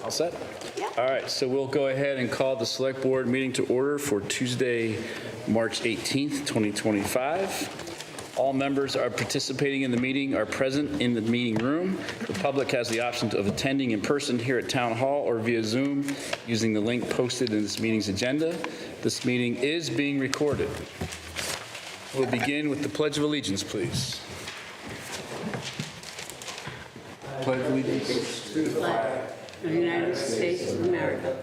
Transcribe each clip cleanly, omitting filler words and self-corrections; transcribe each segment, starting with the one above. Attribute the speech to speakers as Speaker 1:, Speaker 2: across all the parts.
Speaker 1: All set?
Speaker 2: Yeah.
Speaker 1: All right, so we'll go ahead and call the Select Board meeting to order for Tuesday, March 18th, 2025. All members are participating in the meeting are present in the meeting room. The public has the option of attending in person here at Town Hall or via Zoom using the link posted in this meeting's agenda. This meeting is being recorded. We'll begin with the Pledge of Allegiance, please. Pledge allegiance to the flag
Speaker 2: of the United States of America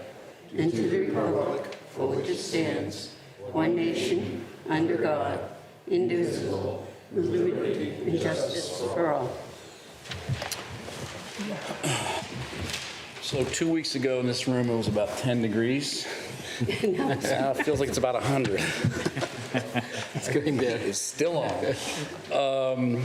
Speaker 2: and to the republic for which it stands, one nation, under God, indivisible, with liberty and justice for all.
Speaker 1: So 2 weeks ago in this room, it was about 10 degrees. Now it feels like it's about 100.
Speaker 3: It's going down.
Speaker 1: It's still on.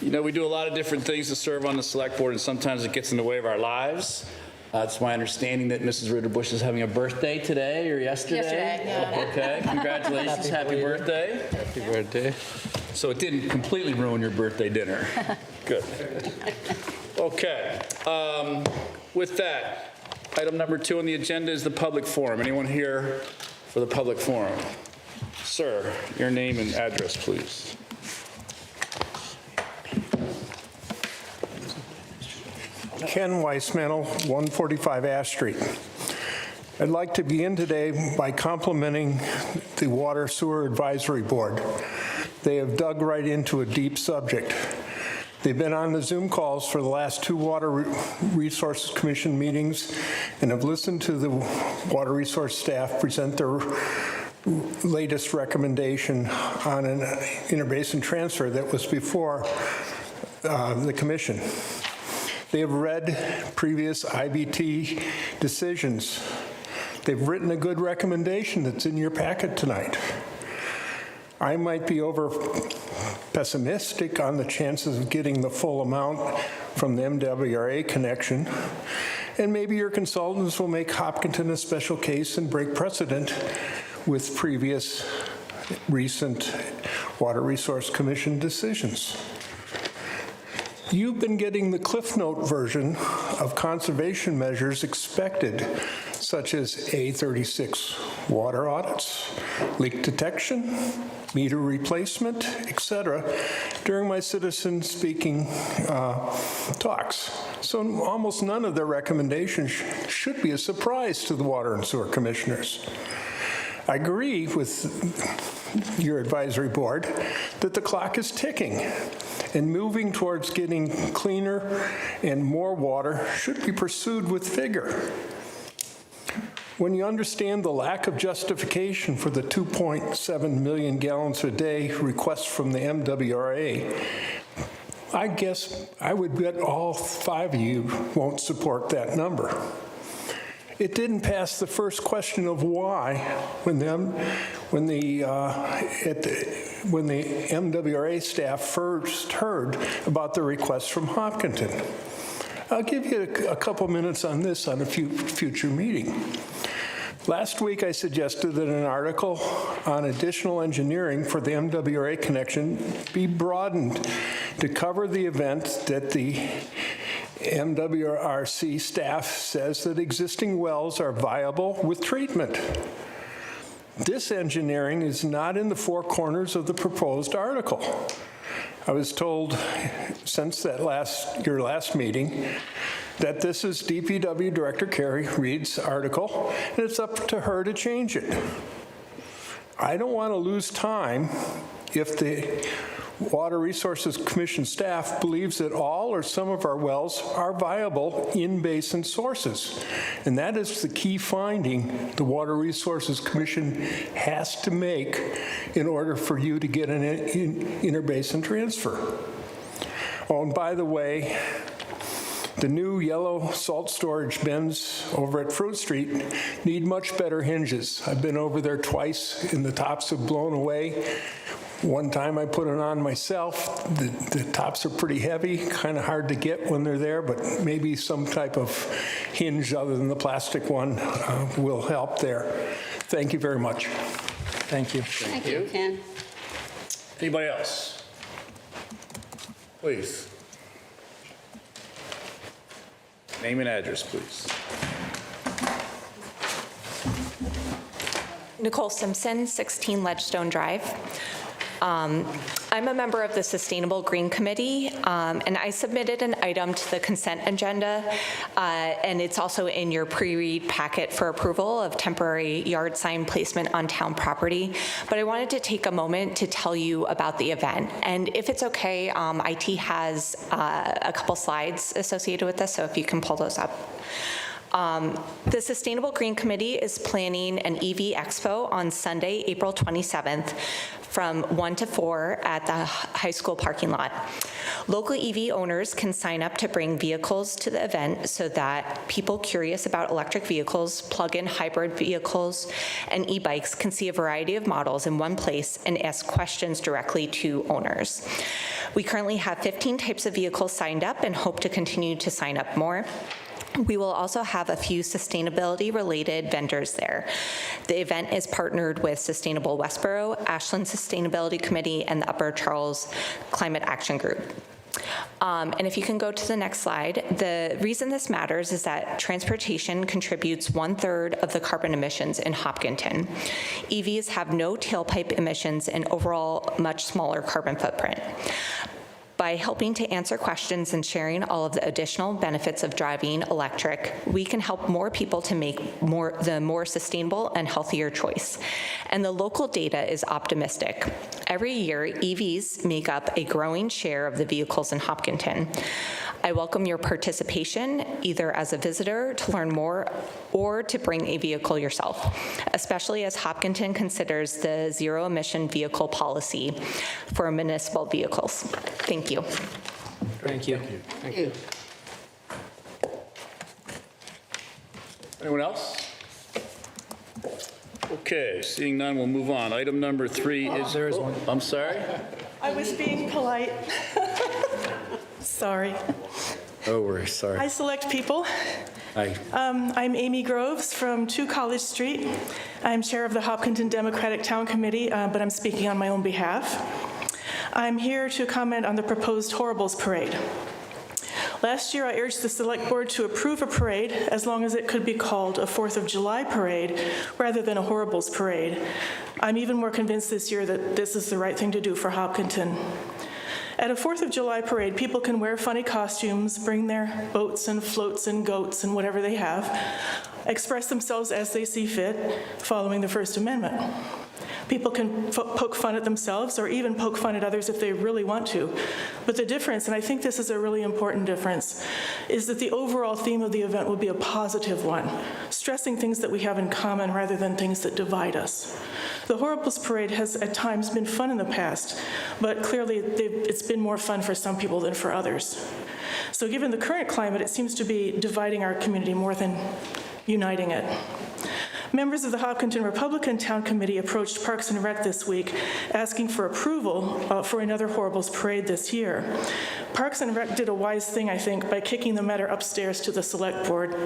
Speaker 1: You know, we do a lot of different things to serve on the Select Board, and sometimes it gets in the way of our lives. It's my understanding that Mrs. Ritterbusch is having a birthday today or yesterday.
Speaker 4: Yesterday, yeah.
Speaker 1: Okay, congratulations, happy birthday.
Speaker 3: Happy birthday.
Speaker 1: So it didn't completely ruin your birthday dinner. Good. Okay, with that, item number 2 on the agenda is the public forum. Anyone here for the public forum? Sir, your name and address, please.
Speaker 5: Ken Weissmantel, 145 Ash Street. I'd like to begin today by complimenting the Water Sewer Advisory Board. They have dug right into a deep subject. They've been on the Zoom calls for the last 2 Water Resources Commission meetings and have listened to the Water Resource staff present their latest recommendation on an interbasin transfer that was before the Commission. They have read previous IBT decisions. They've written a good recommendation that's in your packet tonight. I might be over pessimistic on the chances of getting the full amount from the MWRA connection, and maybe your consultants will make Hopkinton a special case and break precedent with previous recent Water Resource Commission decisions. You've been getting the Cliff Note version of conservation measures expected, such as A36 water audits, leak detection, meter replacement, etc., during my citizen speaking talks. So almost none of their recommendations should be a surprise to the Water and Sewer Commissioners. I agree with your advisory board that the clock is ticking and moving towards getting cleaner and more water should be pursued with vigor. When you understand the lack of justification for the 2.7 million gallons a day request from the MWRA, I guess I would bet all 5 of you won't support that number. It didn't pass the first question of why when the MWRA staff first heard about the request from Hopkinton. I'll give you a couple minutes on this on a future meeting. Last week, I suggested that an article on additional engineering for the MWRA connection be broadened to cover the event that the MWRC staff says that existing wells are viable with treatment. This engineering is not in the 4 corners of the proposed article. I was told since that your last meeting that this is DPW Director Carrie Reed's article, and it's up to her to change it. I don't want to lose time if the Water Resources Commission staff believes that all or some of our wells are viable in-basin sources. And that is the key finding the Water Resources Commission has to make in order for you to get an interbasin transfer. Oh, and by the way, the new yellow salt storage bins over at Fruit Street need much better hinges. I've been over there twice and the tops have blown away. One time I put it on myself. The tops are pretty heavy, kind of hard to get when they're there, but maybe some type of hinge other than the plastic one will help there. Thank you very much.
Speaker 3: Thank you.
Speaker 2: Thank you, Ken.
Speaker 1: Anybody else? Please. Name and address, please.
Speaker 4: Nicole Simpson, 16 Ledgestone Drive. I'm a member of the Sustainable Green Committee, and I submitted an item to the consent agenda, and it's also in your pre-read packet for approval of temporary yard sign placement on town property. But I wanted to take a moment to tell you about the event. And if it's okay, IT has a couple slides associated with this, so if you can pull those up. The Sustainable Green Committee is planning an EV Expo on Sunday, April 27th from 1 to 4 at the high school parking lot. Local EV owners can sign up to bring vehicles to the event so that people curious about electric vehicles, plug-in hybrid vehicles, and e-bikes can see a variety of models in one place and ask questions directly to owners. We currently have 15 types of vehicles signed up and hope to continue to sign up more. We will also have a few sustainability-related vendors there. The event is partnered with Sustainable Westboro, Ashland Sustainability Committee, and the Upper Charles Climate Action Group. And if you can go to the next slide, the reason this matters is that transportation contributes 1/3 of the carbon emissions in Hopkinton. EVs have no tailpipe emissions and overall much smaller carbon footprint. By helping to answer questions and sharing all of the additional benefits of driving electric, we can help more people to make the more sustainable and healthier choice. And the local data is optimistic. Every year, EVs make up a growing share of the vehicles in Hopkinton. I welcome your participation, either as a visitor to learn more or to bring a vehicle yourself, especially as Hopkinton considers the zero-emission vehicle policy for municipal vehicles. Thank you.
Speaker 3: Thank you.
Speaker 2: Thank you.
Speaker 1: Anyone else? Okay, seeing none, we'll move on. Item number 3 is...
Speaker 3: There is one.
Speaker 1: I'm sorry?
Speaker 6: I was being polite. Sorry.
Speaker 1: Oh, we're sorry.
Speaker 6: Hi, select people.
Speaker 1: Hi.
Speaker 6: I'm Amy Groves from 2 College Street. I'm chair of the Hopkinton Democratic Town Committee, but I'm speaking on my own behalf. I'm here to comment on the proposed Horribles Parade. Last year, I urged the Select Board to approve a parade as long as it could be called a 4th of July parade rather than a Horribles Parade. I'm even more convinced this year that this is the right thing to do for Hopkinton. At a 4th of July parade, people can wear funny costumes, bring their boats and floats and goats and whatever they have, express themselves as they see fit, following the First Amendment. People can poke fun at themselves or even poke fun at others if they really want to. But the difference, and I think this is a really important difference, is that the overall theme of the event will be a positive one, stressing things that we have in common rather than things that divide us. The Horribles Parade has at times been fun in the past, but clearly it's been more fun for some people than for others. So given the current climate, it seems to be dividing our community more than uniting it. Members of the Hopkinton Republican Town Committee approached Parks and Rec this week asking for approval for another Horribles Parade this year. Parks and Rec did a wise thing, I think, by kicking the matter upstairs to the Select Board.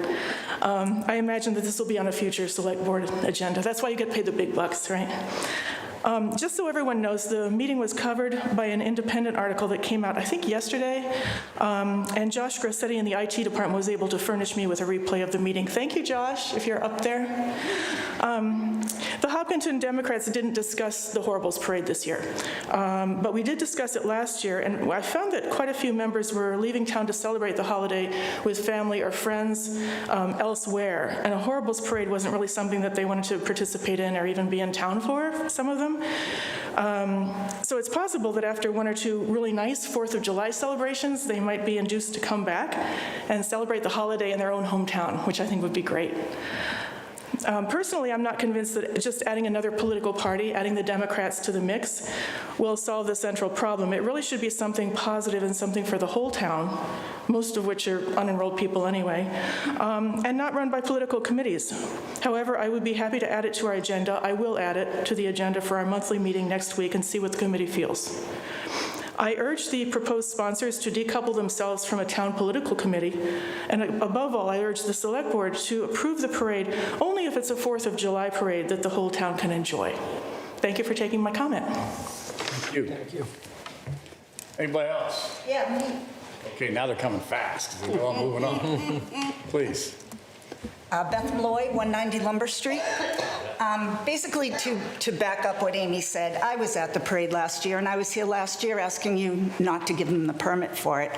Speaker 6: I imagine that this will be on a future Select Board agenda. That's why you get paid the big bucks, right? Just so everyone knows, the meeting was covered by an independent article that came out, I think, yesterday, and Josh Grossetti in the IT department was able to furnish me with a replay of the meeting. Thank you, Josh, if you're up there. The Hopkinton Democrats didn't discuss the Horribles Parade this year, but we did discuss it last year, and I found that quite a few members were leaving town to celebrate the holiday with family or friends elsewhere, and a Horribles Parade wasn't really something that they wanted to participate in or even be in town for, some of them. So it's possible that after 1 or 2 really nice 4th of July celebrations, they might be induced to come back and celebrate the holiday in their own hometown, which I think would be great. Personally, I'm not convinced that just adding another political party, adding the Democrats to the mix, will solve the central problem. It really should be something positive and something for the whole town, most of which are unenrolled people anyway, and not run by political committees. However, I would be happy to add it to our agenda. I will add it to the agenda for our monthly meeting next week and see what the committee feels. I urge the proposed sponsors to decouple themselves from a town political committee, and above all, I urge the Select Board to approve the parade only if it's a 4th of July parade that the whole town can enjoy. Thank you for taking my comment.
Speaker 1: Thank you. Anybody else?
Speaker 2: Yeah, me.
Speaker 1: Okay, now they're coming fast. They're all moving on. Please.
Speaker 7: Beth Malloy, 190 Lumber Street. Basically, to back up what Amy said, I was at the parade last year, and I was here last year asking you not to give them the permit for it.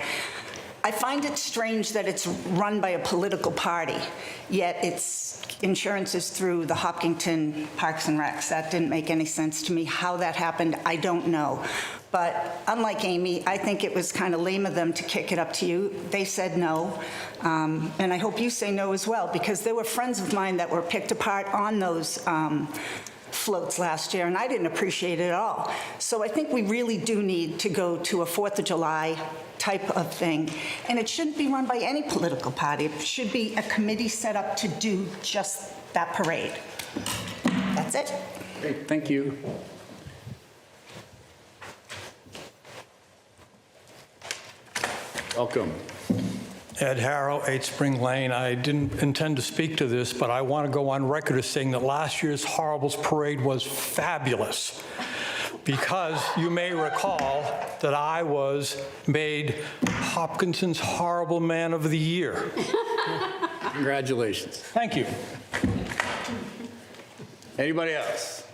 Speaker 7: I find it strange that it's run by a political party, yet its insurance is through the Hopkinton Parks and Recs. That didn't make any sense to me. How that happened, I don't know. But unlike Amy, I think it was kind of lame of them to kick it up to you. They said no, and I hope you say no as well, because there were friends of mine that were picked apart on those floats last year, and I didn't appreciate it at all. So I think we really do need to go to a 4th of July type of thing, and it shouldn't be run by any political party. It should be a committee set up to do just that parade. That's it.
Speaker 1: Great, thank you. Welcome.
Speaker 8: Ed Harrow, 8 Spring Lane. I didn't intend to speak to this, but I want to go on record as saying that last year's Horribles Parade was fabulous, because you may recall that I was made Hopkinson's Horrible Man of the Year.
Speaker 1: Congratulations.
Speaker 8: Thank you.
Speaker 1: Anybody else?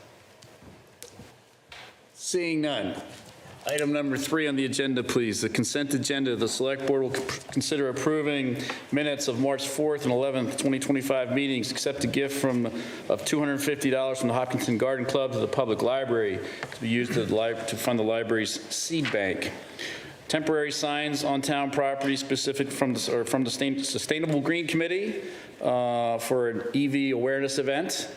Speaker 1: Seeing none. Item number 3 on the agenda, please. The consent agenda. The Select Board will consider approving minutes of March 4th and 11th, 2025 meetings, accept a gift of $250 from the Hopkinton Garden Club to the Public Library to be used to fund the library's seed bank. Temporary signs on town property specific from the Sustainable Green Committee for an EV awareness event.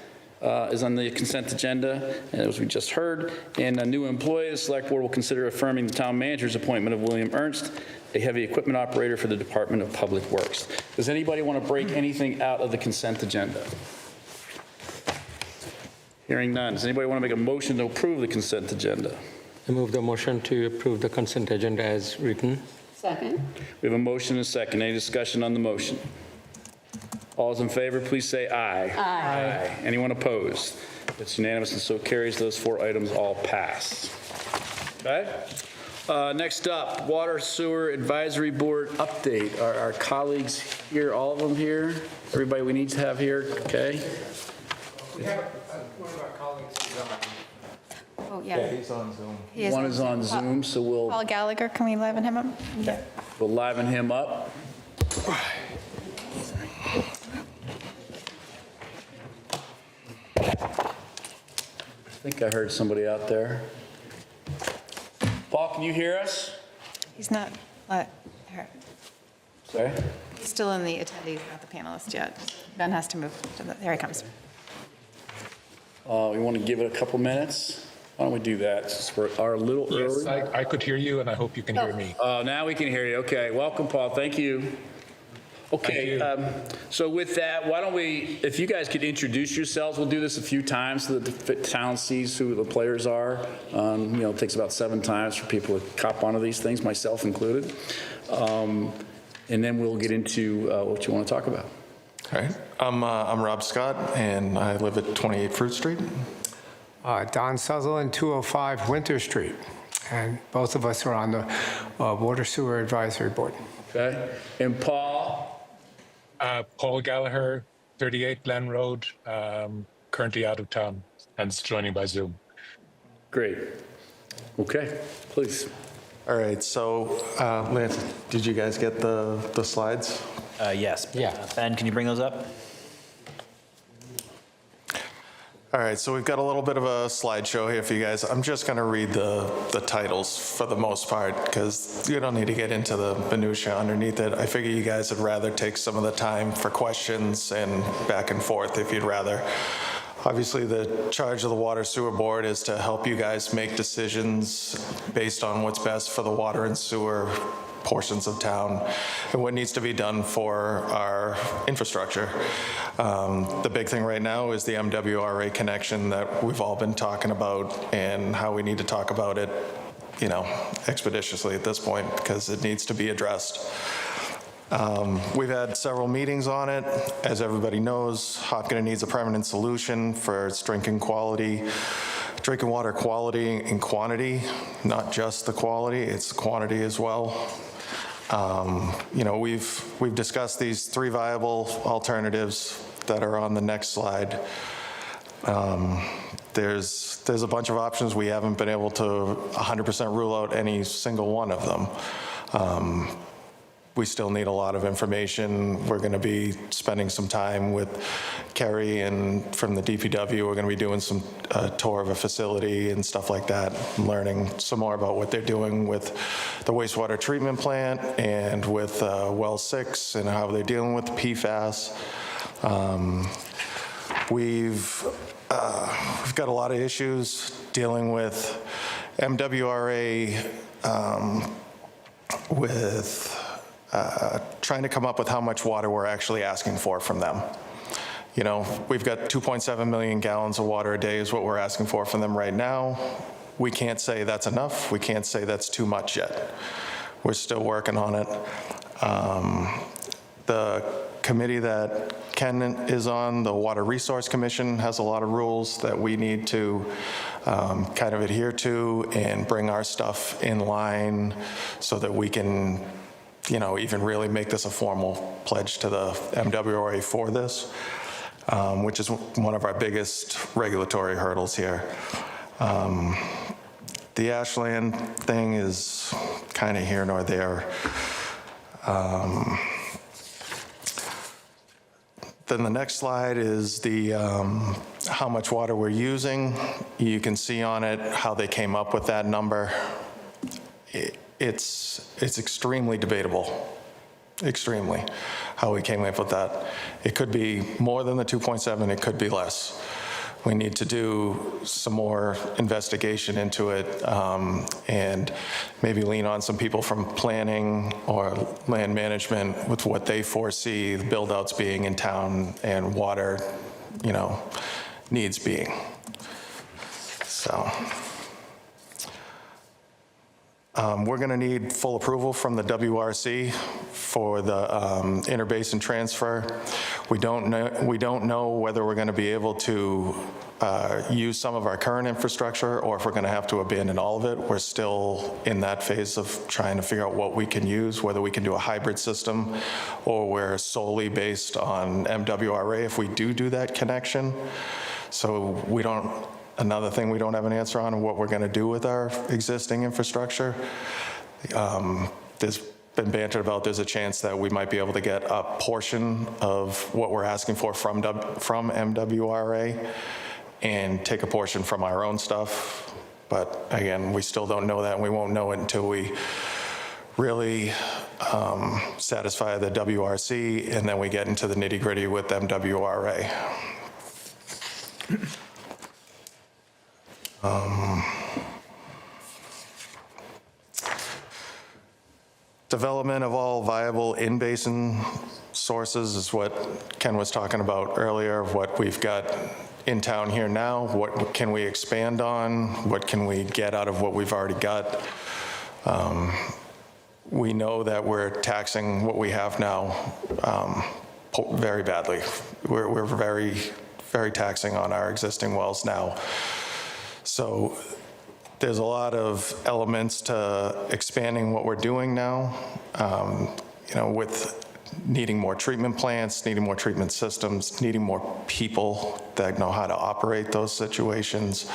Speaker 1: Is on the consent agenda, as we just heard. And a new employee, the Select Board will consider affirming the town manager's appointment of William Ernst, a heavy equipment operator for the Department of Public Works. Does anybody want to break anything out of the consent agenda? Hearing none. Does anybody want to make a motion to approve the consent agenda?
Speaker 3: I move the motion to approve the consent agenda as written.
Speaker 2: Second.
Speaker 1: We have a motion and a second. Any discussion on the motion? All those in favor, please say aye. Aye. Anyone opposed? It's unanimous, and so carries. Those 4 items all pass. Okay? Next up, Water Sewer Advisory Board update. Are our colleagues here, all of them here? Everybody we need to have here, okay?
Speaker 9: We have one of our colleagues who's on.
Speaker 10: Oh, yeah.
Speaker 9: He's on Zoom.
Speaker 10: He is
Speaker 1: One is on Zoom, so
Speaker 10: Paul Gallagher, can we liven him up? Yeah.
Speaker 1: we'll liven him up. I think I heard somebody out there. Paul, can you hear us?
Speaker 10: He's not, here.
Speaker 1: Sorry?
Speaker 10: He's still in the attendees, not the panelist yet. Ben has to move. There he comes.
Speaker 1: We want to give it a couple minutes? Why don't we do that, since we are a little early?
Speaker 9: Yes, I could hear you, and I hope you can hear me.
Speaker 1: Now we can hear you. Okay, welcome, Paul. Thank you. Okay, so with that, why don't we, if you guys could introduce yourselves, we'll do this a few times so that the town sees who the players are. It takes about 7 times for people to cop onto these things, myself included. And then we'll get into what you want to talk about.
Speaker 11: All right. I'm Rob Scott, and I live at 28 Fruit Street.
Speaker 12: Don Sutherland, 205 Winter Street. And both of us are on the Water Sewer Advisory Board.
Speaker 1: Okay, and Paul?
Speaker 9: Paul Gallagher, 38 Glen Road, currently out of town, and joining by Zoom.
Speaker 1: Great. Okay, please.
Speaker 11: All right. So, Lance, did you guys get the slides?
Speaker 13: Yes.
Speaker 3: Yeah.
Speaker 13: Ben, can you bring those up?
Speaker 11: All right, so we've got a little bit of a slideshow here for you guys. I'm just going to read the titles for the most part, because you don't need to get into the minutia underneath it. I figure you guys would rather take some of the time for questions and back and forth if you'd rather. Obviously, the charge of the Water Sewer Board is to help you guys make decisions based on what's best for the water and sewer portions of town and what needs to be done for our infrastructure. The big thing right now is the MWRA connection that we've all been talking about, and how we need to talk about it, expeditiously at this point, because it needs to be addressed. We've had several meetings on it. As everybody knows, Hopkinton needs a permanent solution for its drinking water quality and quantity, not just the quality, it's the quantity as well. You know, we've discussed these 3 viable alternatives that are on the next slide. There's a bunch of options. We haven't been able to 100% rule out any single one of them. We still need a lot of information. We're going to be spending some time with Kerry and from the DPW. We're going to be doing some tour of a facility and stuff like that, learning some more about what they're doing with the wastewater treatment plant and with well 6 and how they're dealing with the PFAS. We've got a lot of issues dealing with MWRA, with trying to come up with how much water we're actually asking for from them. You know, we've got 2.7 million gallons of water a day is what we're asking for from them right now. We can't say that's enough. We can't say that's too much yet. We're still working on it. The committee that Ken is on, the Water Resource Commission, has a lot of rules that we need to kind of adhere to and bring our stuff in line so that we can, you know, even really make this a formal pledge to the MWRA for this, which is one of our biggest regulatory hurdles here. The Ashland thing is kind of here nor there. Then the next slide is the how much water we're using. You can see on it how they came up with that number. It's extremely debatable, extremely, how we came up with that. It could be more than the 2.7, it could be less. We need to do some more investigation into it and maybe lean on some people from planning or land management with what they foresee the build-outs being in town and water, you know, needs being. So we're going to need full approval from the WRC for the interbasin transfer. We don't know whether we're going to be able to use some of our current infrastructure or if we're going to have to abandon all of it. We're still in that phase of trying to figure out what we can use, whether we can do a hybrid system or we're solely based on MWRA if we do that connection. So we don't. Another thing we don't have an answer on what we're going to do with our existing infrastructure. There's been bantered about there's a chance that we might be able to get a portion of what we're asking for from MWRA and take a portion from our own stuff. But again, we still don't know that, and we won't know it until we really satisfy the WRC, and then we get into the nitty-gritty with MWRA. Development of all viable in-basin sources is what Ken was talking about earlier, what we've got in town here now. What can we expand on? What can we get out of what we've already got? We know that we're taxing what we have now very badly. We're very, very taxing on our existing wells now. So there's a lot of elements to expanding what we're doing now, you know, with needing more treatment plants, needing more treatment systems, needing more people that know how to operate those situations.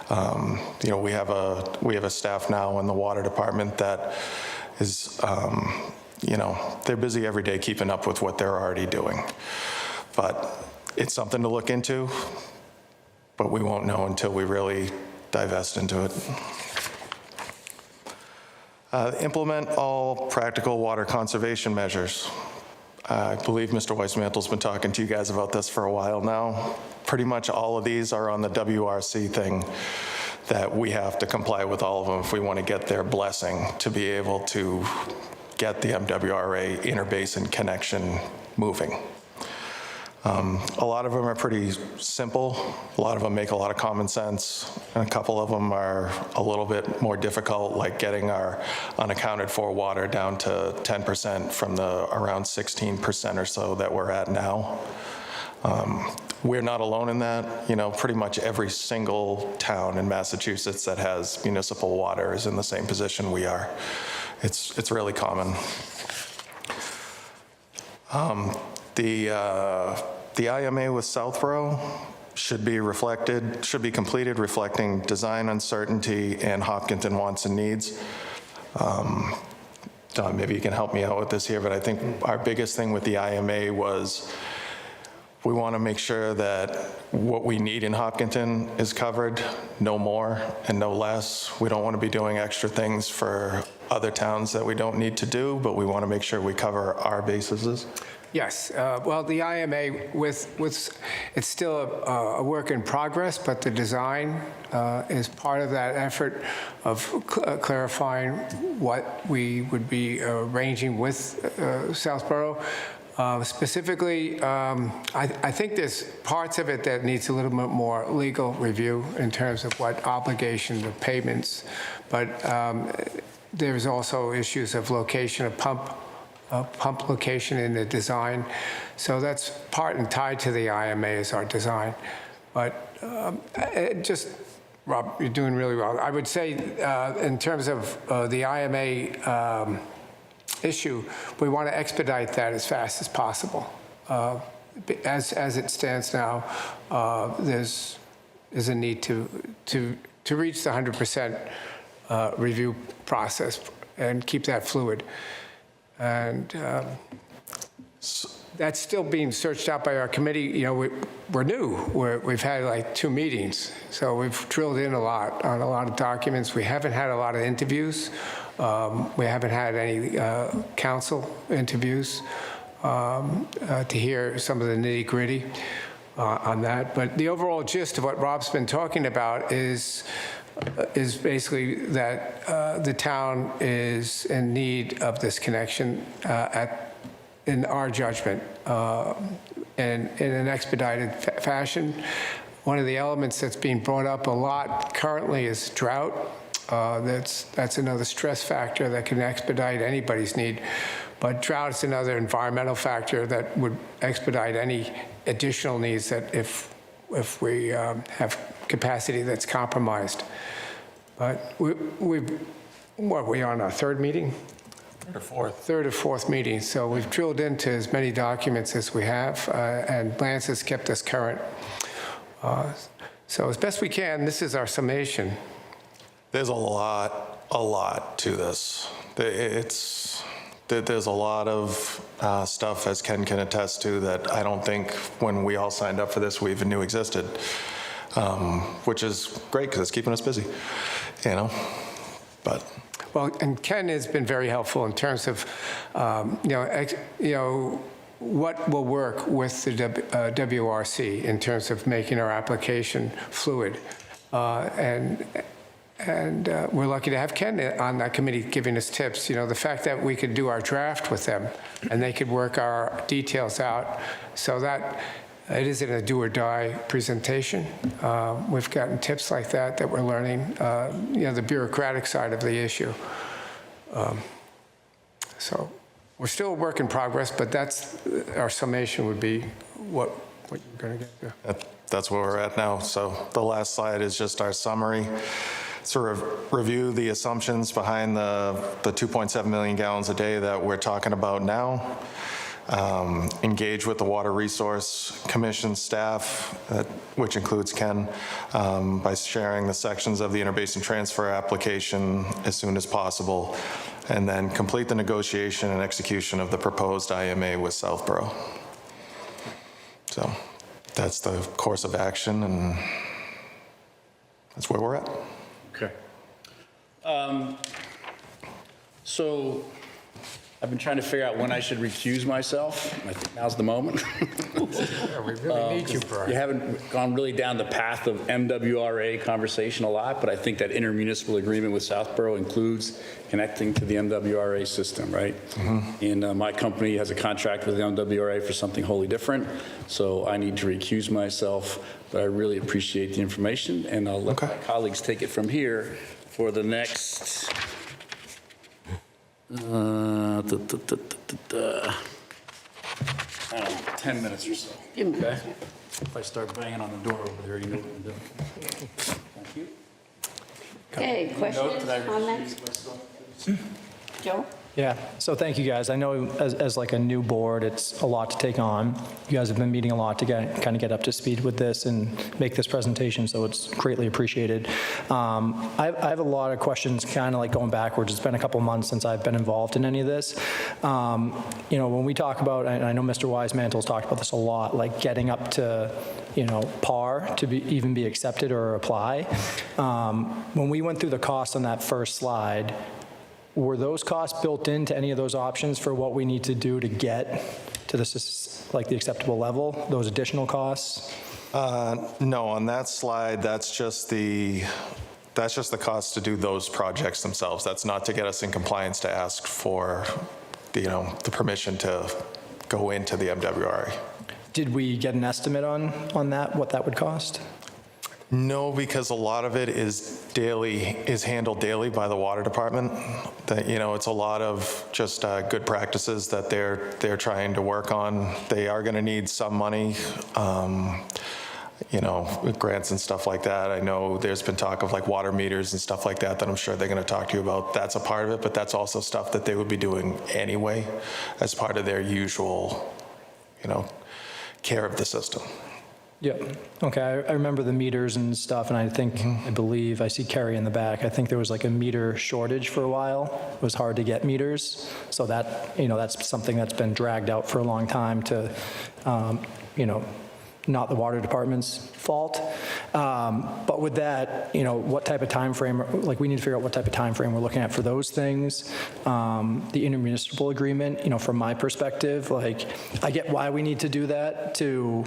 Speaker 11: You know, we have a staff now in the water department that is, you know, they're busy every day keeping up with what they're already doing. But it's something to look into, but we won't know until we really divest into it. Implement all practical water conservation measures. I believe Mr. Weissmantle's been talking to you guys about this for a while now. Pretty much all of these are on the WRC thing that we have to comply with all of them if we want to get their blessing to be able to get the MWRA interbasin connection moving. A lot of them are pretty simple. A lot of them make a lot of common sense. And a couple of them are a little bit more difficult, like getting our unaccounted for water down to 10% from the around 16% or so that we're at now. We're not alone in that. You know, pretty much every single town in Massachusetts that has municipal water is in the same position we are. It's really common. The IMA with Southborough should be completed reflecting design uncertainty and Hopkinton wants and needs. Don, maybe you can help me out with this here, but I think our biggest thing with the IMA was we want to make sure that what we need in Hopkinton is covered, no more and no less. We don't want to be doing extra things for other towns that we don't need to do, but we want to make sure we cover our bases.
Speaker 12: Yes, well, the IMA it's still a work in progress, but the design is part of that effort of clarifying what we would be arranging with Southborough. Specifically, I think there's parts of it that needs a little bit more legal review in terms of what obligation of payments, but there's also issues of location of pump location in the design. So that's part and tied to the IMA is our design. But Rob, you're doing really well. I would say in terms of the IMA issue, we want to expedite that as fast as possible. As it stands now, there's a need to reach the 100% review process and keep that fluid. And that's still being searched out by our committee. You know, we're new. We've had like 2 meetings, so we've drilled in a lot on a lot of documents. We haven't had a lot of interviews. We haven't had any council interviews to hear some of the nitty-gritty on that. But the overall gist of what Rob's been talking about is basically that the town is in need of this connection in our judgment, and in an expedited fashion. One of the elements that's being brought up a lot currently is drought. That's another stress factor that can expedite anybody's need. But drought is another environmental factor that would expedite any additional needs that if we have capacity that's compromised. But what are we on our 3rd meeting? 3rd or 4th meeting. So we've drilled into as many documents as we have, and Lance has kept us current. So as best we can, this is our summation.
Speaker 11: There's a lot to this. There's a lot of stuff, as Ken can attest to, that I don't think when we all signed up for this we even knew existed, which is great because it's keeping us busy, you know. But
Speaker 12: well, and Ken has been very helpful in terms of, what will work with the WRC in terms of making our application fluid, and we're lucky to have Ken on that committee giving us tips. You know, the fact that we could do our draft with them and they could work our details out so that it isn't a do or die presentation. We've gotten tips like that we're learning, the bureaucratic side of the issue. So we're still a work in progress, but that's our summation would be what you're going to get to.
Speaker 11: That's where we're at now. So the last slide is just our summary. Sort of review the assumptions behind the 2.7 million gallons a day that we're talking about now. Engage with the Water Resource Commission staff, which includes Ken, by sharing the sections of the interbasin transfer application as soon as possible, and then complete the negotiation and execution of the proposed IMA with Southborough. So that's the course of action, and that's where we're at.
Speaker 1: Okay. So I've been trying to figure out when I should recuse myself. I think now's the moment.
Speaker 12: Yeah, we really need you, Brian.
Speaker 1: You haven't gone really down the path of MWRA conversation a lot, but I think that intermunicipal agreement with Southborough includes connecting to the MWRA system, right? Mm-hmm. And my company has a contract with the MWRA for something wholly different, so I need to recuse myself, but I really appreciate the information, and I'll let my colleagues take it from here for the next... I don't know, 10 minutes or so. Okay? If I start banging on the door over there, you know what I'm doing. Thank you.
Speaker 2: Okay, questions, comments? Joe?
Speaker 13: Yeah, so thank you guys. I know as like a new board, it's a lot to take on. You guys have been meeting a lot to kind of get up to speed with this and make this presentation, so it's greatly appreciated. I have a lot of questions kind of like going backwards. It's been a couple months since I've been involved in any of this. You know, when we talk about, and I know Mr. Wisemantle's talked about this a lot, like getting up to, you know, par to even be accepted or apply. When we went through the costs on that first slide, were those costs built into any of those options for what we need to do to get to this, like the acceptable level, those additional costs?
Speaker 11: No, on that slide, that's just the cost to do those projects themselves. That's not to get us in compliance to ask for, you know, the permission to go into the MWRA.
Speaker 13: Did we get an estimate on that, what that would cost?
Speaker 11: No, because a lot of it is handled daily by the water department. That, you know, it's a lot of just good practices that they're trying to work on. They are going to need some money, you know, grants and stuff like that. I know there's been talk of like water meters and stuff like that I'm sure they're going to talk to you about. That's a part of it, but that's also stuff that they would be doing anyway as part of their usual, you know, care of the system.
Speaker 13: Yeah, okay, I remember the meters and stuff, and I believe, I see Kerry in the back, I think there was like a meter shortage for a while. It was hard to get meters, so that, you know, that's something that's been dragged out for a long time to, you know, not the water department's fault. But with that, you know, what type of time frame, like we need to figure out what type of time frame we're looking at for those things. The intermunicipal agreement, you know, from my perspective, like I get why we need to do that to,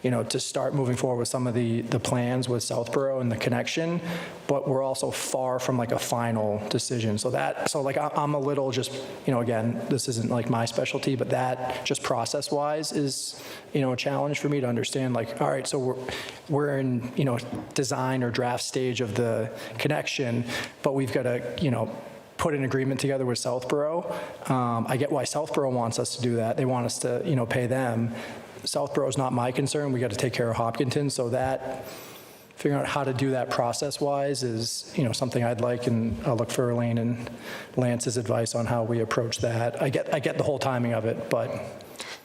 Speaker 13: you know, to start moving forward with some of the plans with Southborough and the connection, but we're also far from like a final decision. So like I'm a little just, you know, again, this isn't like my specialty, but that just process-wise is, you know, a challenge for me to understand, like, all right, so we're in, you know, design or draft stage of the connection, but we've got to, you know, put an agreement together with Southborough. I get why Southborough wants us to do that. They want us to, you know, pay them. Southborough is not my concern. We got to take care of Hopkinton. So that, figuring out how to do that process-wise is, you know, something I'd like, and I'll look for Elaine and Lance's advice on how we approach that. I get the whole timing of it, but.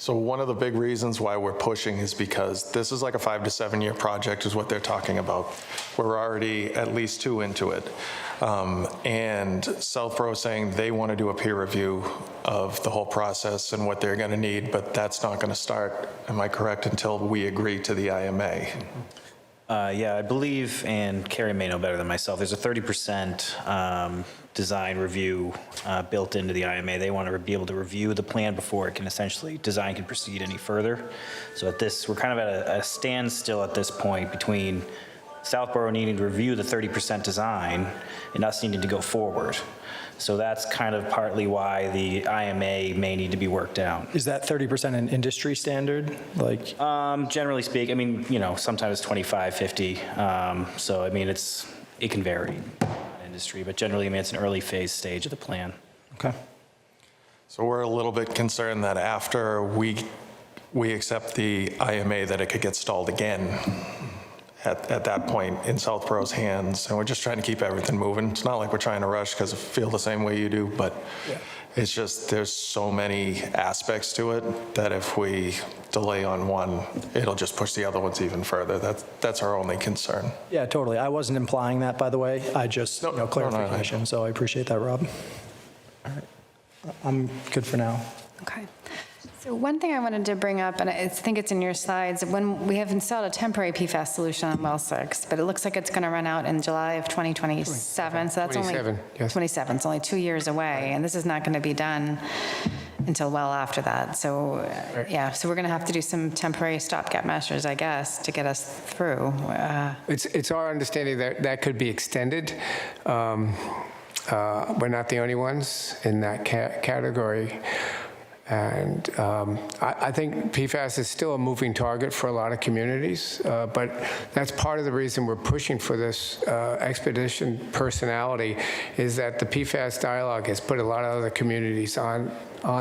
Speaker 11: So one of the big reasons why we're pushing is because this is like a 5 to 7 year project is what they're talking about. We're already at least 2 into it. And Southborough saying they want to do a peer review of the whole process and what they're going to need, but that's not going to start, am I correct, until we agree to the IMA?
Speaker 14: Yeah, I believe, and Carrie may know better than myself, there's a 30% design review built into the IMA. They want to be able to review the plan before it can essentially, design can proceed any further. So at this, we're kind of at a standstill at this point between Southborough needing to review the 30% design and us needing to go forward. So that's kind of partly why the IMA may need to be worked out.
Speaker 13: Is that 30% an industry standard? Like,
Speaker 14: generally speaking, I mean, you know, sometimes 25, 50. So I mean, it can vary in industry, but generally, I mean, it's an early phase stage of the plan.
Speaker 13: Okay.
Speaker 11: So we're a little bit concerned that after we accept the IMA, that it could get stalled again at that point in Southborough's hands, and we're just trying to keep everything moving. It's not like we're trying to rush because I feel the same way you do, but it's just there's so many aspects to it that if we delay on one, it'll just push the other ones even further. That's our only concern.
Speaker 13: Yeah, totally. I wasn't implying that, by the way. I just, you know, clarification, so I appreciate that, Rob. All right. I'm good for now.
Speaker 10: Okay. So one thing I wanted to bring up, and I think it's in your slides, when we have installed a temporary PFAS solution on well 6, but it looks like it's going to run out in July of 2027. So that's
Speaker 12: 27, yes.
Speaker 10: 27. It's only 2 years away, and this is not going to be done until well after that. So yeah, so we're going to have to do some temporary stopgap measures, I guess, to get us through.
Speaker 12: It's our understanding that that could be extended. We're not the only ones in that category. And I think PFAS is still a moving target for a lot of communities, but that's part of the reason we're pushing for this expedition personality, is that the PFAS dialogue has put a lot of other communities on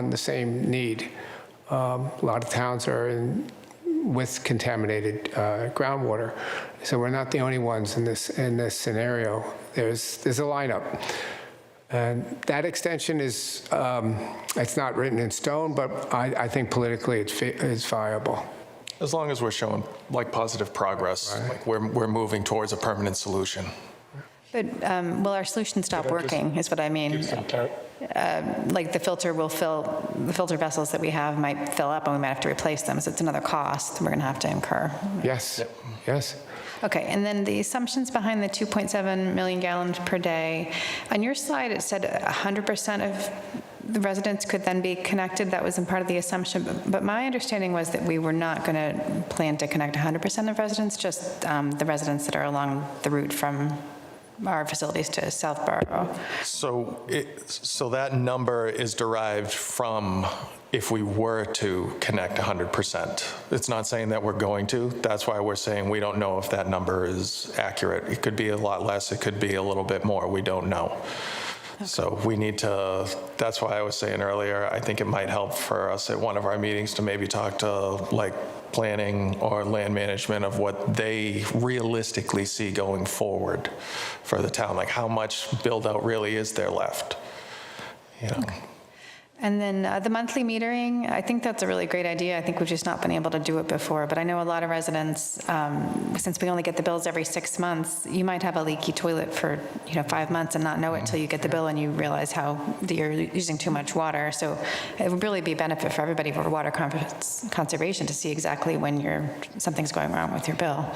Speaker 12: the same need. A lot of towns are with contaminated groundwater, so we're not the only ones in this scenario. There's a lineup. And that extension is, it's not written in stone, but I think politically it's viable.
Speaker 11: As long as we're showing like positive progress, like we're moving towards a permanent solution.
Speaker 10: But will our solution stop working, is what I mean. Like the filter vessels that we have might fill up and we might have to replace them, so it's another cost we're going to have to incur.
Speaker 12: Yes, yes.
Speaker 10: Okay, and then the assumptions behind the 2.7 million gallons per day. On your slide, it said 100% of the residents could then be connected. That was in part of the assumption, but my understanding was that we were not going to plan to connect 100% of residents, just the residents that are along the route from our facilities to Southborough.
Speaker 11: So that number is derived from if we were to connect 100%. It's not saying that we're going to. That's why we're saying we don't know if that number is accurate. It could be a lot less. It could be a little bit more. We don't know. Okay. So we need to, that's why I was saying earlier, I think it might help for us at one of our meetings to maybe talk to like planning or land management of what they realistically see going forward for the town, like how much build out really is there left, you know.
Speaker 10: Okay. And then the monthly metering, I think that's a really great idea. I think we've just not been able to do it before, but I know a lot of residents, since we only get the bills every 6 months, you might have a leaky toilet for 5 months and not know it till you get the bill and you realize that you're using too much water. So it would really be a benefit for everybody for water conservation to see exactly when something's going wrong with your bill.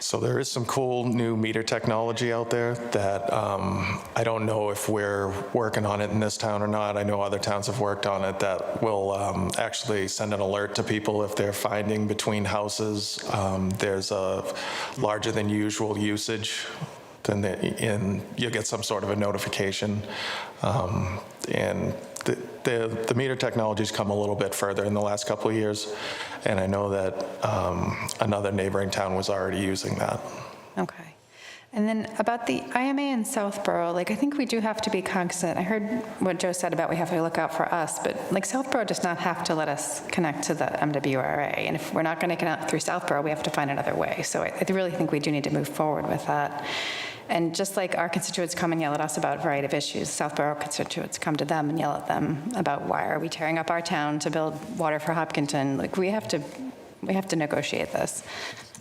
Speaker 11: So there is some cool new meter technology out there that I don't know if we're working on it in this town or not. I know other towns have worked on it that will actually send an alert to people if they're finding between houses there's a larger than usual usage. Then you'll get some sort of a notification. And the meter technology's come a little bit further in the last couple of years, and I know that another neighboring town was already using that.
Speaker 10: Okay. And then about the IMA in Southborough, I think we do have to be cognizant. I heard what Joe said about we have to look out for us, but Southborough does not have to let us connect to the MWRA. And if we're not going to connect through Southborough, we have to find another way. So I really think we do need to move forward with that. And just like our constituents come and yell at us about a variety of issues, Southborough constituents come to them and yell at them about why are we tearing up our town to build water for Hopkinton. We have to negotiate this.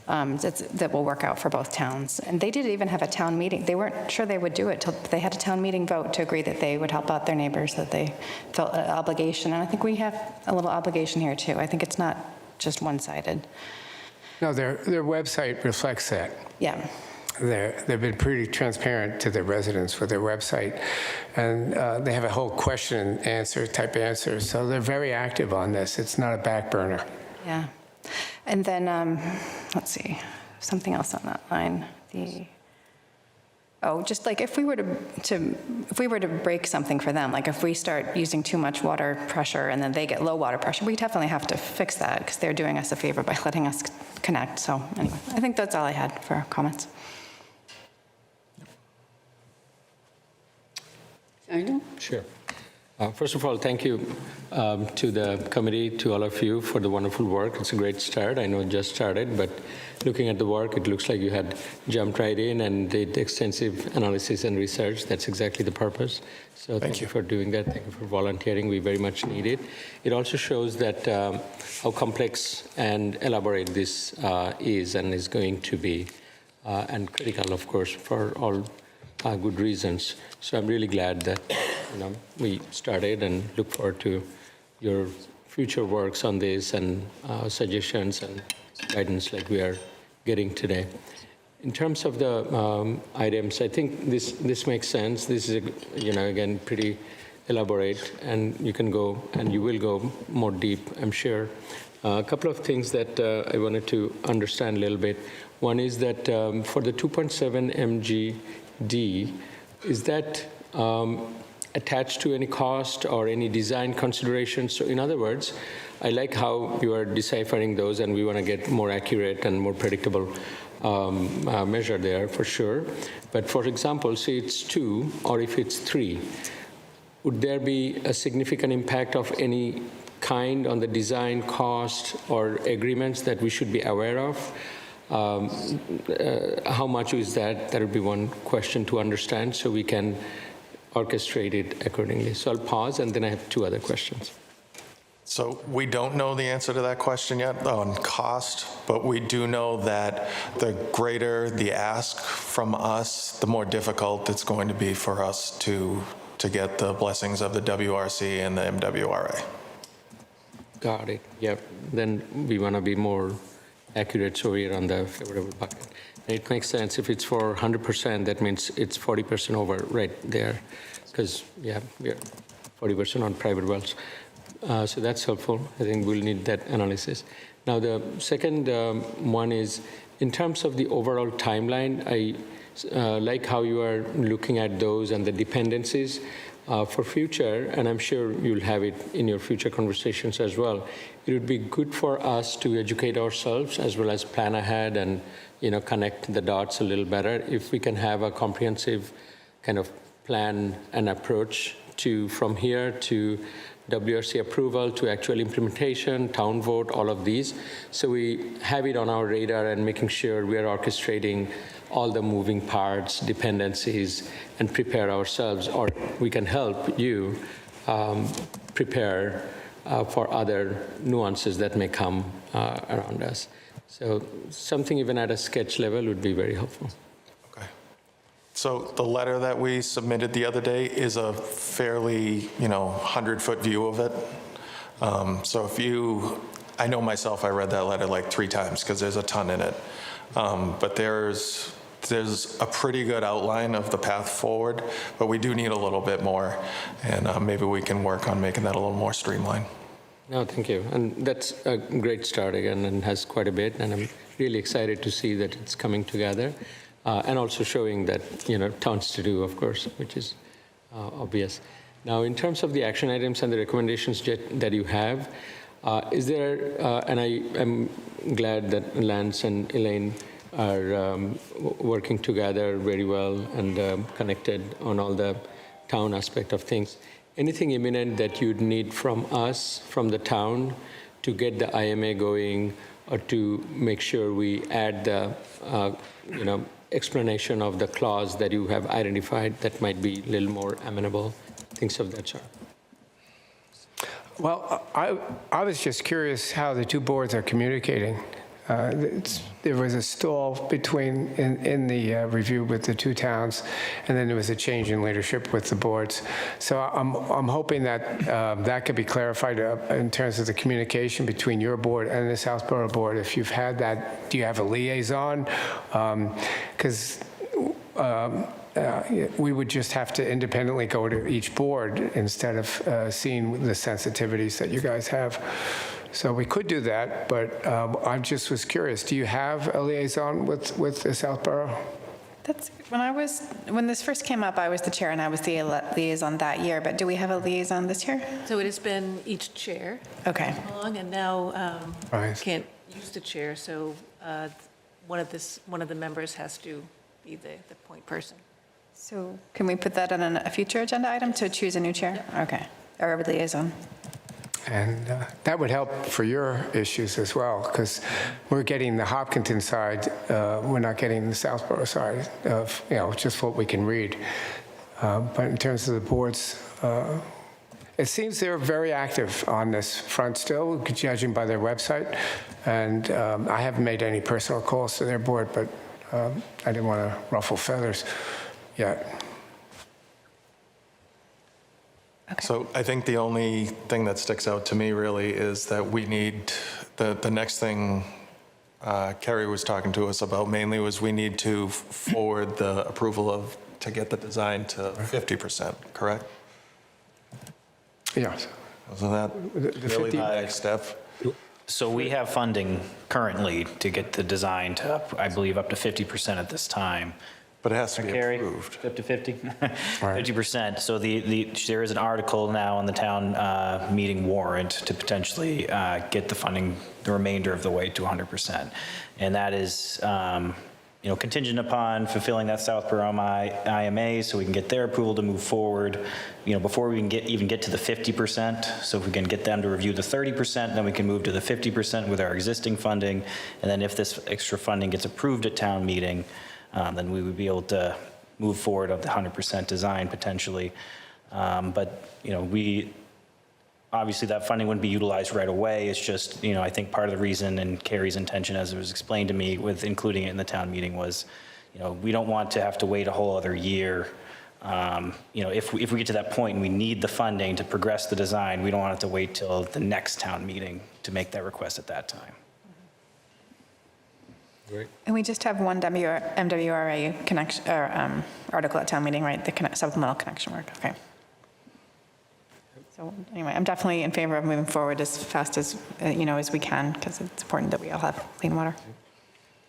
Speaker 10: That will work out for both towns. And they didn't even have a town meeting. They weren't sure they would do it till they had a town meeting vote to agree that they would help out their neighbors, that they felt an obligation. And I think we have a little obligation here too. I think it's not just one-sided.
Speaker 12: No, their website reflects that.
Speaker 10: Yeah.
Speaker 12: They've been pretty transparent to their residents with their website, and they have a whole question and answer type answer, so they're very active on this. It's not a back burner.
Speaker 10: Yeah. And then, let's see, something else on that line. Just if we were to break something for them, if we start using too much water pressure and then they get low water pressure, we definitely have to fix that because they're doing us a favor by letting us connect. So anyway, I think that's all I had for comments.
Speaker 3: Sure. First of all, thank you to the committee, to all of you for the wonderful work. It's a great start. I know it just started, but looking at the work, it looks like you had jumped right in and did extensive analysis and research. That's exactly the purpose. So thank you for doing that. Thank you for volunteering. We very much need it. It also shows that how complex and elaborate this is and is going to be, and critical, of course, for all good reasons. So I'm really glad that we started and look forward to your future works on this and suggestions and guidance like we are getting today. In terms of the items, I think this makes sense. This is, again, pretty elaborate, and you can go and you will go more deep, I'm sure. A couple of things that I wanted to understand a little bit. One is that for the 2.7 MGD, is that attached to any cost or any design considerations? So in other words, I like how you are deciphering those, and we want to get more accurate and more predictable measure there for sure. But for example, say it's 2 or if it's 3, would there be a significant impact of any kind on the design cost or agreements that we should be aware of? How much is that? That would be one question to understand, so we can orchestrate it accordingly. So I'll pause, and then I have two other questions.
Speaker 11: So we don't know the answer to that question yet on cost, but we do know that the greater the ask from us, the more difficult it's going to be for us to get the blessings of the WRC and the MWRA.
Speaker 3: Got it. Yep. Then we want to be more accurate, so we're on the favorable bucket. And it makes sense. If it's for 100%, that means it's 40% over right there, because, yeah, we're 40% on private wells. So that's helpful. I think we'll need that analysis. Now, the second one is, in terms of the overall timeline, I like how you are looking at those and the dependencies for future, and I'm sure you'll have it in your future conversations as well. It would be good for us to educate ourselves as well as plan ahead and, connect the dots a little better if we can have a comprehensive kind of plan and approach from here to WRC approval to actual implementation, town vote, all of these. So we have it on our radar and making sure we are orchestrating all the moving parts, dependencies, and prepare ourselves, or we can help you prepare for other nuances that may come around us. So something even at a sketch level would be very helpful.
Speaker 11: So the letter that we submitted the other day is a fairly, 100-foot view of it. So I know myself, I read that letter like 3 times because there's a ton in it. But there's a pretty good outline of the path forward, but we do need a little bit more, and maybe we can work on making that a little more streamlined.
Speaker 3: No, thank you. And that's a great start again, and has quite a bit, and I'm really excited to see that it's coming together. And also showing that, tons to do, of course, which is obvious. Now, in terms of the action items and the recommendations that you have, is there, and I am glad that Lance and Elaine are working together very well and connected on all the town aspect of things. Anything imminent that you'd need from us, from the town, to get the IMA going, or to make sure we add the, explanation of the clause that you have identified that might be a little more amenable, things of that sort?
Speaker 12: Well, I was just curious how the two boards are communicating. There was a stall in the review with the two towns, and then there was a change in leadership with the boards. So I'm hoping that that could be clarified in terms of the communication between your board and the Southborough board. If you've had that, do you have a liaison? Because we would just have to independently go to each board instead of seeing the sensitivities that you guys have. So we could do that, but I just was curious. Do you have a liaison with the Southborough?
Speaker 10: That's when this first came up, I was the chair and I was the liaison that year. But do we have a liaison this year?
Speaker 15: So it has been each chair.
Speaker 10: Okay.
Speaker 15: Along, and now
Speaker 12: Right.
Speaker 15: can't use the chair, so one of the members has to be the point person.
Speaker 10: So can we put that on a future agenda item to choose a new chair? Okay. Or a liaison.
Speaker 12: And that would help for your issues as well, because we're getting the Hopkinton side, we're not getting the Southborough side of, just what we can read. But in terms of the boards, it seems they're very active on this front still, judging by their website. And I haven't made any personal calls to their board, but I didn't want to ruffle feathers yet.
Speaker 10: Okay.
Speaker 11: So I think the only thing that sticks out to me really is that we need, the next thing Kerry was talking to us about mainly was we need to forward the approval to get the design to 50%, correct?
Speaker 12: Yes.
Speaker 11: Wasn't that really the next step?
Speaker 14: So we have funding currently to get the design to, I believe, up to 50% at this time.
Speaker 11: But it has to be
Speaker 14: Carrie,
Speaker 11: approved.
Speaker 14: up to 50? 50%. So there is an article now on the town meeting warrant to potentially get the funding the remainder of the way to 100%. And that is, contingent upon fulfilling that Southborough IMA so we can get their approval to move forward, before we can even get to the 50%. So if we can get them to review the 30%, then we can move to the 50% with our existing funding. And then if this extra funding gets approved at town meeting, then we would be able to move forward of the 100% design potentially. But, obviously that funding wouldn't be utilized right away. It's just, I think part of the reason and Carrie's intention, as it was explained to me with including it in the town meeting, was, we don't want to have to wait a whole other year. If we get to that point and we need the funding to progress the design, we don't want to have to wait till the next town meeting to make that request at that time.
Speaker 3: Great.
Speaker 10: And we just have one MWRA connection, or article at town meeting, right? The supplemental connection work, okay. So anyway, I'm definitely in favor of moving forward as fast as, as we can, because it's important that we all have clean water.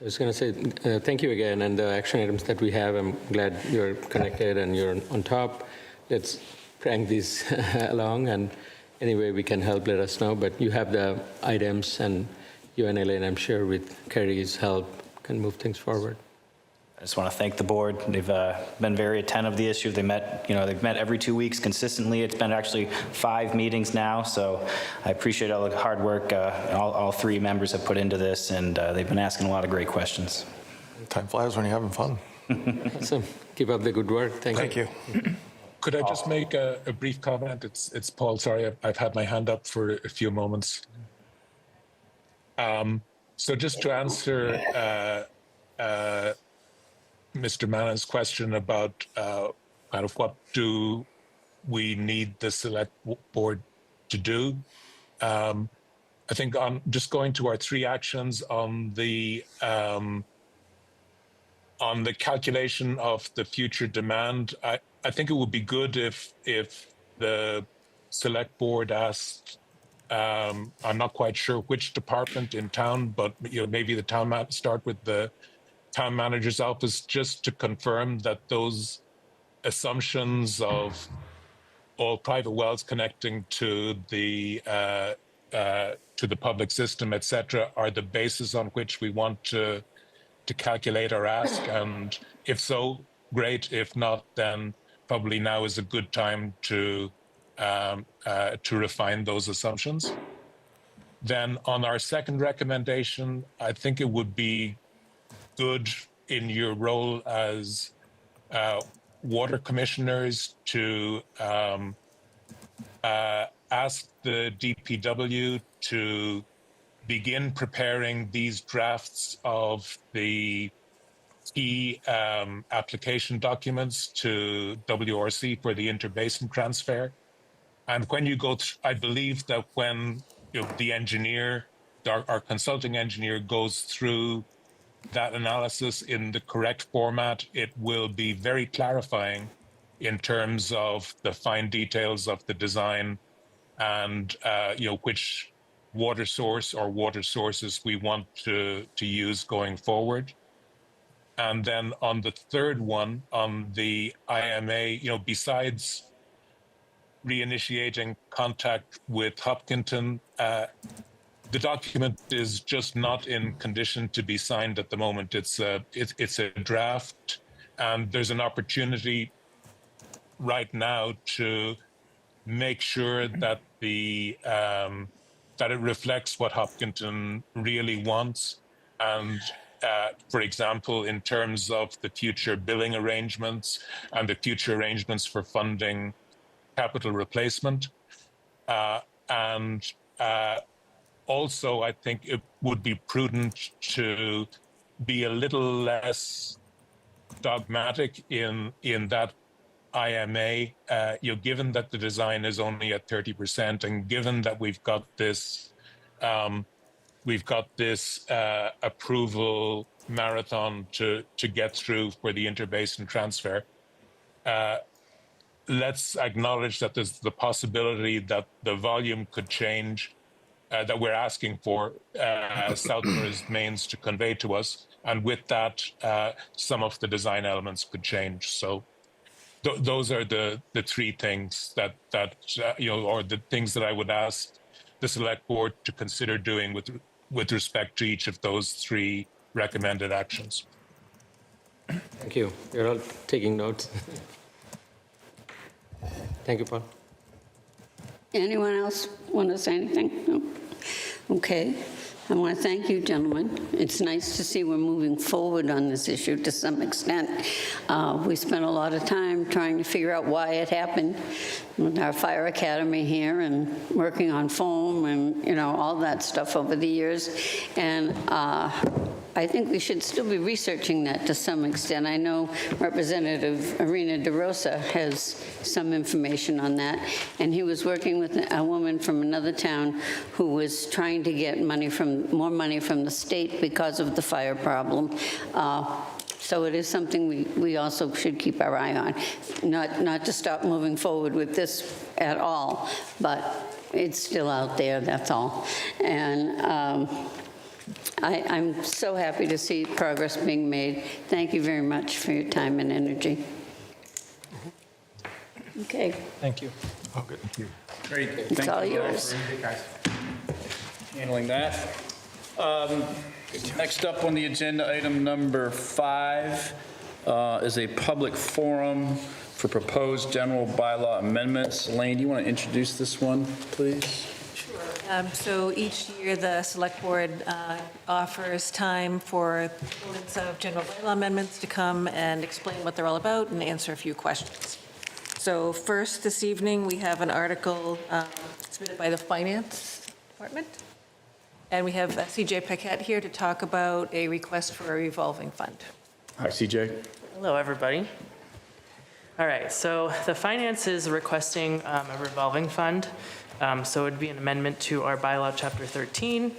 Speaker 3: I was going to say, thank you again, and the action items that we have, I'm glad you're connected and you're on top. Let's crank these along, and any way we can help, let us know. But you have the items, and you and Elaine, I'm sure, with Carrie's help, can move things forward.
Speaker 14: I just want to thank the board. They've been very attentive to the issue. They've met every 2 weeks consistently. It's been actually 5 meetings now, so I appreciate all the hard work all 3 members have put into this, and they've been asking a lot of great questions.
Speaker 11: Time flies when you're having fun.
Speaker 3: Awesome. Keep up the good work. Thank you.
Speaker 9: Could I just make a brief comment? It's Paul. Sorry, I've had my hand up for a few moments. So just to answer Mr. Mannon's question about kind of what do we need the select board to do. I think on just going to our 3 actions on the calculation of the future demand, I think it would be good if the select board asked, I'm not quite sure which department in town, but maybe the town start with the town manager's office, just to confirm that those assumptions of all private wells connecting to the public system, etc., are the basis on which we want to calculate our ask. And if so, great. If not, then probably now is a good time to refine those assumptions. Then on our second recommendation, I think it would be good in your role as water commissioners to ask the DPW to begin preparing these drafts of the key application documents to WRC for the interbasin transfer. And when you go through, I believe that when the engineer, our consulting engineer, goes through that analysis in the correct format, it will be very clarifying in terms of the fine details of the design and which water source or water sources we want to use going forward. And then on the third one, on the IMA, besides reinitiating contact with Hopkinton, the document is just not in condition to be signed at the moment. It's a draft, and there's an opportunity right now to make sure that that it reflects what Hopkinton really wants. And for example, in terms of the future billing arrangements and the future arrangements for funding capital replacement. Also, I think it would be prudent to be a little less dogmatic in that IMA, given that the design is only at 30%, and given that we've got this approval marathon to get through for the interbasin transfer. Let's acknowledge that there's the possibility that the volume could change, that we're asking for Southerners Mains to convey to us. And with that, some of the design elements could change. So those are the 3 things that or the things that I would ask the select board to consider doing with respect to each of those 3 recommended actions.
Speaker 3: Thank you. You're all taking notes. Thank you, Paul.
Speaker 2: Anyone else want to say anything? No? Okay. I want to thank you, gentlemen. It's nice to see we're moving forward on this issue to some extent. We spent a lot of time trying to figure out why it happened with our fire academy here and working on foam and, you know, all that stuff over the years. And I think we should still be researching that to some extent. I know Representative Irina DeRosa has some information on that, and he was working with a woman from another town who was trying to get more money from the state because of the fire problem. So it is something we also should keep our eye on. Not to stop moving forward with this at all, but it's still out there, that's all. And I'm so happy to see progress being made. Thank you very much for your time and energy. Okay.
Speaker 13: Thank you.
Speaker 1: Oh, good. Thank you. Great.
Speaker 2: It's all yours.
Speaker 1: Handling that. Next up on the agenda, item number 5 is a public forum for proposed general bylaw amendments. Elaine, do you want to introduce this one, please?
Speaker 15: So each year, the Select Board offers time for proponents of general bylaw amendments to come and explain what they're all about and answer a few questions. So first, this evening, we have an article submitted by the Finance Department. And we have CJ Paquette here to talk about a request for a revolving fund.
Speaker 1: Hi, CJ.
Speaker 16: Hello, everybody. All right, so the Finance is requesting a revolving fund. So it would be an amendment to our bylaw, Chapter 13,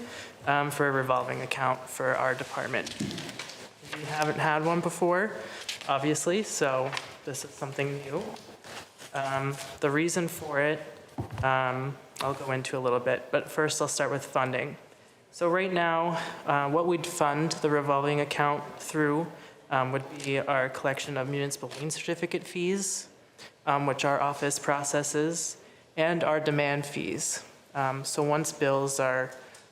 Speaker 16: for a revolving account for our department. We haven't had one before, obviously, so this is something new. The reason for it, I'll go into a little bit, but first I'll start with funding. So right now, what we'd fund the revolving account through would be our collection of municipal lien certificate fees, which our office processes, and our demand fees. So once bills are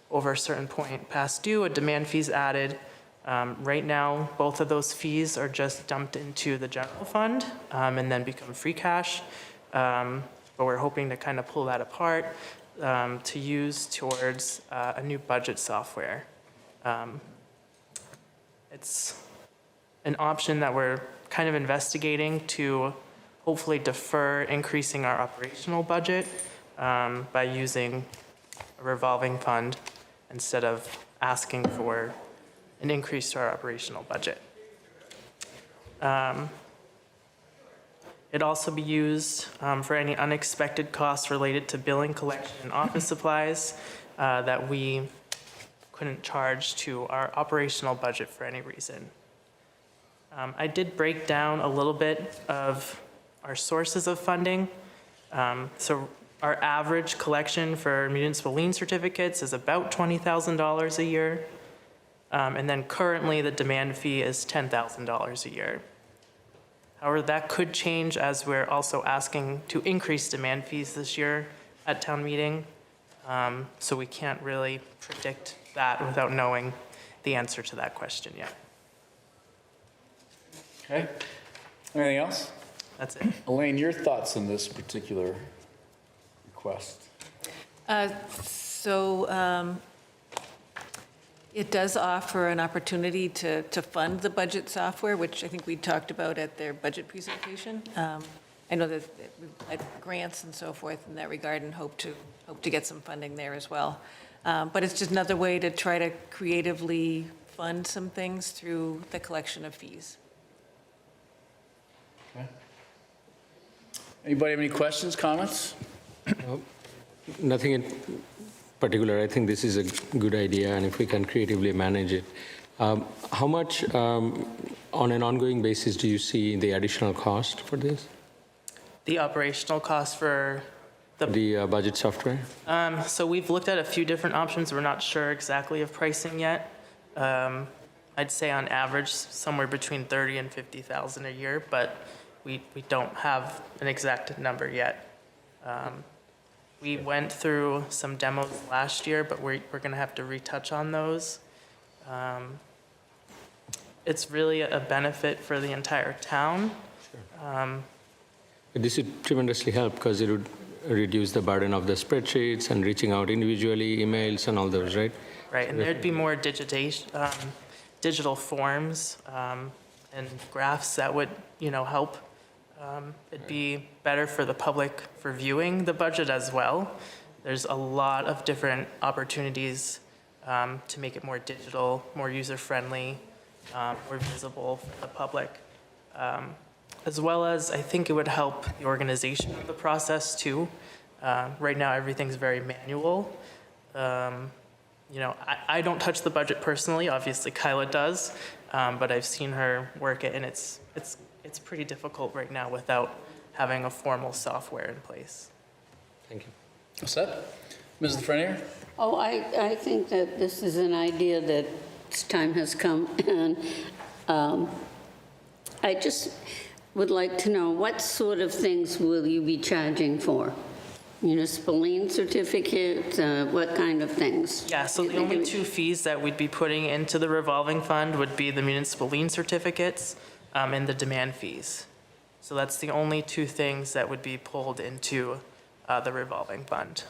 Speaker 16: over a certain point past due, a demand fee is added. Right now, both of those fees are just dumped into the general fund and then become free cash. But we're hoping to kind of pull that apart to use towards a new budget software. It's an option that we're kind of investigating to hopefully defer increasing our operational budget by using a revolving fund instead of asking for an increase to our operational budget. It'd also be used for any unexpected costs related to billing, collection, and office supplies that we couldn't charge to our operational budget for any reason. I did break down a little bit of our sources of funding. So our average collection for municipal lien certificates is about $20,000 a year. And then currently the demand fee is $10,000 a year. However, that could change as we're also asking to increase demand fees this year at town meeting. So we can't really predict that without knowing the answer to that question yet.
Speaker 1: Okay. Anything else?
Speaker 16: That's it.
Speaker 1: Elaine, your thoughts on this particular request?
Speaker 15: It does offer an opportunity to fund the budget software, which I think we talked about at their budget presentation. I know that we've had grants and so forth in that regard and hope to get some funding there as well. But it's just another way to try to creatively fund some things through the collection of fees.
Speaker 1: Okay. Anybody have any questions, comments?
Speaker 3: Nothing in particular. I think this is a good idea, and if we can creatively manage it. How much, on an ongoing basis, do you see the additional cost for this?
Speaker 16: The operational cost for
Speaker 3: the budget software?
Speaker 16: So we've looked at a few different options. We're not sure exactly of pricing yet. I'd say on average somewhere between $30,000 and $50,000 a year, but we don't have an exact number yet. We went through some demos last year, but we're going to have to retouch on those. It's really a benefit for the entire town.
Speaker 3: This would tremendously help because it would reduce the burden of the spreadsheets and reaching out individually, emails and all those, right?
Speaker 16: Right, and there'd be more digital forms and graphs that would, help. It'd be better for the public for viewing the budget as well. There's a lot of different opportunities to make it more digital, more user-friendly, more visible for the public. As well as, I think it would help the organization of the process too. Right now, everything's very manual. I don't touch the budget personally, obviously Kyla does, but I've seen her work it, and it's pretty difficult right now without having a formal software in place.
Speaker 3: Thank you.
Speaker 1: What's that? Mrs. Frenier?
Speaker 2: Oh, I think that this is an idea that its time has come, and I just would like to know, what sort of things will you be charging for? Municipal lien certificates, what kind of things?
Speaker 16: Yeah, so the only two fees that we'd be putting into the revolving fund would be the municipal lien certificates and the demand fees. So that's the only two things that would be pulled into the revolving fund.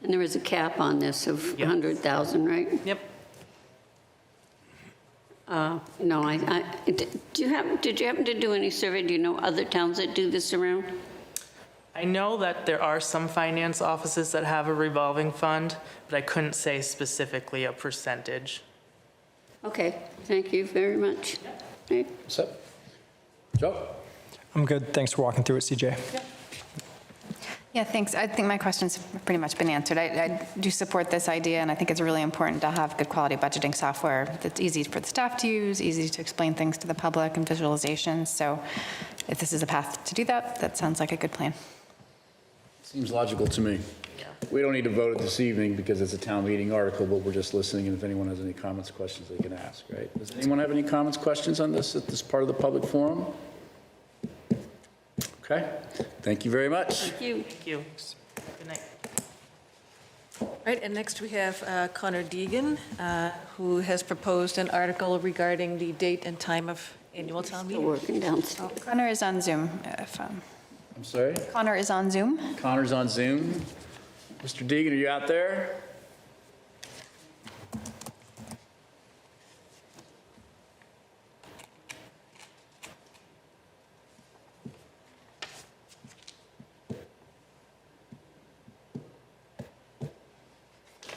Speaker 2: And there is a cap on this of 100,000, right?
Speaker 16: Yep.
Speaker 2: No, did you happen to do any survey? Do you know other towns that do this around?
Speaker 16: I know that there are some finance offices that have a revolving fund, but I couldn't say specifically a percentage.
Speaker 2: Okay, thank you very much. Okay.
Speaker 1: What's up? Joe?
Speaker 13: I'm good. Thanks for walking through it, CJ.
Speaker 10: Yeah, thanks. I think my question's pretty much been answered. I do support this idea, and I think it's really important to have good quality budgeting software that's easy for the staff to use, easy to explain things to the public and visualizations. So if this is a path to do that, that sounds like a good plan.
Speaker 1: Seems logical to me. We don't need to vote it this evening because it's a town meeting article, but we're just listening, and if anyone has any comments, questions, they can ask, right? Does anyone have any comments, questions on this at this part of the public forum? Okay, thank you very much.
Speaker 2: Thank you.
Speaker 16: Thank you. Good night.
Speaker 15: All right, and next we have Connor Deegan, who has proposed an article regarding the date and time of annual town meeting.
Speaker 2: Working downstairs.
Speaker 10: Connor is on Zoom.
Speaker 1: I'm sorry?
Speaker 10: Connor is on Zoom.
Speaker 1: Connor's on Zoom. Mr. Deegan, are you out there?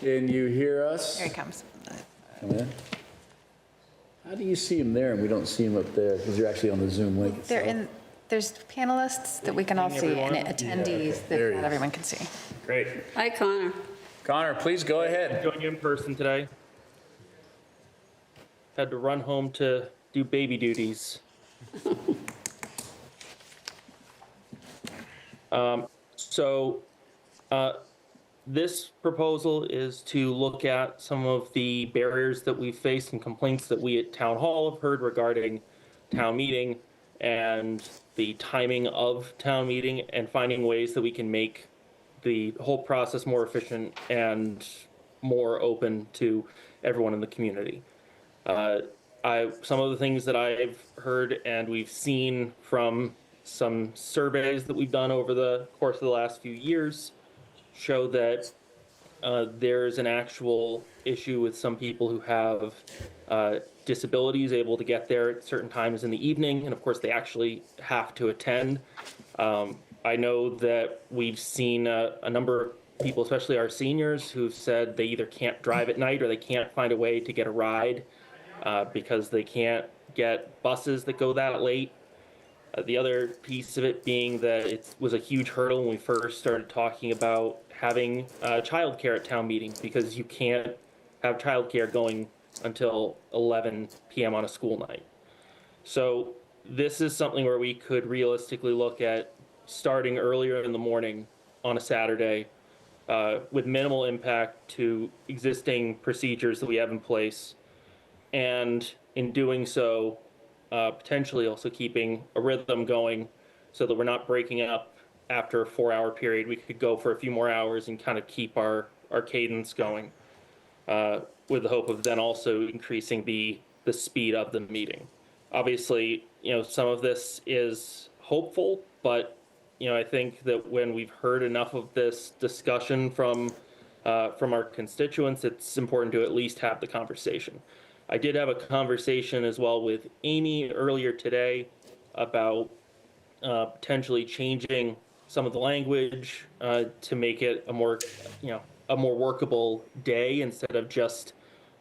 Speaker 1: Can you hear us?
Speaker 10: Here he comes.
Speaker 1: Come in. How do you see him there and we don't see him up there? Because you're actually on the Zoom link itself.
Speaker 10: There's panelists that we can all see and attendees that not everyone can see.
Speaker 1: Great.
Speaker 2: Hi, Connor.
Speaker 1: Connor, please go ahead.
Speaker 17: Join you in person today. Had to run home to do baby duties. This proposal is to look at some of the barriers that we face and complaints that we at Town Hall have heard regarding town meeting and the timing of town meeting, and finding ways that we can make the whole process more efficient and more open to everyone in the community. Some of the things that I've heard and we've seen from some surveys that we've done over the course of the last few years show that there's an actual issue with some people who have disabilities able to get there at certain times in the evening, and of course they actually have to attend. I know that we've seen a number of people, especially our seniors, who've said they either can't drive at night or they can't find a way to get a ride because they can't get buses that go that late. The other piece of it being that it was a huge hurdle when we first started talking about having childcare at town meetings, because you can't have childcare going until 11 p.m. on a school night. So this is something where we could realistically look at starting earlier in the morning on a Saturday with minimal impact to existing procedures that we have in place. And in doing so, potentially also keeping a rhythm going so that we're not breaking up after a 4-hour period. We could go for a few more hours and kind of keep our cadence going with the hope of then also increasing the speed of the meeting. Obviously, some of this is hopeful, but I think that when we've heard enough of this discussion from our constituents, it's important to at least have the conversation. I did have a conversation as well with Amy earlier today about potentially changing some of the language to make it a more workable day instead of just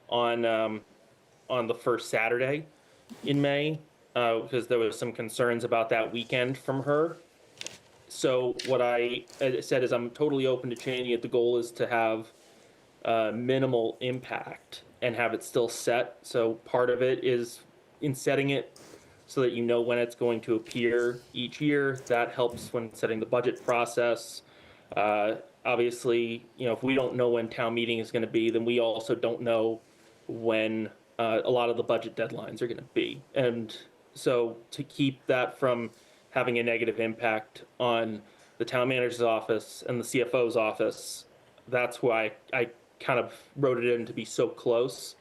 Speaker 17: on the first Saturday in May, because there was some concerns about that weekend from her. So what I said is I'm totally open to changing it. The goal is to have minimal impact and have it still set. So part of it is in setting it so that you know when it's going to appear each year. That helps when setting the budget process. Obviously, if we don't know when town meeting is going to be, then we also don't know when a lot of the budget deadlines are going to be. And so to keep that from having a negative impact on the town manager's office and the CFO's office, that's why I kind of wrote it in to be so close.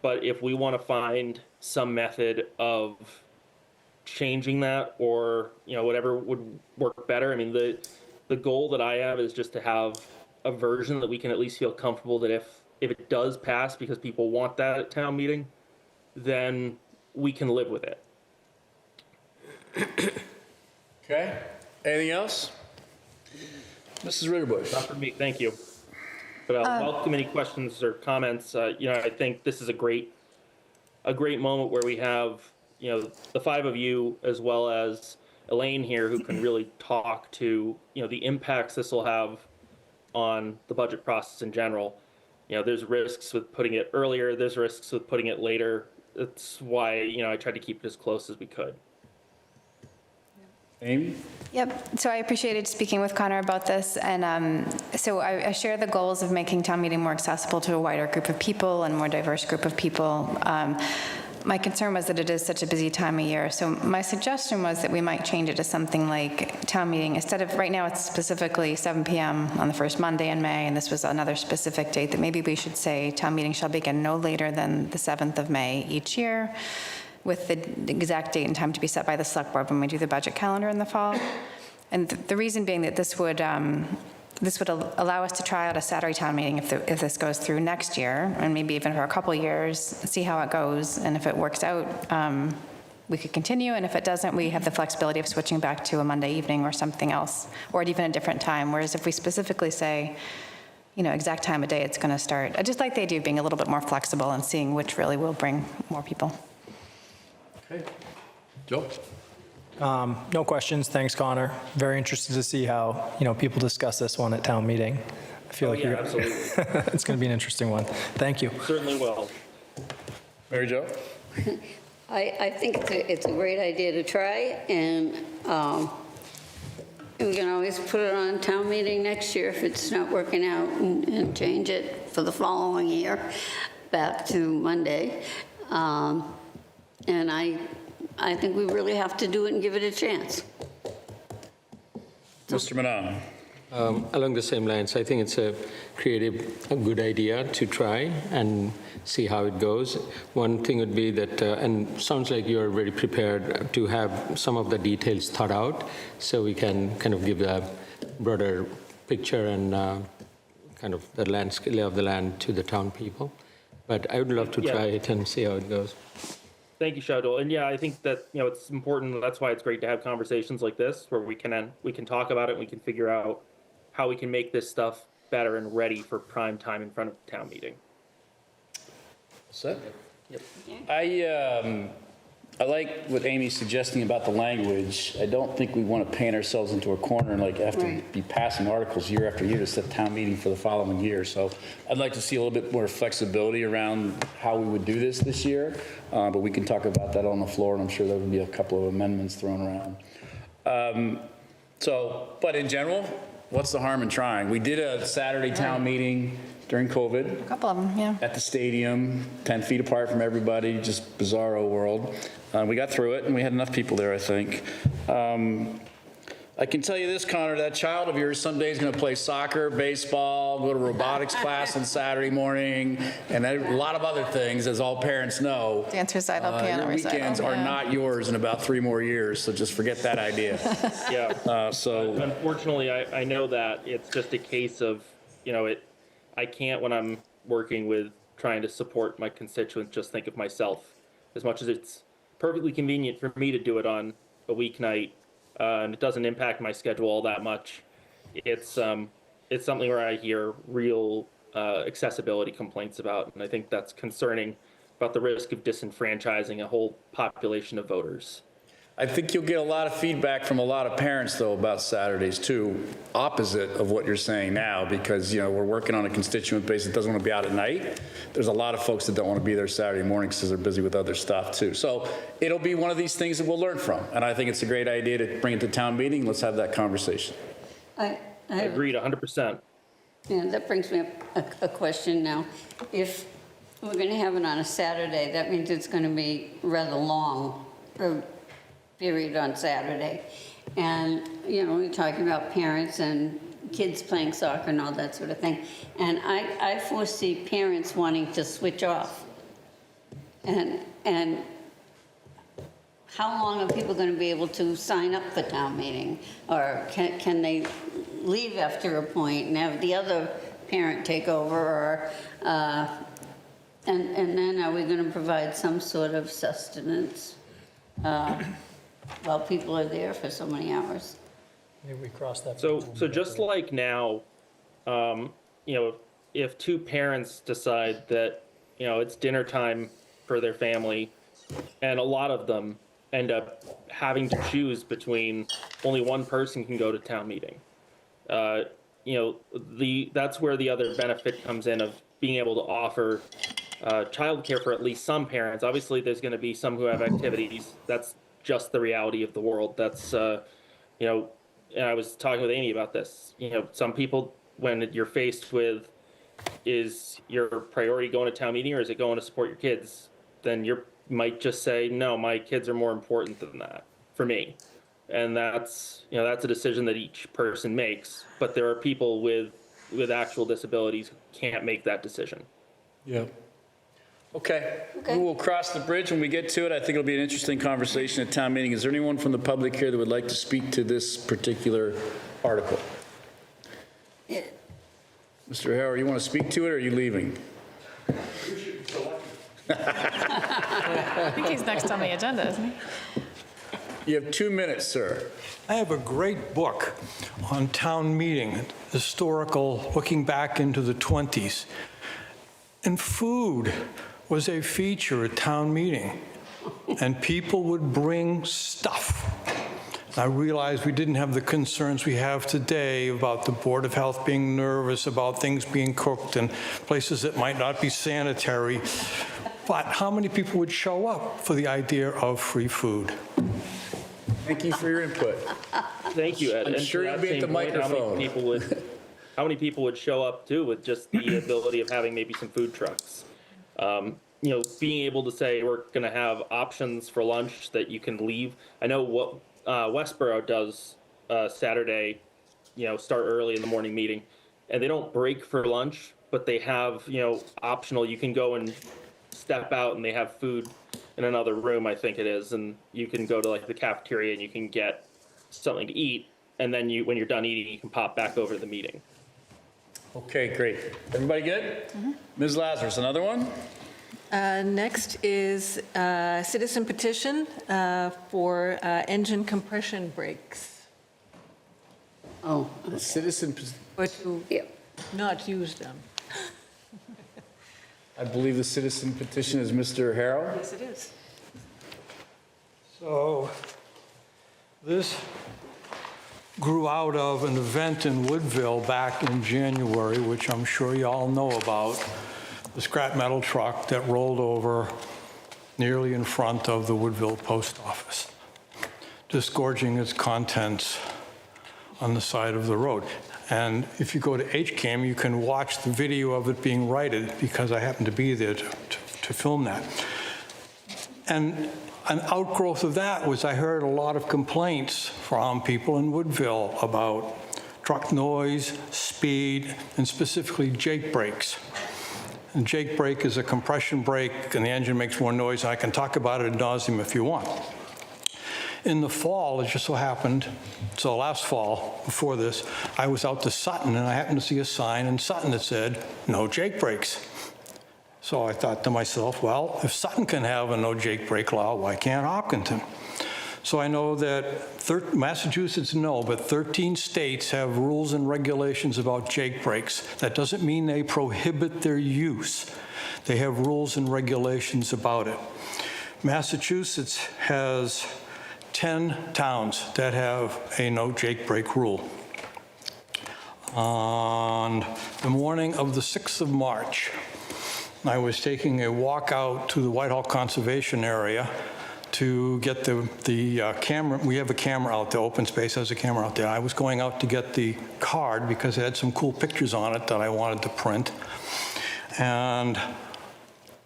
Speaker 17: But if we want to find some method of changing that, or whatever would work better, I mean, the goal that I have is just to have a version that we can at least feel comfortable that if it does pass because people want that at town meeting, then we can live with it.
Speaker 1: Okay. Anything else? Mrs. Ritterbush.
Speaker 17: Not for me, thank you. But I'll welcome any questions or comments. I think this is a great moment where we have, the five of you as well as Elaine here who can really talk to, the impacts this will have on the budget process in general. There's risks with putting it earlier. There's risks with putting it later. That's why, I tried to keep it as close as we could.
Speaker 1: Amy?
Speaker 10: Yep, so I appreciated speaking with Connor about this, and so I share the goals of making town meeting more accessible to a wider group of people and more diverse group of people. My concern was that it is such a busy time of year, so my suggestion was that we might change it to something like town meeting, instead of, right now it's specifically 7 p.m. on the first Monday in May, and this was another specific date, that maybe we should say town meeting shall begin no later than the 7th of May each year, with the exact date and time to be set by the select board when we do the budget calendar in the fall. And the reason being that this would allow us to try out a Saturday town meeting if this goes through next year, and maybe even for a couple of years, see how it goes. And if it works out, we could continue. And if it doesn't, we have the flexibility of switching back to a Monday evening or something else, or even a different time. Whereas if we specifically say, exact time of day it's going to start, I just like the idea of being a little bit more flexible and seeing which really will bring more people.
Speaker 1: Okay. Joe?
Speaker 13: No questions. Thanks, Connor. Very interested to see how, people discuss this one at town meeting. I feel like
Speaker 17: absolutely.
Speaker 13: it's going to be an interesting one. Thank you.
Speaker 17: Certainly will.
Speaker 1: Mary Jo?
Speaker 2: I think it's a great idea to try, and we can always put it on town meeting next year if it's not working out, and change it for the following year back to Monday. And I think we really have to do it and give it a chance.
Speaker 1: Mr. Manon?
Speaker 3: Along the same lines, I think it's a good idea to try and see how it goes. One thing would be that, and sounds like you're very prepared to have some of the details thought out, so we can kind of give a broader picture and kind of the landscape of the land to the town people. But I would love to try it and see how it goes.
Speaker 17: Thank you, Shadul. And it's important. That's why it's great to have conversations like this, where we can talk about it. And we can figure out how we can make this stuff better and ready for prime time in front of the town meeting.
Speaker 1: Set? Yep. I like what Amy's suggesting about the language. I don't think we want to paint ourselves into a corner and have to be passing articles year after year to set town meeting for the following year. So I'd like to see a little bit more flexibility around how we would do this year. But we can talk about that on the floor, and I'm sure there would be a couple of amendments thrown around. But in general, what's the harm in trying? We did a Saturday town meeting during COVID.
Speaker 10: A couple of them, yeah.
Speaker 1: At the stadium, 10 feet apart from everybody, just bizarro world. We got through it, and we had enough people there, I think. I can tell you this, Connor, that child of yours someday is going to play soccer, baseball, go to robotics class on Saturday morning, and a lot of other things, as all parents know.
Speaker 10: Dance recital, piano
Speaker 1: Your
Speaker 10: recital.
Speaker 1: weekends are
Speaker 10: yeah.
Speaker 1: not yours in about 3 more years, so just forget that idea.
Speaker 17: Yeah.
Speaker 1: So
Speaker 17: Unfortunately, I know that it's just a case of, I can't, when I'm working with trying to support my constituents, just think of myself. As much as it's perfectly convenient for me to do it on a weeknight, and it doesn't impact my schedule all that much, it's something where I hear real accessibility complaints about, and I think that's concerning about the risk of disenfranchising a whole population of voters.
Speaker 1: I think you'll get a lot of feedback from a lot of parents, though, about Saturdays, too, opposite of what you're saying now, because, we're working on a constituent base that doesn't want to be out at night. There's a lot of folks that don't want to be there Saturday mornings because they're busy with other stuff, too. So it'll be one of these things that we'll learn from, and I think it's a great idea to bring it to town meeting. Let's have that conversation.
Speaker 2: I
Speaker 17: Agreed, 100%.
Speaker 2: Yeah, that brings me up a question now. If we're going to have it on a Saturday, that means it's going to be rather long period on Saturday. And, we're talking about parents and kids playing soccer and all that sort of thing. And I foresee parents wanting to switch off. And how long are people going to be able to sign up for town meeting? Or can they leave after a point and have the other parent take over? Or, and then are we going to provide some sort of sustenance while people are there for so many hours?
Speaker 13: Maybe we cross that.
Speaker 17: So just like now, if 2 parents decide that, it's dinner time for their family, and a lot of them end up having to choose between only one person can go to town meeting. That's where the other benefit comes in of being able to offer childcare for at least some parents. Obviously, there's going to be some who have activities. That's just the reality of the world. That's, and I was talking with Amy about this. Some people, when you're faced with, is your priority going to town meeting or is it going to support your kids? Then you might just say, no, my kids are more important than that for me. And that's a decision that each person makes. But there are people with actual disabilities who can't make that decision.
Speaker 1: Yeah. Okay. We will cross the bridge when we get to it. I think it'll be an interesting conversation at town meeting. Is there anyone from the public here that would like to speak to this particular article?
Speaker 2: Yeah.
Speaker 1: Mr. Harrow, you want to speak to it or are you leaving?
Speaker 10: I think he's next on the agenda, isn't he?
Speaker 1: You have 2 minutes, sir.
Speaker 8: I have a great book on town meeting, historical, looking back into the 20s. And food was a feature at town meeting. And people would bring stuff. I realized we didn't have the concerns we have today about the Board of Health being nervous about things being cooked and places that might not be sanitary. But how many people would show up for the idea of free food?
Speaker 1: Thank you for your input.
Speaker 17: Thank you, Ed.
Speaker 1: I'm
Speaker 17: And
Speaker 1: sure
Speaker 17: to
Speaker 1: you'll
Speaker 17: that
Speaker 1: be at
Speaker 17: same
Speaker 1: the
Speaker 17: point,
Speaker 1: microphone.
Speaker 17: How many people would show up too with just the ability of having maybe some food trucks? Being able to say we're going to have options for lunch that you can leave. I know what Westboro does Saturday, start early in the morning meeting, and they don't break for lunch, but they have, optional. You can go and step out and they have food in another room, I think it is, and you can go to like the cafeteria and you can get something to eat, and then when you're done eating, you can pop back over to the meeting.
Speaker 1: Okay, great. Everybody good? Ms. Lazarus, another one?
Speaker 15: Next is citizen petition for engine compression brakes.
Speaker 2: Oh.
Speaker 1: A citizen,
Speaker 15: Or to not use them.
Speaker 1: I believe the citizen petition is Mr. Harrow.
Speaker 15: Yes, it is.
Speaker 8: So this grew out of an event in Woodville back in January, which I'm sure you all know about, the scrap metal truck that rolled over nearly in front of the Woodville post office, disgorging its contents on the side of the road. And if you go to HCAM, you can watch the video of it being righted because I happened to be there to film that. And an outgrowth of that was I heard a lot of complaints from people in Woodville about truck noise, speed, and specifically Jake brakes. And Jake brake is a compression brake, and the engine makes more noise. I can talk about it ad nauseum if you want. In the fall, it just so happened, so last fall, before this, I was out to Sutton, and I happened to see a sign in Sutton that said, "No Jake brakes." So I thought to myself, well, if Sutton can have a no Jake brake law, why can't Hopkinton? So I know that Massachusetts, no, but 13 states have rules and regulations about Jake brakes. That doesn't mean they prohibit their use. They have rules and regulations about it. Massachusetts has 10 towns that have a no Jake brake rule. On the morning of the 6th of March, I was taking a walk out to the Whitehall Conservation Area to get the camera. We have a camera out there, Open Space has a camera out there. I was going out to get the card because it had some cool pictures on it that I wanted to print, and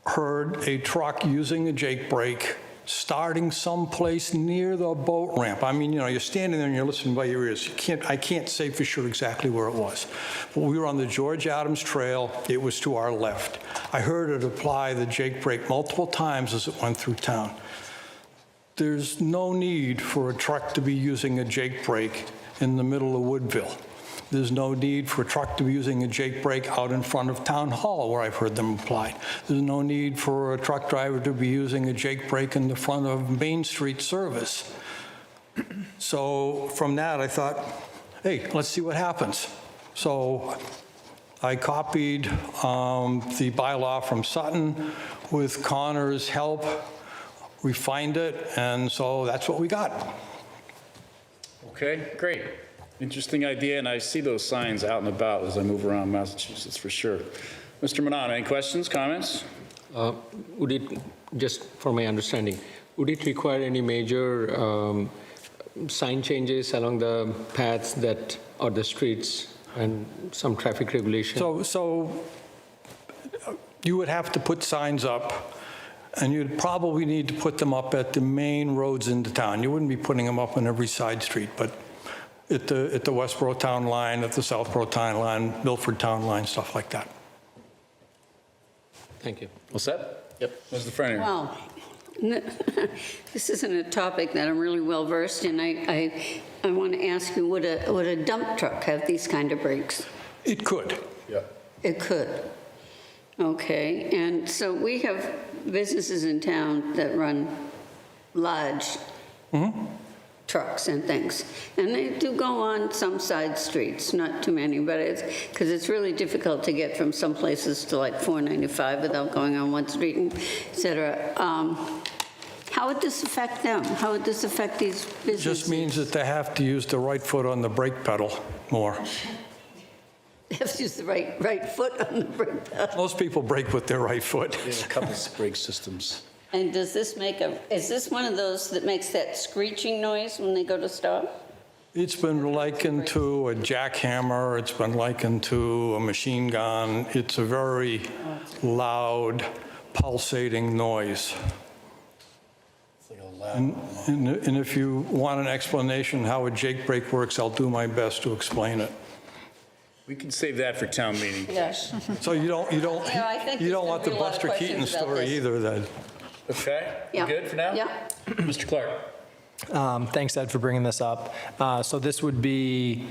Speaker 8: heard a truck using a Jake brake starting someplace near the boat ramp. I mean, you know, you're standing there and you're listening by your ears. I can't say for sure exactly where it was. But we were on the George Adams Trail. It was to our left. I heard it apply the Jake brake multiple times as it went through town. There's no need for a truck to be using a Jake brake in the middle of Woodville. There's no need for a truck to be using a Jake brake out in front of Town Hall, where I've heard them applied. There's no need for a truck driver to be using a Jake brake in the front of Main Street Service. So from that, I thought, hey, let's see what happens. So I copied the bylaw from Sutton with Connor's help. We find it, and so that's what we got.
Speaker 1: Okay, great. Interesting idea, and I see those signs out and about as I move around Massachusetts for sure. Mr. Manon, any questions, comments?
Speaker 3: Would it, just for my understanding, would it require any major sign changes along the paths that, or the streets, and some traffic regulation?
Speaker 8: So you would have to put signs up, and you'd probably need to put them up at the main roads into town. You wouldn't be putting them up on every side street, but at the Westboro town line, at the Southboro town line, Milford town line, stuff like that.
Speaker 3: Thank you.
Speaker 1: All set? Yep. Mr. Frenier.
Speaker 2: Well, this isn't a topic that I'm really well versed in. I want to ask you, would a dump truck have these kind of brakes?
Speaker 8: It could.
Speaker 1: Yeah.
Speaker 2: It could. Okay, and so we have businesses in town that run large trucks and things, and they do go on some side streets, not too many, but because it's really difficult to get from some places to like 495 without going on one street, and et cetera. How would this affect them? How would this affect these businesses?
Speaker 8: It just means that they have to use the right foot on the brake pedal more.
Speaker 2: They have to use the right foot on the brake pedal.
Speaker 8: Most people brake with their right foot.
Speaker 1: Yeah, a couple of brake systems.
Speaker 2: And does this is this one of those that makes that screeching noise when they go to stop?
Speaker 8: It's been likened to a jackhammer. It's been likened to a machine gun. It's a very loud, pulsating noise.
Speaker 1: It's like a loud.
Speaker 8: And if you want an explanation how a Jake brake works, I'll do my best to explain it.
Speaker 1: We can save that for town meeting.
Speaker 2: Yes.
Speaker 8: So you don't
Speaker 2: I think there's
Speaker 8: want
Speaker 2: gonna
Speaker 8: the
Speaker 2: be a lot of
Speaker 8: Buster Keaton
Speaker 2: questions about
Speaker 8: story
Speaker 2: this.
Speaker 8: either, then.
Speaker 1: Okay?
Speaker 2: Yeah.
Speaker 1: Good for now?
Speaker 2: Yeah.
Speaker 1: Mr. Clark.
Speaker 13: Thanks, Ed, for bringing this up. So this would be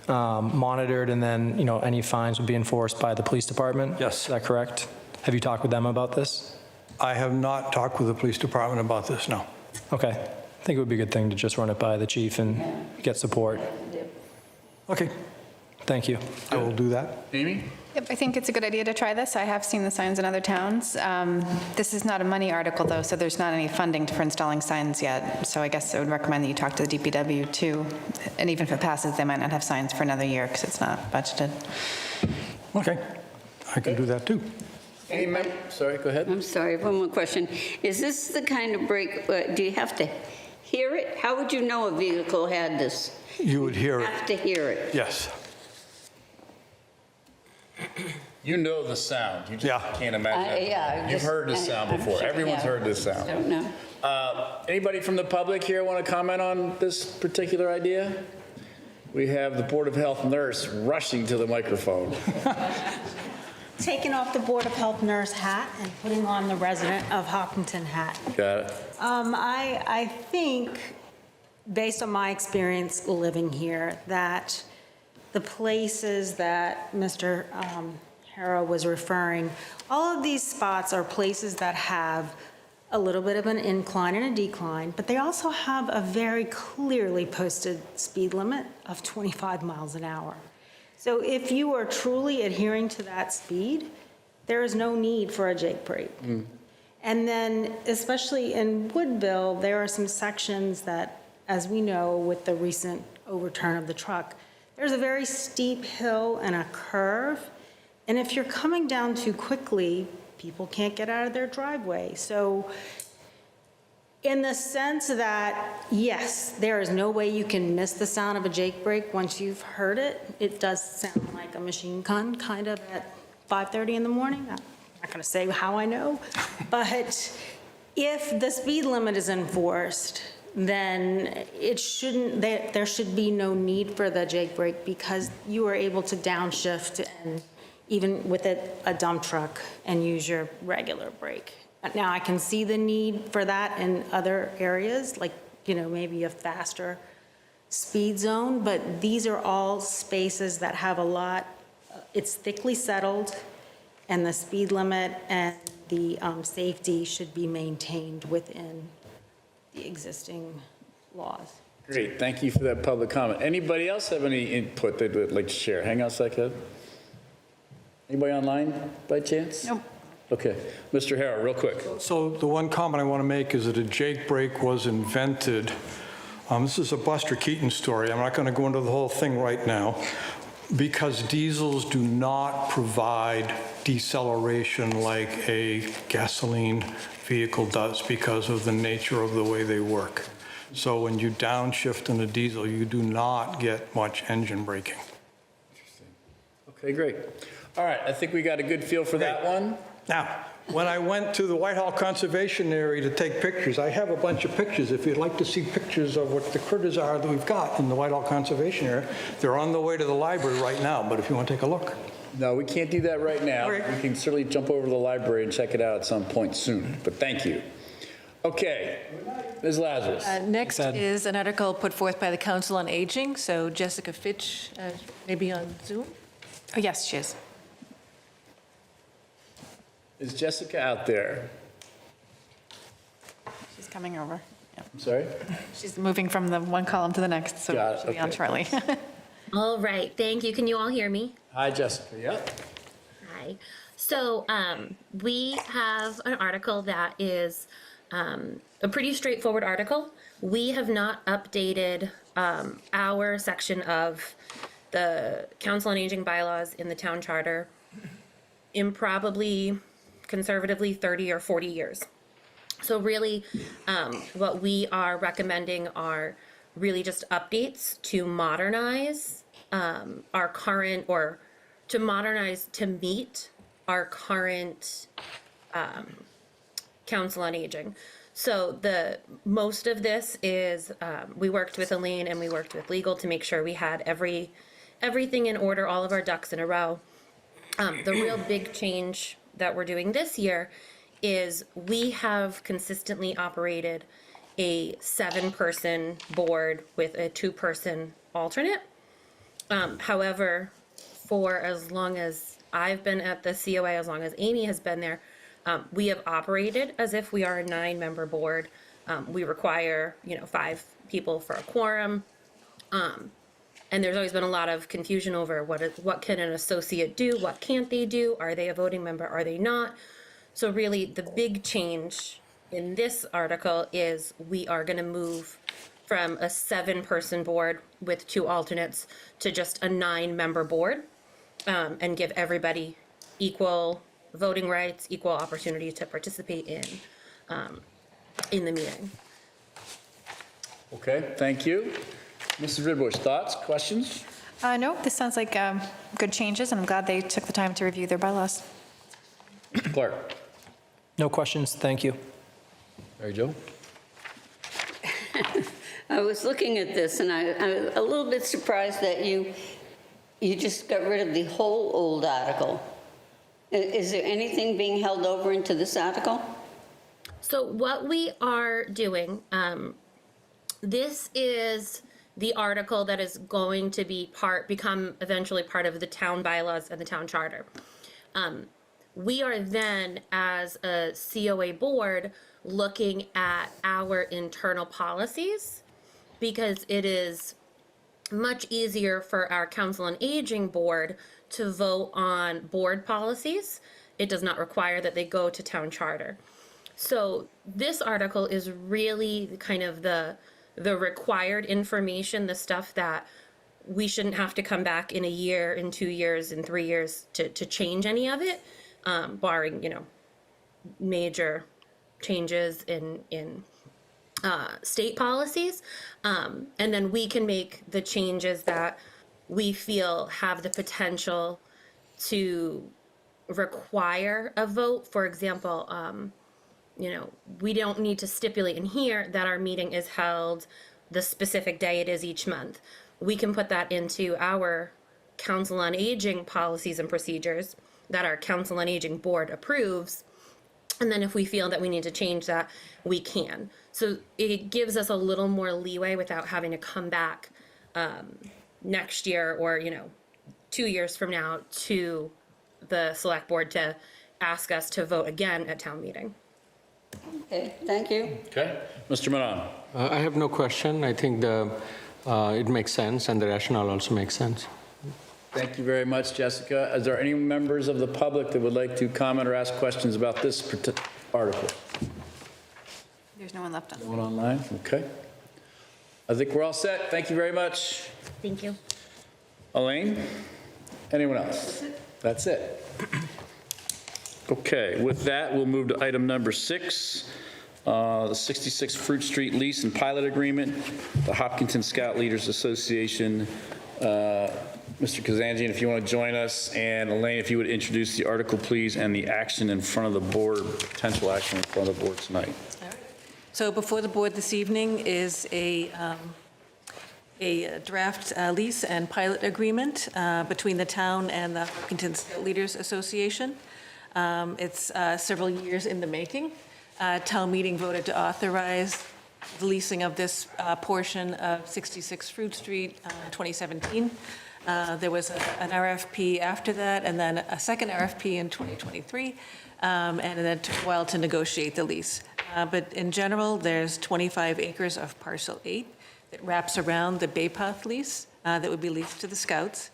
Speaker 13: monitored, and then, any fines would be enforced by the police department?
Speaker 8: Yes.
Speaker 13: Is that correct? Have you talked with them about this?
Speaker 8: I have not talked with the police department about this, no.
Speaker 13: Okay. I think it would be a good thing to just run it by the chief and get support.
Speaker 8: Okay,
Speaker 13: Thank you.
Speaker 8: I will do that.
Speaker 1: Amy?
Speaker 10: Yep, I think it's a good idea to try this. I have seen the signs in other towns. This is not a money article, though, so there's not any funding for installing signs yet. So I guess I would recommend that you talk to the DPW, too. And even if it passes, they might not have signs for another year because it's not budgeted.
Speaker 8: Okay, I can do that, too.
Speaker 1: Sorry, go ahead.
Speaker 2: I'm sorry, one more question. Is this the kind of brake, do you have to hear it? How would you know a vehicle had this?
Speaker 8: You would hear
Speaker 2: You
Speaker 8: it.
Speaker 2: have to hear it.
Speaker 8: Yes.
Speaker 1: You know the sound. You just can't imagine. You've heard this sound before. Everyone's heard this sound.
Speaker 2: Don't know.
Speaker 1: Anybody from the public here want to comment on this particular idea? We have the Board of Health nurse rushing to the microphone.
Speaker 18: Taking off the Board of Health nurse hat and putting on the resident of Hopkinton hat.
Speaker 1: Got it.
Speaker 18: I think, based on my experience living here, that the places that Mr. Harrow was referring, all of these spots are places that have a little bit of an incline and a decline, but they also have a very clearly posted speed limit of 25 miles an hour. So if you are truly adhering to that speed, there is no need for a Jake brake. And then, especially in Woodville, there are some sections that, as we know, with the recent overturn of the truck, there's a very steep hill and a curve. And if you're coming down too quickly, people can't get out of their driveway. So in the sense that, yes, there is no way you can miss the sound of a Jake brake once you've heard it. It does sound like a machine gun kind of at 5:30 in the morning. I'm not going to say how I know. But if the speed limit is enforced, then it shouldn't, there should be no need for the Jake brake because you are able to downshift and even with a dump truck and use your regular brake. Now, I can see the need for that in other areas, like, maybe a faster speed zone, but these are all spaces that have a lot, it's thickly settled, and the speed limit and the safety should be maintained within the existing laws.
Speaker 1: Great, thank you for that public comment. Anybody else have any input they'd like to share? Hang on a second. Anybody online by chance?
Speaker 10: Nope.
Speaker 1: Okay, Mr. Harrow, real quick.
Speaker 8: So the one comment I want to make is that a Jake brake was invented. This is a Buster Keaton story. I'm not going to go into the whole thing right now. Because diesels do not provide deceleration like a gasoline vehicle does because of the nature of the way they work. So when you downshift in a diesel, you do not get much engine braking.
Speaker 1: Okay, great. All right, I think we got a good feel for that one.
Speaker 8: Now, when I went to the Whitehall Conservation Area to take pictures, I have a bunch of pictures. If you'd like to see pictures of what the critters are that we've got in the Whitehall Conservation Area, they're on the way to the library right now, but if you want to take a look.
Speaker 1: No, we can't do that right now.
Speaker 8: Okay.
Speaker 1: We can certainly jump over to the library and check it out at some point soon, but thank you. Okay, Ms. Lazarus.
Speaker 15: Next is an article put forth by the Council on Aging. So Jessica Fitch, maybe on Zoom?
Speaker 10: Oh, yes, she is.
Speaker 1: Is Jessica out there?
Speaker 10: She's coming over. Yeah.
Speaker 1: I'm sorry?
Speaker 10: She's moving from the one column to the next, so
Speaker 1: Got it,
Speaker 10: she'll be on
Speaker 1: okay.
Speaker 10: shortly.
Speaker 19: All right, thank you. Can you all hear me?
Speaker 1: Hi, Jessica. Yep.
Speaker 19: Hi. So we have an article that is a pretty straightforward article. We have not updated our section of the Council on Aging bylaws in the town charter in probably conservatively 30 or 40 years. So really what we are recommending are really just updates to modernize our current, or to modernize to meet our current Council on Aging. So most of this is, we worked with Elaine and we worked with legal to make sure we had everything in order, all of our ducks in a row. The real big change that we're doing this year is we have consistently operated a 7-person board with a 2-person alternate. However, for as long as I've been at the COA, as long as Amy has been there, we have operated as if we are a 9-member board. We require, 5 people for a quorum. And there's always been a lot of confusion over what can an associate do, what can't they do, are they a voting member, are they not? So really, the big change in this article is we are going to move from a 7-person board with 2 alternates to just a 9-member board, and give everybody equal voting rights, equal opportunity to participate in the meeting.
Speaker 1: Okay, thank you. Mrs. Ridbush, thoughts, questions?
Speaker 10: No, this sounds like good changes, and I'm glad they took the time to review their bylaws.
Speaker 1: Clark.
Speaker 13: No questions, thank you.
Speaker 1: Mary Jo?
Speaker 2: I was looking at this, and I'm a little bit surprised that you just got rid of the whole old article. Is there anything being held over into this article?
Speaker 19: So what we are doing, this is the article that is going to become eventually part of the town bylaws and the town charter. We are then, as a COA board, looking at our internal policies, because it is much easier for our Council on Aging board to vote on board policies. It does not require that they go to town charter. So this article is really kind of the required information, the stuff that we shouldn't have to come back in a year, in 2 years, in 3 years to change any of it, barring, major changes in state policies. And then we can make the changes that we feel have the potential to require a vote. For example, we don't need to stipulate in here that our meeting is held the specific day it is each month. We can put that into our Council on Aging policies and procedures that our Council on Aging board approves. And then if we feel that we need to change that, we can. So it gives us a little more leeway without having to come back next year or, 2 years from now to the select board to ask us to vote again at town meeting.
Speaker 2: Okay, thank you.
Speaker 1: Okay. Mr. Manon?
Speaker 3: I have no question. I think it makes sense, and the rationale also makes sense.
Speaker 1: Thank you very much, Jessica. Is there any members of the public that would like to comment or ask questions about this article?
Speaker 10: There's no one left on.
Speaker 1: No one online? Okay. I think we're all set. Thank you very much.
Speaker 19: Thank you.
Speaker 1: Elaine? Anyone else? That's it. Okay, with that, we'll move to item number 6, the 66 Fruit Street lease and pilot agreement, the Hopkinton Scout Leaders Association. Mr. Kazanjian, if you want to join us, and Elaine, if you would introduce the article, please, and the action in front of the board, potential action in front of the board tonight.
Speaker 15: All right. So before the board this evening is a draft lease and pilot agreement between the town and the Hopkinton Scout Leaders Association. It's several years in the making. Town meeting voted to authorize the leasing of this portion of 66 Fruit Street in 2017. There was an RFP after that, and then a second RFP in 2023, and then it took a while to negotiate the lease. But in general, there's 25 acres of parcel 8 that wraps around the Bay Path lease that would be leased to the Scouts.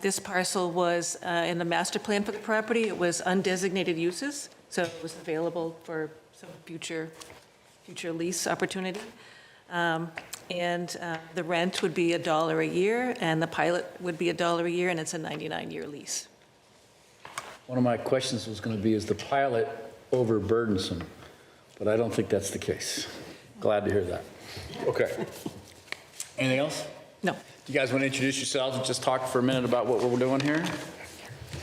Speaker 15: This parcel was in the master plan for the property. It was undesignated uses, so it was available for some future lease opportunity. And the rent would be $1 a year, and the pilot would be $1 a year, and it's a 99-year lease.
Speaker 1: One of my questions was going to be, is the pilot overburdensome? But I don't think that's the case. Glad to hear that. Okay. Anything else?
Speaker 15: No.
Speaker 1: You guys want to introduce yourselves and just talk for a minute about what we're doing here?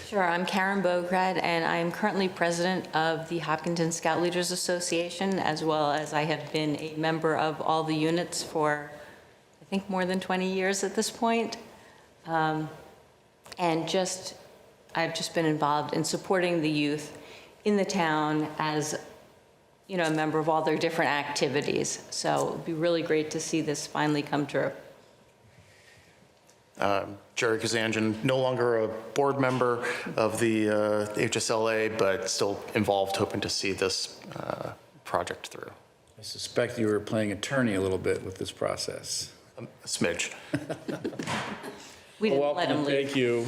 Speaker 20: Sure, I'm Karen Bograd, and I'm currently president of the Hopkinton Scout Leaders Association, as well as I have been a member of all the units for, I think, more than 20 years at this point. And I've just been involved in supporting the youth in the town as, a member of all their different activities. So it'd be really great to see this finally come true.
Speaker 11: Jerry Kazanjian, no longer a board member of the HSLA, but still involved, hoping to see this project through.
Speaker 1: I suspect you were playing attorney a little bit with this process.
Speaker 11: A smidge.
Speaker 20: We didn't let him leave.
Speaker 1: Thank you.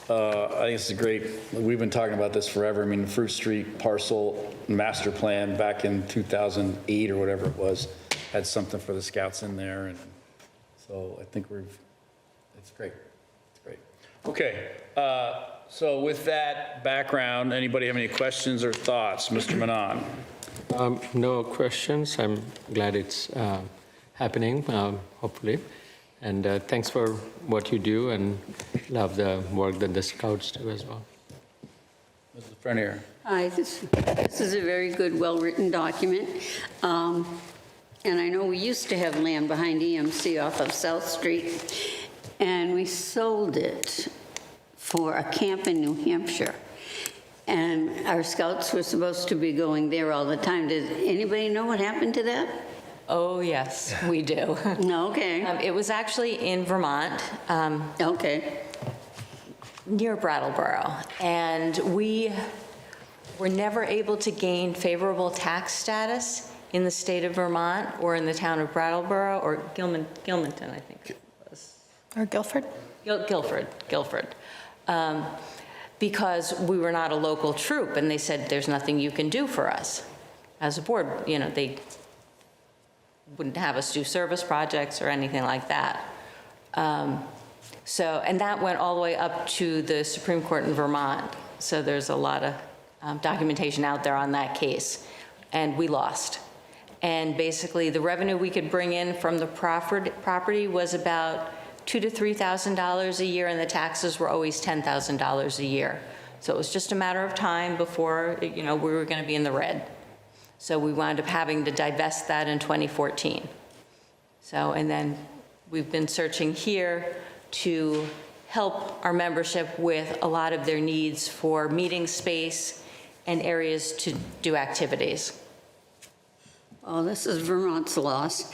Speaker 1: I think this is great. We've been talking about this forever. I mean, the Fruit Street parcel master plan back in 2008 or whatever it was had something for the Scouts in there, and so I think it's great. It's great. Okay. So with that background, anybody have any questions or thoughts? Mr. Manon.
Speaker 3: No questions. I'm glad it's happening, hopefully. And thanks for what you do, and love the work that the Scouts do as well.
Speaker 1: Mrs. Frenier.
Speaker 2: Hi, this is a very good, well-written document. And I know we used to have land behind EMC off of South Street, and we sold it for a camp in New Hampshire. And our scouts were supposed to be going there all the time. Does anybody know what happened to that?
Speaker 20: Oh, yes, we do.
Speaker 2: Okay.
Speaker 20: It was actually in Vermont.
Speaker 2: Okay.
Speaker 20: Near Brattleboro. And we were never able to gain favorable tax status in the state of Vermont or in the town of Brattleboro or Gilmanton, I think it was.
Speaker 10: Or Guilford?
Speaker 20: Guilford. Because we were not a local troop, and they said, there's nothing you can do for us. As a board, you know, they wouldn't have us do service projects or anything like that. And that went all the way up to the Supreme Court in Vermont. So there's a lot of documentation out there on that case. And we lost. And basically, the revenue we could bring in from the property was about $2,000 to $3,000 a year, and the taxes were always $10,000 a year. So it was just a matter of time before, you know, we were going to be in the red. So we wound up having to divest that in 2014. So, and then we've been searching here to help our membership with a lot of their needs for meeting space and areas to do activities.
Speaker 2: Well, this is Vermont's loss.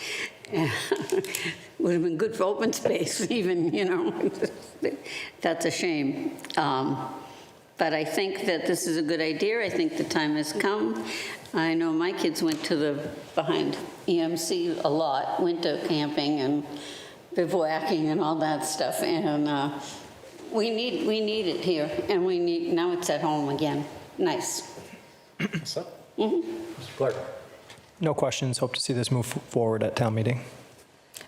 Speaker 2: Would have been good for open space even, you know. That's a shame. But I think that this is a good idea. I think the time has come. I know my kids went to the behind EMC a lot, winter camping and bivouacking and all that stuff. And we need it here. And now it's at home again. Nice.
Speaker 1: What's up?
Speaker 2: Mm-hmm.
Speaker 1: Mr. Clark.
Speaker 13: No questions. Hope to see this move forward at town meeting.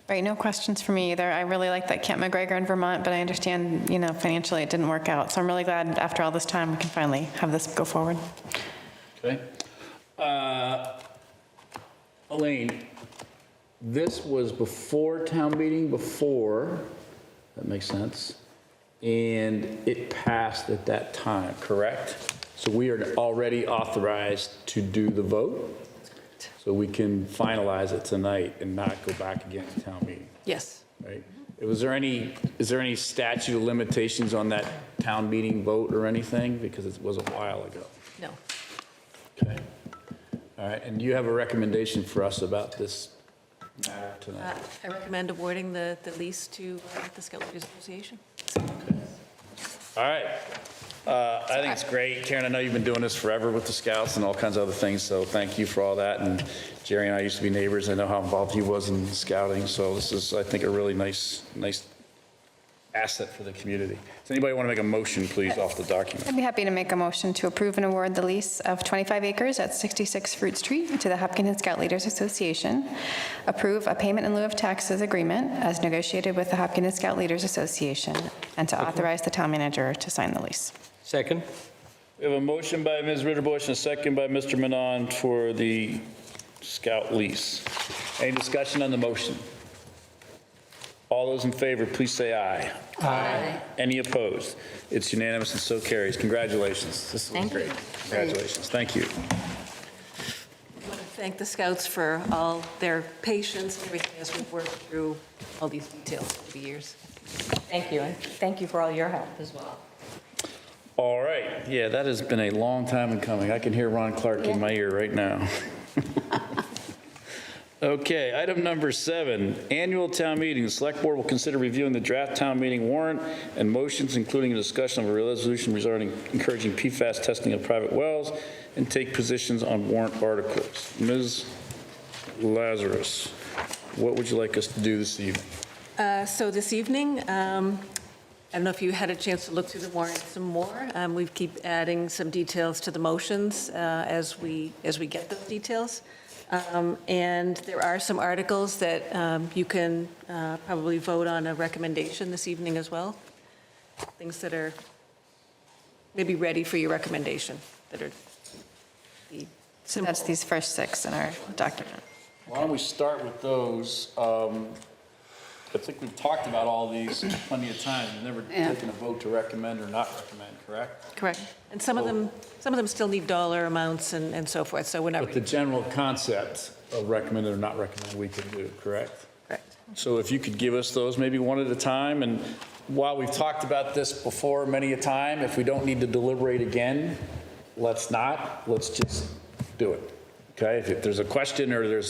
Speaker 10: Right, no questions for me either. I really like that Camp McGregor in Vermont, but I understand, you know, financially it didn't work out. So I'm really glad after all this time we can finally have this go forward.
Speaker 1: Okay. Elaine, this was before town meeting, that makes sense, and it passed at that time, correct? So we are already authorized to do the vote? So we can finalize it tonight and not go back again to town meeting,
Speaker 15: Yes.
Speaker 1: right? Is there any statute of limitations on that town meeting vote or anything? Because it was a while ago.
Speaker 15: No.
Speaker 1: Okay. All right, and you have a recommendation for us about this matter tonight?
Speaker 15: I recommend awarding the lease to the Scout Leaders Association.
Speaker 1: All right. I think it's great. Karen, I know you've been doing this forever with the Scouts and all kinds of other things, so thank you for all that. And Jerry and I used to be neighbors. I know how involved he was in scouting, so this is, I think, a really nice asset for the community. Does anybody want to make a motion, please, off the document?
Speaker 10: I'd be happy to make a motion to approve and award the lease of 25 acres at 66 Fruit Street to the Hopkinton Scout Leaders Association. Approve a payment in lieu of taxes agreement as negotiated with the Hopkinton Scout Leaders Association, and to authorize the town manager to sign the lease.
Speaker 3: Second.
Speaker 1: We have a motion by Ms. Ritterbush and a second by Mr. Menon for the Scout lease. Any discussion on the motion? All those in favor, please say aye.
Speaker 2: Aye.
Speaker 1: Any opposed? It's unanimous and so carries. Congratulations. This was great. Congratulations. Thank you.
Speaker 15: I want to thank the Scouts for all their patience and everything as we've worked through all these details over the years.
Speaker 20: Thank you, and thank you for all your help as well.
Speaker 1: All right. Yeah, that has been a long time in coming. I can hear Ron Clark in my ear right now. Okay, item number 7, annual town meeting. The select board will consider reviewing the draft town meeting warrant and motions, including a discussion of a resolution regarding encouraging PFAS testing of private wells, and take positions on warrant articles. Ms. Lazarus, what would you like us to do this evening?
Speaker 15: So this evening, I don't know if you had a chance to look through the warrant some more. We keep adding some details to the motions as we get those details. And there are some articles that you can probably vote on a recommendation this evening as well. Things that are maybe ready for your recommendation, that are the
Speaker 10: So that's these first 6 in our document.
Speaker 1: Why don't we start with those? I think we've talked about all these plenty of times, we've never
Speaker 2: Yeah.
Speaker 1: taken a vote to recommend or not recommend, correct?
Speaker 15: Correct. And some of them still need dollar amounts and so forth, so we're not.
Speaker 1: But the general concept of recommended or not recommended, we can do, correct?
Speaker 15: Correct.
Speaker 1: So if you could give us those maybe one at a time, and while we've talked about this before many a time, if we don't need to deliberate again, let's just do it, okay? If there's a question or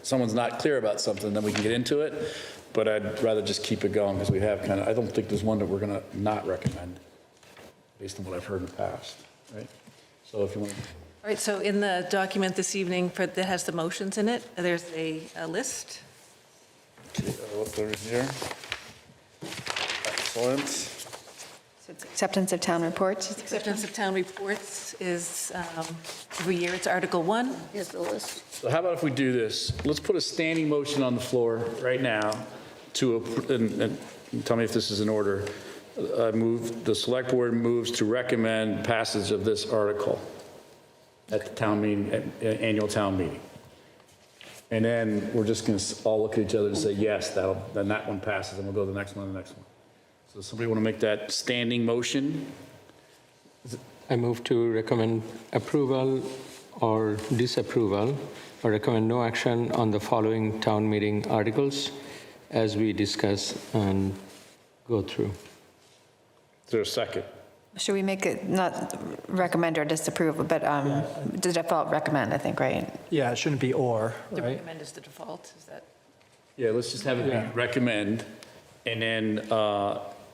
Speaker 1: someone's not clear about something, then we can get into it, but I'd rather just keep it going, because we have I don't think there's one that we're going to not recommend, based on what I've heard in the past, right? So if you want to.
Speaker 15: All right, so in the document this evening that has the motions in it, there's a list.
Speaker 1: Look over here. Excellent.
Speaker 10: So it's acceptance of town reports?
Speaker 15: Acceptance of town reports is, every year it's Article 1.
Speaker 2: Here's the list.
Speaker 1: So how about if we do this? Let's put a standing motion on the floor right now and tell me if this is in order. The select board moves to recommend passage of this article at the town meeting, annual town meeting. And then we're just going to all look at each other and say, yes, then that one passes, and we'll go to the next one and the next one. So somebody want to make that standing motion?
Speaker 3: I move to recommend approval or disapproval, or recommend no action on the following town meeting articles as we discuss and go through.
Speaker 1: Is there a second?
Speaker 10: Should we make it not recommend or disapprove, but the default recommend, I think, right?
Speaker 13: Yeah, it shouldn't be or,
Speaker 15: The
Speaker 13: right?
Speaker 15: recommend is the default, is that?
Speaker 1: Yeah, let's just have it be recommend, and then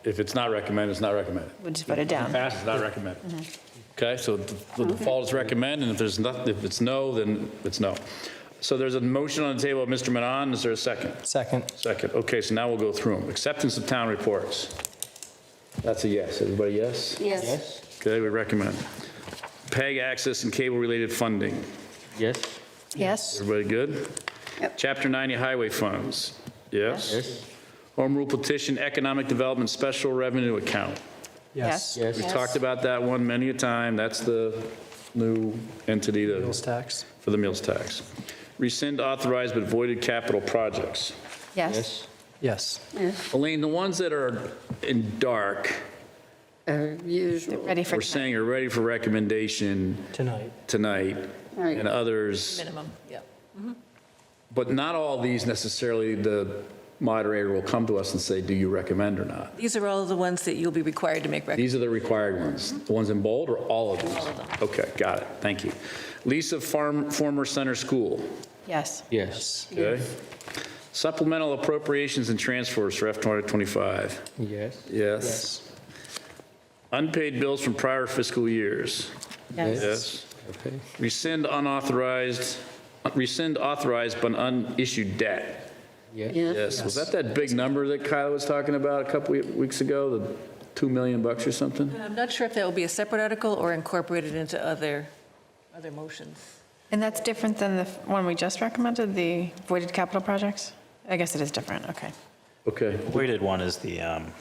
Speaker 1: if it's not recommended, it's not recommended.
Speaker 10: We'll just vote it down.
Speaker 1: If it passes, not recommended. Okay, so the default is recommend, and if it's no, then it's no. So there's a motion on the table of Mr. Manon. Is there a second?
Speaker 13: Second.
Speaker 1: Second. Okay, so now we'll go through them. Acceptance of town reports. That's a yes. Everybody yes?
Speaker 2: Yes.
Speaker 1: Okay, we recommend. PEG access and cable-related funding.
Speaker 3: Yes?
Speaker 10: Yes.
Speaker 1: Everybody good?
Speaker 2: Yep.
Speaker 1: Chapter 90 highway funds. Yes?
Speaker 3: Yes?
Speaker 1: Home rule petition economic development special revenue account.
Speaker 13: Yes.
Speaker 3: Yes?
Speaker 1: We talked about that one many a time. That's the new entity
Speaker 13: Meals tax.
Speaker 1: for the meals tax. Rescind authorized but voided capital projects.
Speaker 10: Yes.
Speaker 13: Yes.
Speaker 1: Elaine, the ones that are in dark,
Speaker 2: Usual.
Speaker 10: Ready for
Speaker 1: we're saying are ready for recommendation tonight,
Speaker 2: Right.
Speaker 1: and others,
Speaker 15: Minimum, yeah.
Speaker 1: but not all these necessarily, the moderator will come to us and say, do you recommend or not?
Speaker 15: These are all the ones that you'll be required to make
Speaker 1: These are the required ones. The ones in bold or all of these?
Speaker 15: All of them.
Speaker 1: Okay, got it. Thank you. Lease of former center school.
Speaker 10: Yes.
Speaker 3: Yes.
Speaker 1: Okay. Supplemental appropriations and transfers for FY25.
Speaker 3: Yes.
Speaker 1: Yes. Unpaid bills from prior fiscal years.
Speaker 10: Yes.
Speaker 3: Okay.
Speaker 1: Rescind authorized but unissued debt.
Speaker 3: Yes.
Speaker 1: Yes. Was that big number that Kyla was talking about a couple weeks ago, the $2 million or something?
Speaker 15: I'm not sure if that will be a separate article or incorporated into other motions.
Speaker 10: And that's different than the one we just recommended, the voided capital projects? I guess it is different, okay.
Speaker 1: Okay.
Speaker 14: The weighted one is that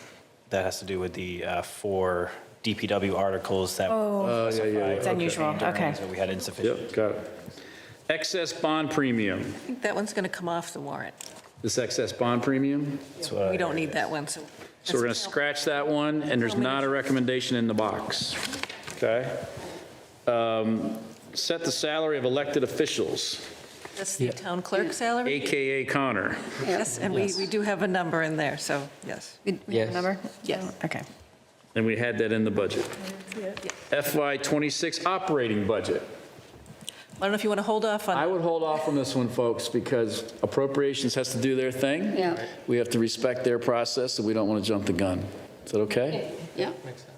Speaker 14: has to do with the 4 DPW articles that.
Speaker 10: Oh,
Speaker 1: yeah.
Speaker 10: it's unusual, okay.
Speaker 14: So we had insufficient.
Speaker 1: Yep, got it. Excess bond premium.
Speaker 15: I think that one's going to come off the warrant.
Speaker 1: This excess bond premium?
Speaker 15: We don't need that one, so.
Speaker 1: So we're going to scratch that one, and there's not a recommendation in the box. Okay? Set the salary of elected officials,
Speaker 15: That's the town clerk salary?
Speaker 1: AKA Connor.
Speaker 15: Yes, and we do have a number in there, so, yes.
Speaker 10: We have
Speaker 1: Yes.
Speaker 10: a number?
Speaker 15: Yes.
Speaker 10: Okay.
Speaker 1: And we had that in the budget. FY26 operating budget.
Speaker 15: I don't know if you want to hold off on.
Speaker 1: I would hold off on this one, folks, because appropriations has to do their thing.
Speaker 2: Yeah.
Speaker 1: We have to respect their process, and we don't want to jump the gun. Is that okay?
Speaker 2: Yeah.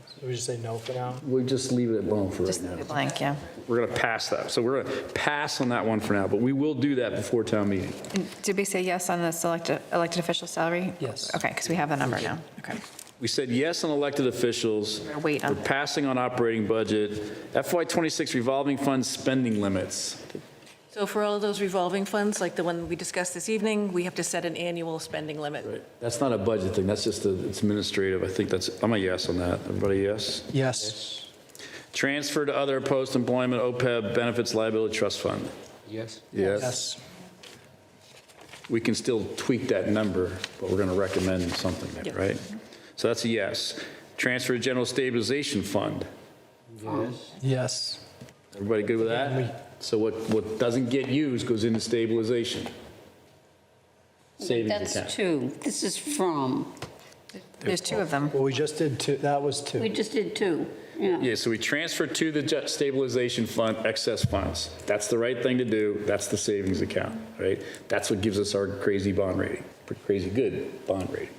Speaker 13: So we just say no for now?
Speaker 1: We just leave it alone for right
Speaker 10: Just
Speaker 1: now.
Speaker 10: leave it blank, yeah.
Speaker 1: We're going to pass that. So we're going to pass on that one for now, but we will do that before town meeting.
Speaker 10: And did we say yes on this elected official salary?
Speaker 13: Yes.
Speaker 10: Okay, because we have the number now. Okay.
Speaker 1: We said yes on elected officials.
Speaker 10: We're wait on
Speaker 1: We're passing on operating budget. FY26 revolving fund spending limits.
Speaker 15: So for all of those revolving funds, like the one we discussed this evening, we have to set an annual spending limit.
Speaker 1: That's not a budget thing. That's just it's administrative. I think I'm a yes on that. Everybody yes?
Speaker 13: Yes.
Speaker 1: Transfer to other post-employment OPEB benefits liability trust fund.
Speaker 3: Yes.
Speaker 1: Yes. we can still tweak that number, but we're going to recommend something there, right? So that's a yes. Transfer to general stabilization fund.
Speaker 3: Yes.
Speaker 13: Yes.
Speaker 1: Everybody good with that? So what doesn't get used goes into stabilization. Savings account.
Speaker 2: That's two. This is from.
Speaker 10: There's two of them.
Speaker 13: Well, we just did two, that was two.
Speaker 2: We just did two. Yeah.
Speaker 1: Yeah, so we transfer to the stabilization fund excess funds. That's the right thing to do. That's the savings account, right? That's what gives us our crazy bond rating, crazy good bond rating.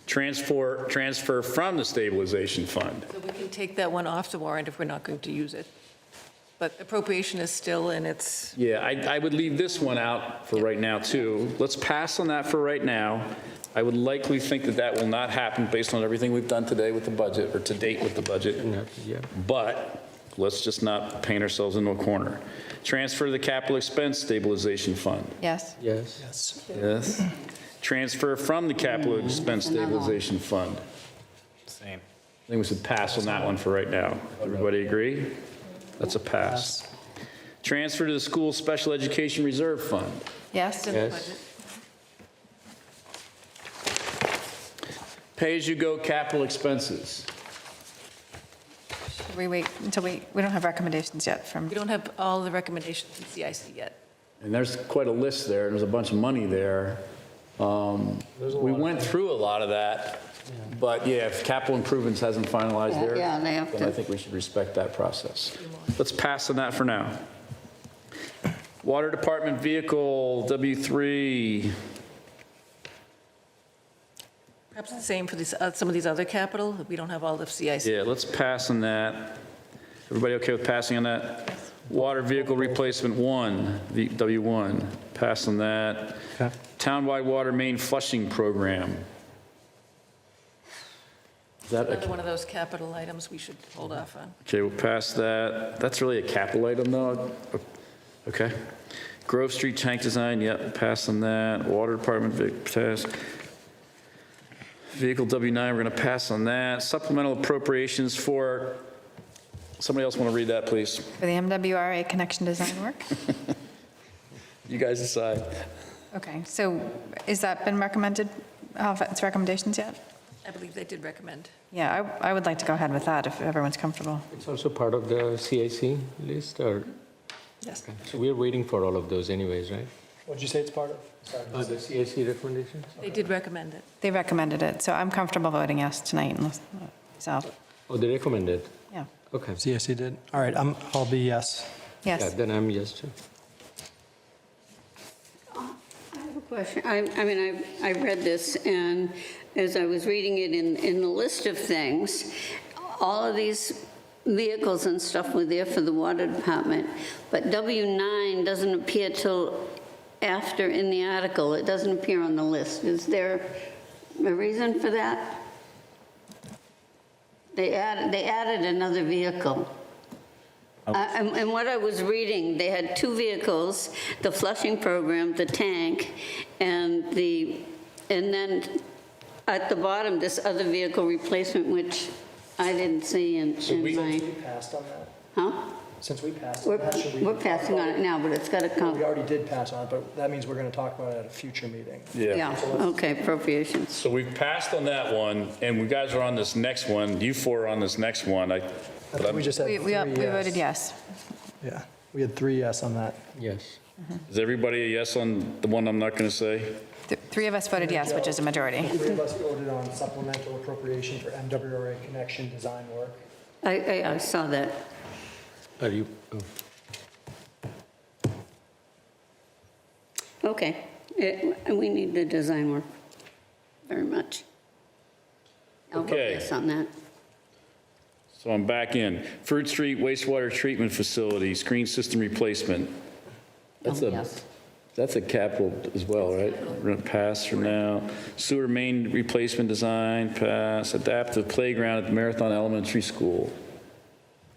Speaker 1: Transfer from the stabilization fund.
Speaker 15: So we can take that one off the warrant if we're not going to use it. But appropriation is still in its,
Speaker 1: Yeah, I would leave this one out for right now, too. Let's pass on that for right now. I would likely think that that will not happen based on everything we've done today with the budget, or to date with the budget.
Speaker 3: Yeah.
Speaker 1: But let's just not paint ourselves into a corner. Transfer to the capital expense stabilization fund.
Speaker 10: Yes?
Speaker 3: Yes.
Speaker 13: Yes.
Speaker 1: Yes. Transfer from the capital expense stabilization fund.
Speaker 14: Same.
Speaker 1: I think we should pass on that one for right now. Everybody agree? That's a pass. Transfer to the school special education reserve fund.
Speaker 10: Yes?
Speaker 3: Yes.
Speaker 1: Pay-as-you-go capital expenses.
Speaker 10: Should we wait until we don't have recommendations yet from,
Speaker 15: we don't have all the recommendations from CIC yet.
Speaker 1: And there's quite a list there, and there's a bunch of money there. We went through a lot of that, but yeah, if capital improvements hasn't finalized there,
Speaker 2: Yeah, they have
Speaker 1: then
Speaker 2: to.
Speaker 1: I think we should respect that process. Let's pass on that for now. Water Department Vehicle, W3.
Speaker 15: Perhaps the same for these, some of these other capital, we don't have all the CIC.
Speaker 1: Yeah, let's pass on that. Everybody okay with passing on that? Water Vehicle Replacement 1, W1, pass on that.
Speaker 3: Okay.
Speaker 1: Townwide Water Main Flushing Program. Is that
Speaker 15: Another one of those capital items we should hold off on.
Speaker 1: okay, we'll pass that. That's really a capital item, though. Okay. Grove Street Tank Design, yep, pass on that. Water Department, pass. Vehicle W9, we're going to pass on that. Supplemental appropriations for, somebody else want to read that, please?
Speaker 10: for the MWRA connection design work?
Speaker 1: You guys decide.
Speaker 10: Okay, so is that been recommended, its recommendations yet?
Speaker 15: I believe they did recommend.
Speaker 10: Yeah, I would like to go ahead with that if everyone's comfortable.
Speaker 3: It's also part of the CIC list, or?
Speaker 15: Yes.
Speaker 3: Okay. So we're waiting for all of those anyways, right?
Speaker 13: What did you say it's part of? Sorry.
Speaker 3: The CIC recommendations?
Speaker 15: They did recommend it.
Speaker 10: They recommended it, so I'm comfortable voting yes tonight unless, so,
Speaker 3: Oh, they recommended?
Speaker 10: yeah.
Speaker 3: Okay.
Speaker 13: CSC did. All right, I'll be yes.
Speaker 3: Yeah,
Speaker 10: Yes.
Speaker 3: then I'm yes too.
Speaker 2: I have a question. I mean, I read this, and as I was reading it in the list of things, all of these vehicles and stuff were there for the water department, but W9 doesn't appear till after in the article. It doesn't appear on the list. Is there a reason for that? They added another vehicle. And what I was reading, they had two vehicles, the flushing program, the tank, and then at the bottom, this other vehicle replacement, which I didn't see in my,
Speaker 13: We passed on that?
Speaker 2: huh?
Speaker 13: Since we passed on that, should we?
Speaker 2: We're passing on it now, but it's got to
Speaker 13: We
Speaker 2: come.
Speaker 13: already did pass on it, but that means we're going to talk about it at a future meeting.
Speaker 2: Yeah, okay, appropriations.
Speaker 1: So we've passed on that one, and you guys are on this next one. You four are on this next one.
Speaker 13: I think we just had
Speaker 10: We
Speaker 13: three yes.
Speaker 10: voted yes.
Speaker 13: Yeah, we had 3 yes on that.
Speaker 3: Yes.
Speaker 1: Is everybody a yes on the one I'm not going to say?
Speaker 10: Three of us voted yes, which is a majority.
Speaker 13: 3 of us voted on supplemental appropriation for MWRA connection design work.
Speaker 2: I saw that.
Speaker 3: Are you? Oh.
Speaker 2: Okay, we need the design work very much. I'll vote
Speaker 1: Okay.
Speaker 2: yes on that.
Speaker 1: So I'm back in. Fruit Street Wastewater Treatment Facility, screen system replacement. That's a capital as well, right? We're going to pass for now. Sewer main replacement design, pass. Adaptive playground at Marathon Elementary School.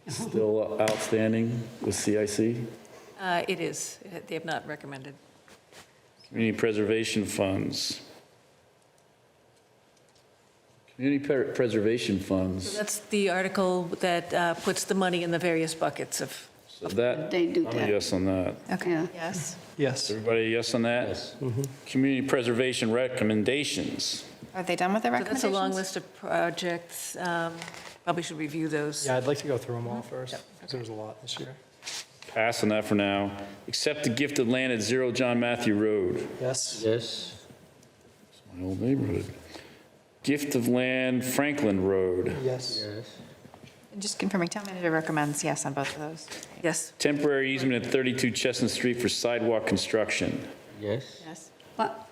Speaker 1: Still outstanding with CIC.
Speaker 15: It is. They have not recommended.
Speaker 1: Community preservation funds. Community preservation
Speaker 15: So
Speaker 1: funds.
Speaker 15: that's the article that puts the money in the various buckets of,
Speaker 1: So that,
Speaker 2: They do
Speaker 1: I'm a
Speaker 2: that.
Speaker 1: yes on that.
Speaker 2: Okay.
Speaker 6: Yes.
Speaker 13: Yes.
Speaker 1: Everybody a yes on that? Yes. Community preservation recommendations.
Speaker 10: Are they done with the
Speaker 15: So that's a
Speaker 10: recommendations?
Speaker 15: long list of projects. Probably should review those.
Speaker 13: Yeah, I'd like to go through them all first, because there's a lot this year.
Speaker 1: Pass on that for now. Accept the gift of land at 0 John Matthew Road.
Speaker 13: Yes.
Speaker 1: Yes. It's my old neighborhood. Gift of land Franklin Road.
Speaker 13: Yes.
Speaker 10: Just confirming, town manager recommends yes on both of those.
Speaker 15: Yes.
Speaker 1: Temporary easement at 32 Chestnut Street for sidewalk construction.
Speaker 16: Yes.
Speaker 10: Yes.
Speaker 2: But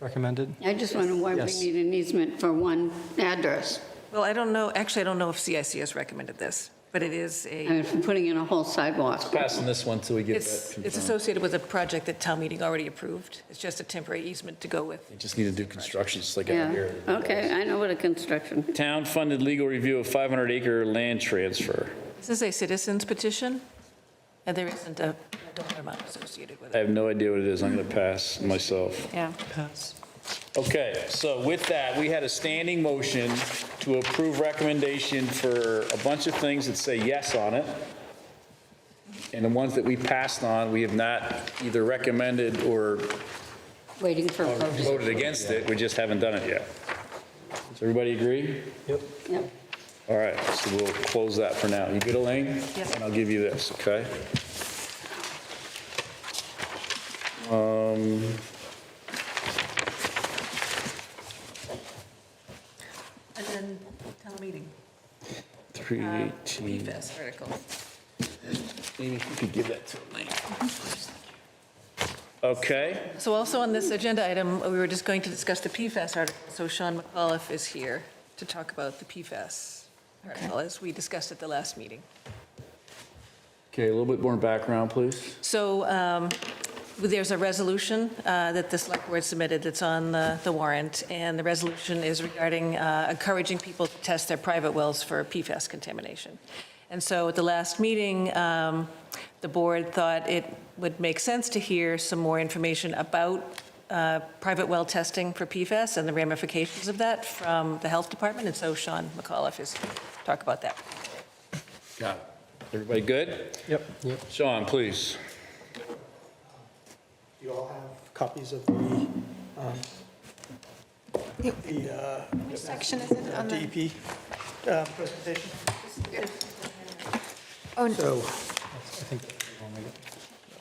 Speaker 13: Recommended?
Speaker 2: I just wonder why we
Speaker 13: Yes.
Speaker 2: need an easement for one address.
Speaker 15: Well, I don't know, actually, I don't know if CIC has recommended this, but it is
Speaker 2: I mean,
Speaker 15: a,
Speaker 2: for putting in a whole sidewalk.
Speaker 1: Passing this one till we get that
Speaker 15: it's
Speaker 1: confirmed.
Speaker 15: associated with a project that town meeting already approved. It's just a temporary easement to go with.
Speaker 1: You just need to do construction, just like out
Speaker 2: Yeah,
Speaker 1: here.
Speaker 2: okay, I know what a construction.
Speaker 1: Town-funded legal review of 500-acre land transfer.
Speaker 15: This is a citizen's petition, and there isn't a dollar amount associated with
Speaker 1: I
Speaker 15: it.
Speaker 1: have no idea what it is. I'm going to pass myself.
Speaker 10: Yeah.
Speaker 13: Pass.
Speaker 1: Okay, so with that, we had a standing motion to approve recommendation for a bunch of things that say yes on it. And the ones that we passed on, we have not either recommended or
Speaker 2: Waiting for a vote.
Speaker 1: voted against it. We just haven't done it yet. Does everybody agree?
Speaker 13: Yep.
Speaker 2: Yep.
Speaker 1: All right, so we'll close that for now. You good, Elaine?
Speaker 15: Yes.
Speaker 1: And I'll give you this, okay?
Speaker 15: And then town meeting.
Speaker 1: 318.
Speaker 15: PFAS article.
Speaker 1: Maybe if you could give that to Elaine. Okay.
Speaker 15: So also on this agenda item, we were just going to discuss the PFAS article. So Sean McAuliffe is here to talk about the PFAS article, as we discussed at the last meeting.
Speaker 1: Okay, a little bit more background, please.
Speaker 15: So there's a resolution that the select board submitted that's on the warrant, and the resolution is regarding encouraging people to test their private wells for PFAS contamination. And so at the last meeting, the board thought it would make sense to hear some more information about private well testing for PFAS and the ramifications of that from the health department, and so Sean McAuliffe is here to talk about that.
Speaker 1: Got it. Everybody good?
Speaker 13: Yep.
Speaker 1: Sean, please.
Speaker 21: You all have copies of the
Speaker 10: Which section is it on the?
Speaker 21: DEP presentation?
Speaker 10: Oh,
Speaker 21: So,
Speaker 13: I think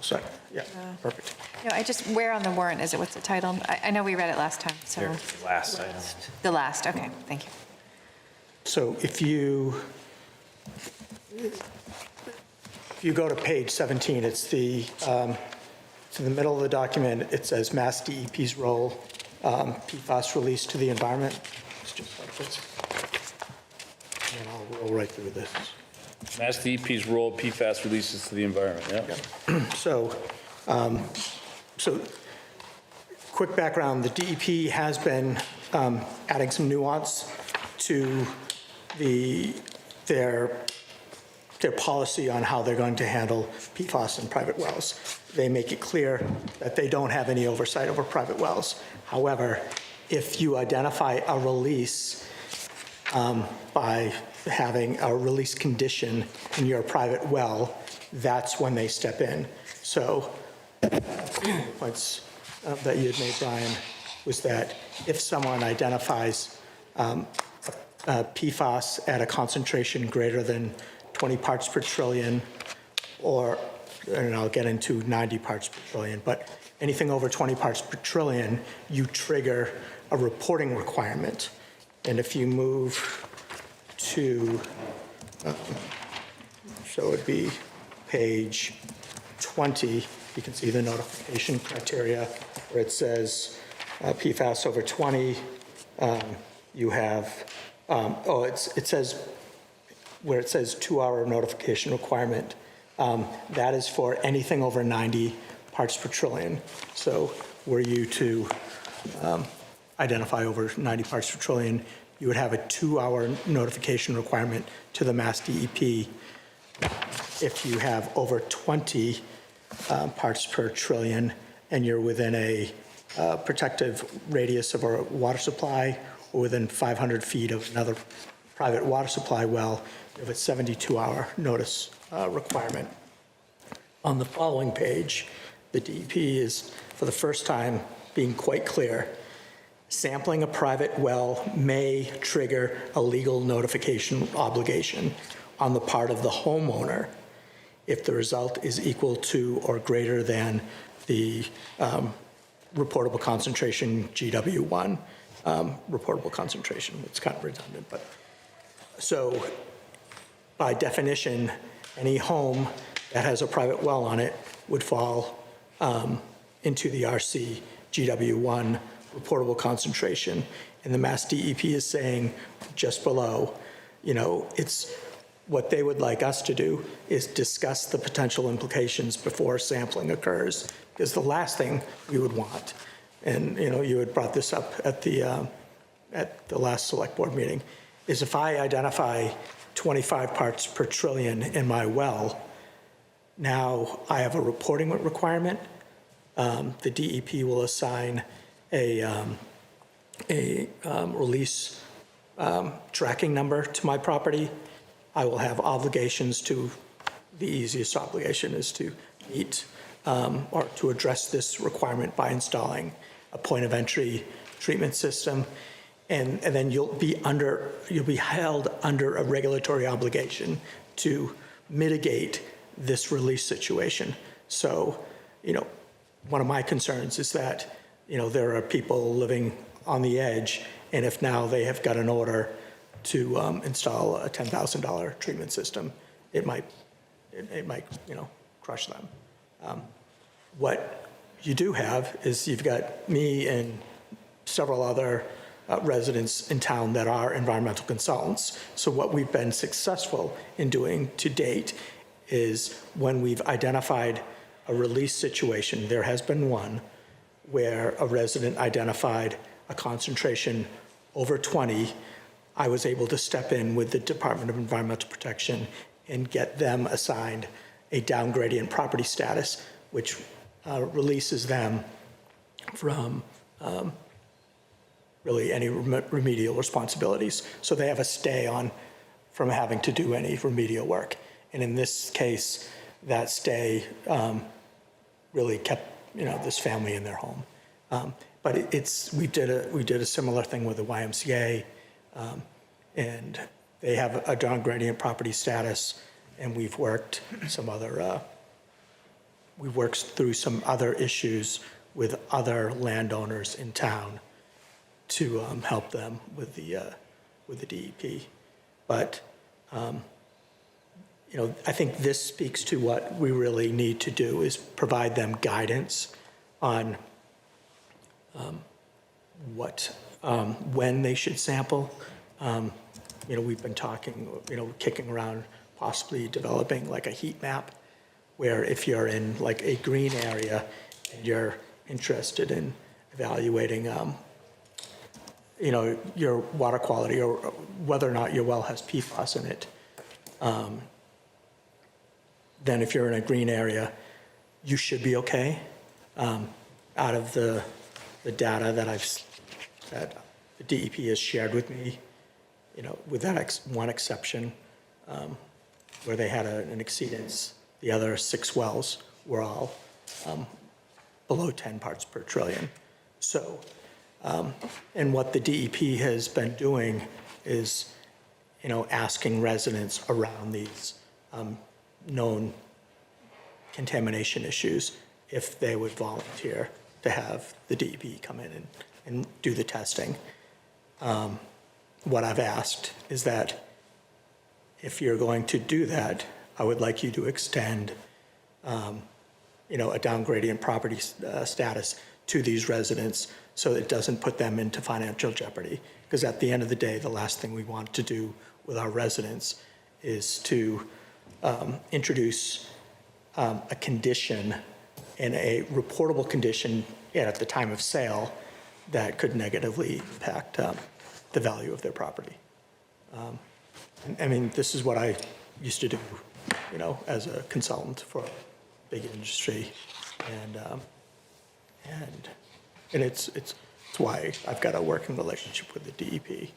Speaker 21: sorry, yeah, perfect.
Speaker 10: no, I just, where on the warrant is it? What's the title? I know we read it last time, so.
Speaker 14: Here, last item.
Speaker 10: The last, okay, thank you.
Speaker 21: So if you go to page 17, it's in the middle of the document, it says Mass DEP's role, PFAS release to the environment. It's just like this. And I'll roll right through this.
Speaker 1: Mass DEP's role, PFAS releases to the environment, yeah?
Speaker 21: So, quick background, the DEP has been adding some nuance to their policy on how they're going to handle PFAS in private wells. They make it clear that they don't have any oversight over private wells. However, if you identify a release by having a release condition in your private well, that's when they step in. So, points that you had made, Brian, was that if someone identifies PFAS at a concentration greater than 20 parts per trillion, and I'll get into 90 parts per trillion, but anything over 20 parts per trillion, you trigger a reporting requirement. And if you move to, so it would be page 20, you can see the notification criteria where it says PFAS over 20, you have, it says, where it says 2-hour notification requirement, that is for anything over 90 parts per trillion. So were you to identify over 90 parts per trillion, you would have a 2-hour notification requirement to the Mass DEP. If you have over 20 parts per trillion and you're within a protective radius of a water supply or within 500 feet of another private water supply well, you have a 72-hour notice requirement. On the following page, the DEP is, for the first time, being quite clear. Sampling a private well may trigger a legal notification obligation on the part of the homeowner if the result is equal to or greater than the reportable concentration GW1 reportable concentration. It's kind of redundant, but so by definition, any home that has a private well on it would fall into the RC GW1 reportable concentration. And the Mass DEP is saying just below, it's what they would like us to do is discuss the potential implications before sampling occurs, because the last thing we would want, and you had brought this up at the last select board meeting, is if I identify 25 parts per trillion in my well, now I have a reporting requirement. The DEP will assign a release tracking number to my property. I will have obligations to, the easiest obligation is to meet or to address this requirement by installing a point of entry treatment system. And then you'll be held under a regulatory obligation to mitigate this release situation. So, one of my concerns is that, there are people living on the edge, and if now they have got an order to install a $10,000 treatment system, it might crush them. What you do have is you've got me and several other residents in town that are environmental consultants. So what we've been successful in doing to date is when we've identified a release situation, there has been one where a resident identified a concentration over 20, I was able to step in with the Department of Environmental Protection and get them assigned a downgradient property status, which releases them from really any remedial responsibilities. So they have a stay on from having to do any remedial work. And in this case, that stay really kept this family in their home. But we did a similar thing with the YMCA, and they have a downgradient property status, and we've worked through some other issues with other landowners in town to help them with the DEP. But I think this speaks to what we really need to do is provide them guidance on when they should sample. We've been talking, kicking around possibly developing like a heat map where if you're in like a green area and you're interested in evaluating your water quality or whether or not your well has PFAS in it, then if you're in a green area, you should be okay. Out of the data that the DEP has shared with me, with that one exception, where they had an exceedance, the other 6 wells were all below 10 parts per trillion. So, and what the DEP has been doing is, asking residents around these known contamination issues if they would volunteer to have the DEP come in and do the testing. What I've asked is that if you're going to do that, I would like you to extend, a downgradient property status to these residents so that it doesn't put them into financial jeopardy. Because at the end of the day, the last thing we want to do with our residents is to introduce a condition and a reportable condition at the time of sale that could negatively impact the value of their property. This is what I used to do, as a consultant for a big industry, and it's why I've got a working relationship with the DEP.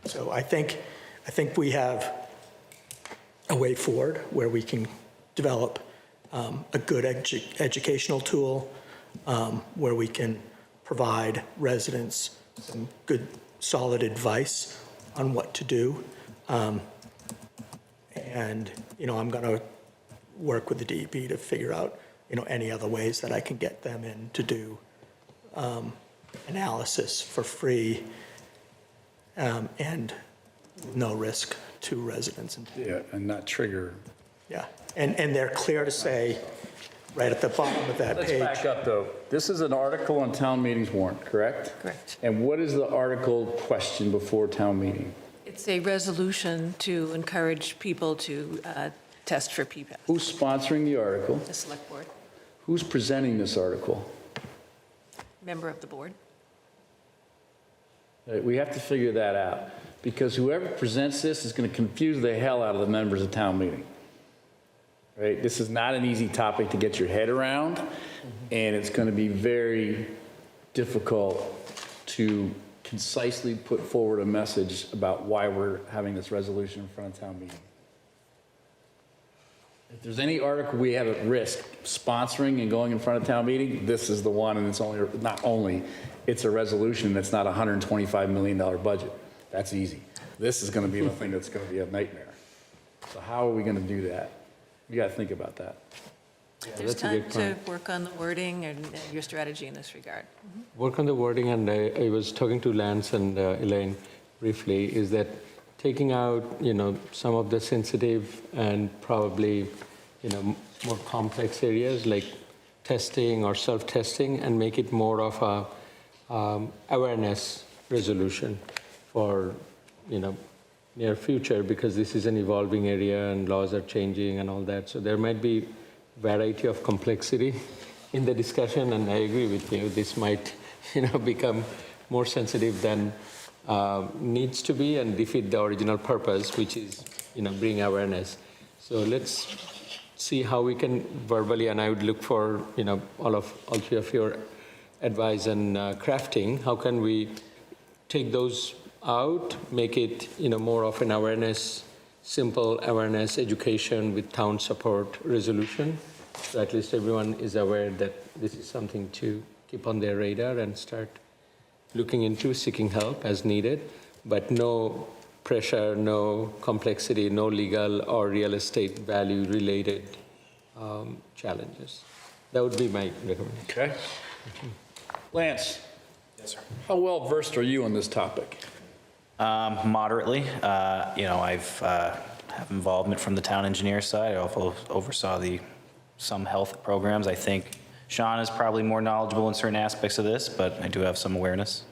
Speaker 21: So I think I think we have a way forward where we can develop a good educational tool, where we can provide residents some good, solid advice on what to do. And, I'm going to work with the DEP to figure out, any other ways that I can get them in to do analysis for free and no risk to residents.
Speaker 1: Yeah, and not trigger.
Speaker 21: Yeah, and they're clear to say, right at the bottom of that page.
Speaker 1: Let's back up, though. This is an article on town meetings warrant, correct?
Speaker 15: Correct.
Speaker 1: And what is the article question before town meeting?
Speaker 15: It's a resolution to encourage people to test for PFAS.
Speaker 1: Who's sponsoring the article?
Speaker 15: The select board,
Speaker 1: Who's presenting this article?
Speaker 15: member of the board.
Speaker 1: We have to figure that out, because whoever presents this is going to confuse the hell out of the members of town meeting. Right? This is not an easy topic to get your head around, and it's going to be very difficult to concisely put forward a message about why we're having this resolution in front of town meeting. If there's any article we have at risk sponsoring and going in front of town meeting, this is the one, and it's it's a resolution that's not a $125 million budget. That's easy. This is going to be the thing that's going to be a nightmare. So how are we going to do that? You got to think about that.
Speaker 15: There's time to work on the wording and your strategy in this regard.
Speaker 3: Work on the wording, and I was talking to Lance and Elaine briefly, is that taking out, some of the sensitive and probably, more complex areas like testing or self-testing, and make it more of a awareness resolution for, near future, because this is an evolving area and laws are changing and all that. So there might be variety of complexity in the discussion, and I agree with you. This might, become more sensitive than needs to be and defeat the original purpose, which is, bring awareness. So let's see how we can verbally, and I would look for, all three of your advice and crafting. How can we take those out, make it, more of an awareness, simple awareness education with town support resolution, so at least everyone is aware that this is something to keep on their radar and start looking into, seeking help as needed, but no pressure, no complexity, no legal or real estate value related challenges. That would be my recommendation.
Speaker 1: Okay. Lance?
Speaker 14: Yes, sir.
Speaker 1: How well versed are you on this topic?
Speaker 14: Moderately. I've have involvement from the town engineer side. I also oversaw some health programs. I think Sean is probably more knowledgeable in certain aspects of this, but I do have some awareness.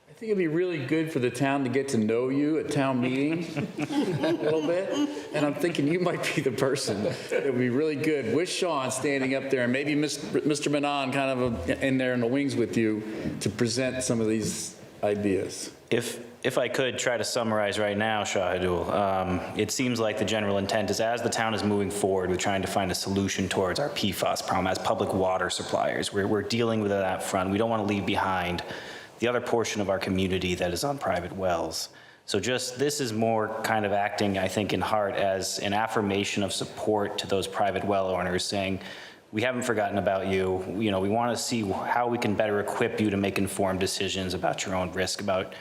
Speaker 1: I think it'd be really good for the town to get to know you at town meetings a little bit. And I'm thinking you might be the person that would be really good with Sean standing up there, and maybe Mr. Manon kind of in there in the wings with you to present some of these ideas.
Speaker 14: If I could try to summarize right now, Shahidul, it seems like the general intent is, as the town is moving forward with trying to find a solution towards our PFAS problem as public water suppliers, we're dealing with it up front. We don't want to leave behind the other portion of our community that is on private wells. So this is more kind of acting, I think, in heart as an affirmation of support to those private well owners, saying, we haven't forgotten about you. We want to see how we can better equip you to make informed decisions about your own risk, about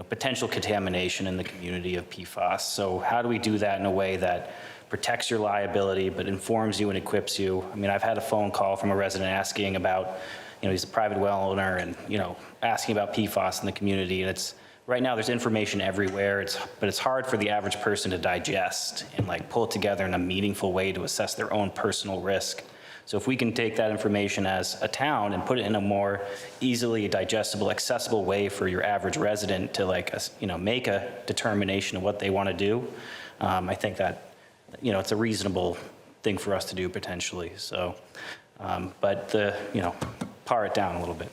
Speaker 14: potential contamination in the community of PFAS. So how do we do that in a way that protects your liability but informs you and equips you? I mean, I've had a phone call from a resident asking about, he's a private well owner and, asking about PFAS in the community. And right now there's information everywhere, but it's hard for the average person to digest and pull it together in a meaningful way to assess their own personal risk. So if we can take that information as a town and put it in a more easily digestible, accessible way for your average resident to make a determination of what they want to do, I think that, it's a reasonable thing for us to do potentially. So, but par it down a little bit.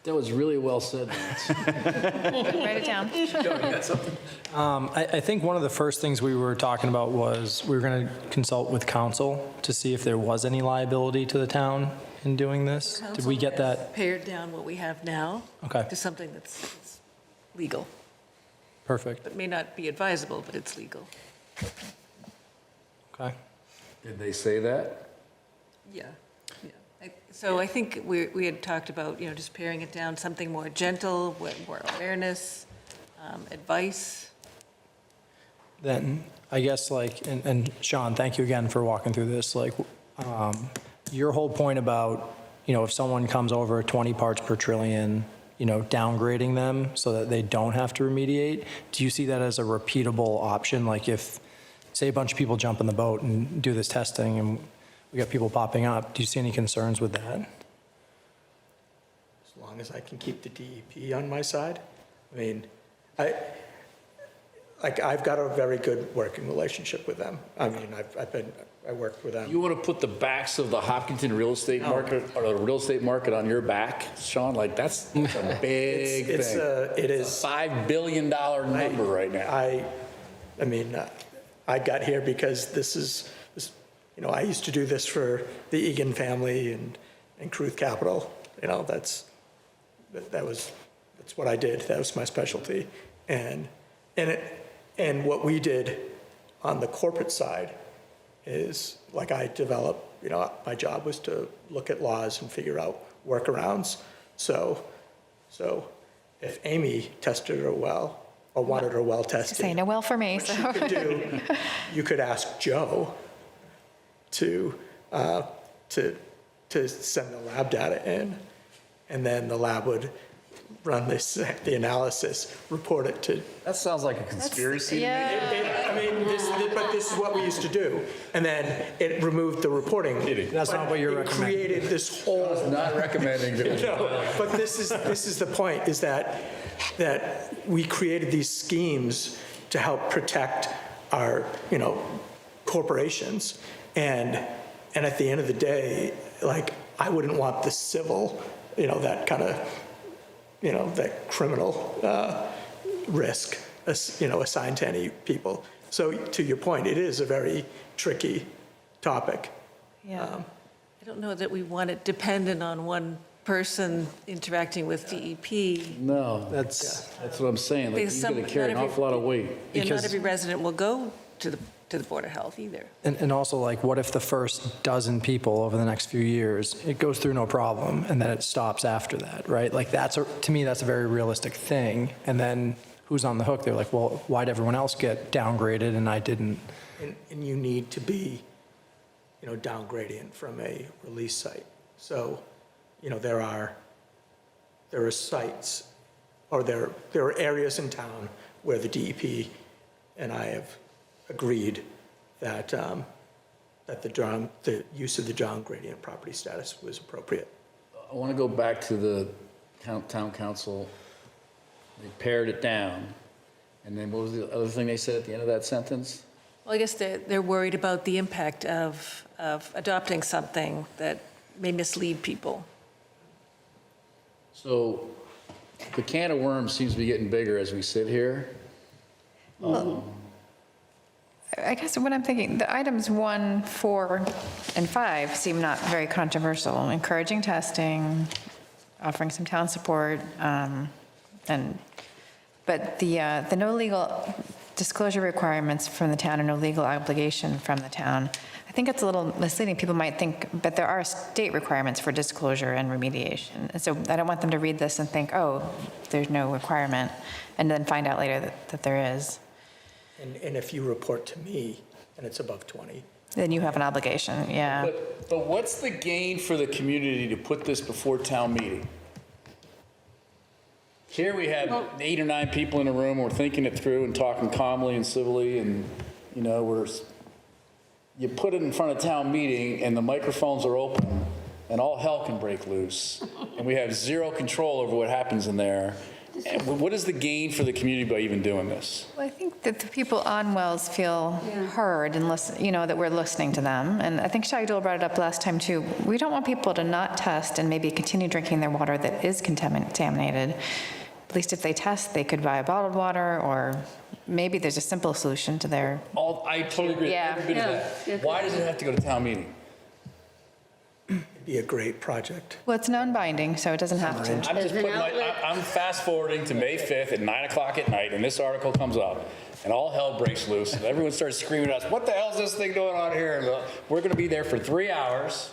Speaker 1: That was really well said, Lance.
Speaker 10: Write it down.
Speaker 13: I think one of the first things we were talking about was we were going to consult with council to see if there was any liability to the town in doing this. Did we get that?
Speaker 15: Pared down what we have now
Speaker 13: Okay.
Speaker 15: to something that's legal.
Speaker 13: Perfect.
Speaker 15: It may not be advisable, but it's legal.
Speaker 13: Okay.
Speaker 1: Did they say that?
Speaker 15: Yeah. So I think we had talked about, just paring it down, something more gentle, with more awareness, advice.
Speaker 13: Then, I guess, and Sean, thank you again for walking through this, your whole point about, if someone comes over 20 parts per trillion, downgrading them so that they don't have to remediate, do you see that as a repeatable option? Like if, say, a bunch of people jump in the boat and do this testing and we got people popping up, do you see any concerns with that?
Speaker 21: As long as I can keep the DEP on my side. I mean, I've got a very good working relationship with them. I mean, I worked with them.
Speaker 1: You want to put the backs of the Hopkinton real estate market, or the real estate market on your back, Sean? Like, that's a big thing.
Speaker 21: It is
Speaker 1: a $5 billion number right now.
Speaker 21: I mean, I got here because I used to do this for the Egan family and Cruth Capital. That's what I did. That was my specialty. And what we did on the corporate side is, I developed, my job was to look at laws and figure out workarounds. So if Amy tested her well, or wanted her well tested.
Speaker 10: Say no well for me.
Speaker 21: What you could do, you could ask Joe to send the lab data in, and then the lab would run the analysis, report it to.
Speaker 1: That sounds like a conspiracy.
Speaker 21: But this is what we used to do, and then it removed the reporting.
Speaker 13: That's not what you're recommending.
Speaker 21: It created this whole.
Speaker 1: I was not recommending that.
Speaker 21: But this is the point: is that we created these schemes to help protect our corporations, and at the end of the day, I wouldn't want the civil, that kind of. That criminal risk, assigned to any people. So to your point, it is a very tricky topic.
Speaker 15: Yeah. I don't know that we want it dependent on one person interacting with DEP.
Speaker 1: No, that's what I'm saying. Like,
Speaker 15: Because
Speaker 1: you're going to carry an awful lot of weight.
Speaker 15: Not every resident will go to the Board of Health either.
Speaker 13: And also, what if the first dozen people over the next few years, it goes through no problem, and then it stops after that, right? To me, that's a very realistic thing. And then who's on the hook? They're like, well, why'd everyone else get downgraded and I didn't?
Speaker 21: And you need to be, downgradient from a release site. So, there are sites, or there are areas in town where the DEP and I have agreed that the use of the downgradient property status was appropriate.
Speaker 1: I want to go back to the town council. They pared it down. And then what was the other thing they said at the end of that sentence?
Speaker 15: Well, I guess they're worried about the impact of adopting something that may mislead people.
Speaker 1: So the can of worms seems to be getting bigger as we sit here.
Speaker 10: I guess what I'm thinking, the items 1, 4, and 5 seem not very controversial. Encouraging testing, offering some town support, but the no legal disclosure requirements from the town and no legal obligation from the town, I think it's a little misleading. People might think, but there are state requirements for disclosure and remediation. And so I don't want them to read this and think, oh, there's no requirement, and then find out later that there is.
Speaker 21: And if you report to me and it's above 20.
Speaker 10: Then you have an obligation, yeah.
Speaker 1: But what's the gain for the community to put this before town meeting? Here we have 8 or 9 people in a room, we're thinking it through and talking calmly and civilly, and, you put it in front of town meeting and the microphones are open and all hell can break loose. And we have zero control over what happens in there. And what is the gain for the community by even doing this?
Speaker 10: Well, I think that the people on Wells feel heard and that we're listening to them. And I think Shagdul brought it up last time too. We don't want people to not test and maybe continue drinking their water that is contaminated. At least if they test, they could buy bottled water, or maybe there's a simple solution to their.
Speaker 1: I totally agree.
Speaker 10: Yeah.
Speaker 1: Every bit of that. Why does it have to go to town meeting?
Speaker 21: be a great project.
Speaker 10: Well, it's non-binding, so it doesn't have to.
Speaker 1: I'm just putting I'm fast forwarding to May 5th at 9 o'clock at night, and this article comes up, and all hell breaks loose, and everyone starts screaming at us, what the hell is this thing going on here? And we're gonna be there for 3 hours.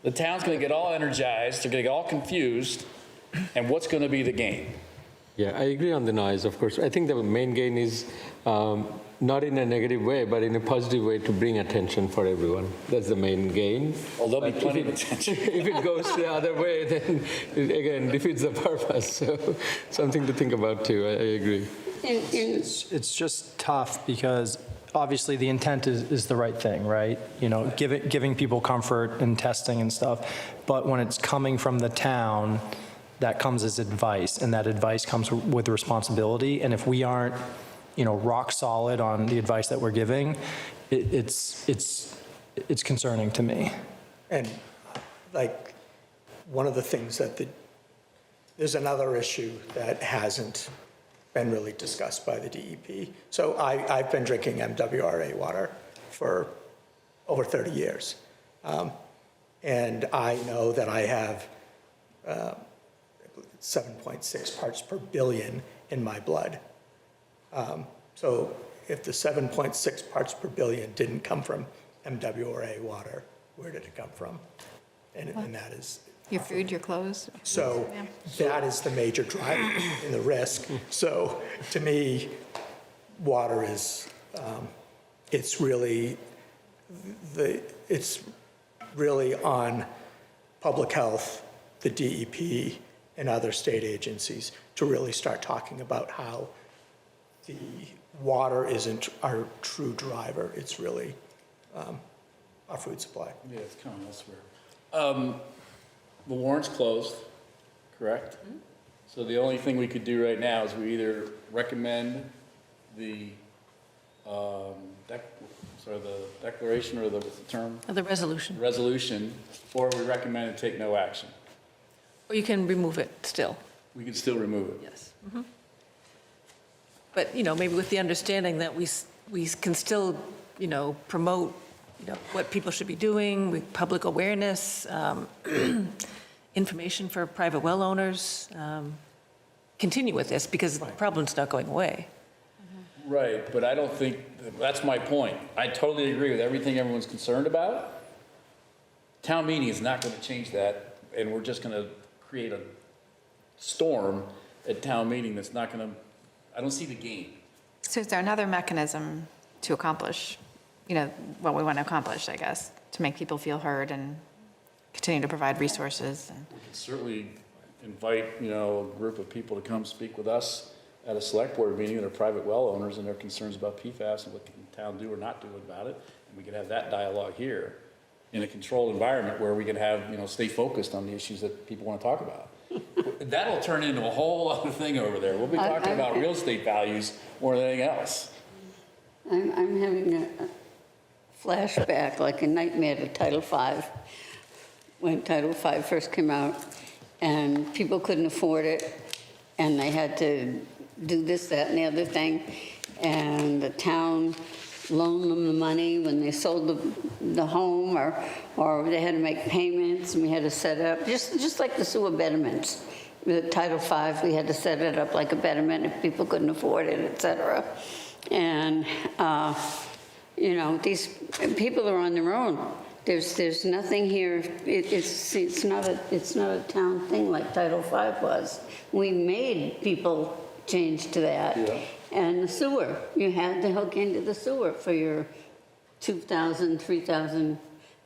Speaker 1: The town's gonna get all energized, they're gonna get all confused, and what's gonna be the gain?
Speaker 3: Yeah, I agree on the noise, of course. I think the main gain is not in a negative way, but in a positive way to bring attention for everyone. That's the main gain.
Speaker 1: Well, there'll be
Speaker 3: But
Speaker 1: plenty of attention.
Speaker 3: If it goes the other way, then it again defeats the purpose. So something to think about too. I agree.
Speaker 13: It's just tough because obviously the intent is the right thing, right? You know, giving people comfort and testing and stuff. But when it's coming from the town, that comes as advice, and that advice comes with responsibility. And if we aren't, you know, rock solid on the advice that we're giving, it's concerning to me.
Speaker 21: And like, one of the things that there's another issue that hasn't been really discussed by the DEP. So I've been drinking MWRA water for over 30 years. And I know that I have 7.6 parts per billion in my blood. So if the 7.6 parts per billion didn't come from MWRA water, where did it come from? And that is...
Speaker 10: Your food, your clothes.
Speaker 21: So that is the major driver in the risk. So to me, water is, it's really on public health, the DEP, and other state agencies to really start talking about how the water isn't our true driver. It's really our food supply.
Speaker 1: Yeah, it's coming elsewhere. The warrant's closed, correct? So the only thing we could do right now is we either recommend the, the declaration, or what's the term?
Speaker 15: The resolution.
Speaker 1: Resolution, or we recommend to take no action.
Speaker 15: Or you can remove it still.
Speaker 1: We can still remove it.
Speaker 15: Yes. But, you know, maybe with the understanding that we can still, you know, promote, you know, what people should be doing, with public awareness, information for private well owners, continue with this because the problem's not going away.
Speaker 1: Right, but I don't think, that's my point. I totally agree with everything everyone's concerned about. Town meeting is not going to change that, and we're just going to create a storm at town meeting that's not going to, I don't see the gain.
Speaker 10: So is there another mechanism to accomplish, you know, what we want to accomplish, I guess, to make people feel heard and continue to provide resources?
Speaker 1: We can certainly invite, you know, a group of people to come speak with us at a select board meeting that are private well owners and their concerns about PFAS and what can the town do or not do about it. And we can have that dialogue here in a controlled environment where we can have, you know, stay focused on the issues that people want to talk about. That'll turn into a whole other thing over there. We'll be talking about real estate values more than anything else.
Speaker 2: I'm having a flashback, like a nightmare to Title V, when Title V first came out, and people couldn't afford it, and they had to do this, that, and the other thing, and the town loaned them the money when they sold the home, or they had to make payments, and we had to set it up, just like the sewer betterments. With Title V, we had to set it up like a betterment if people couldn't afford it, et cetera. And, you know, these people are on their own. There's nothing here, it's not a town thing like Title V was. We made people change to that. Yeah. And the sewer, you had to hook into the sewer for your 2,000, 3,000,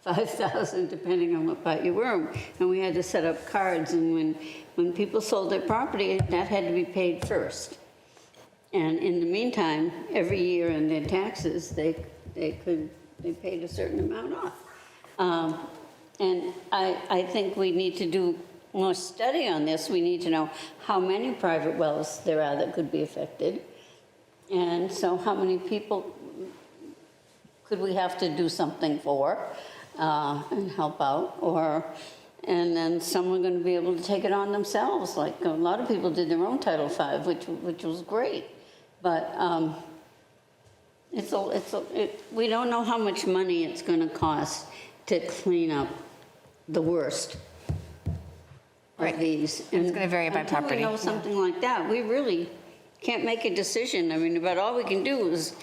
Speaker 2: 5,000, depending on what part you were. And we had to set up cards, and when people sold their property, that had to be paid first. And in the meantime, every year in their taxes, they paid a certain amount off. And I think we need to do more study on this. We need to know how many private wells there are that could be affected. And so how many people could we have to do something for and help out? And then some are going to be able to take it on themselves. Like a lot of people did their own Title V, which was great. But we don't know how much money it's going to cost to clean up the worst of these.
Speaker 10: It's going to vary by
Speaker 2: Until
Speaker 10: property.
Speaker 2: we know something like that, we really can't make a decision. I mean, but all we can do is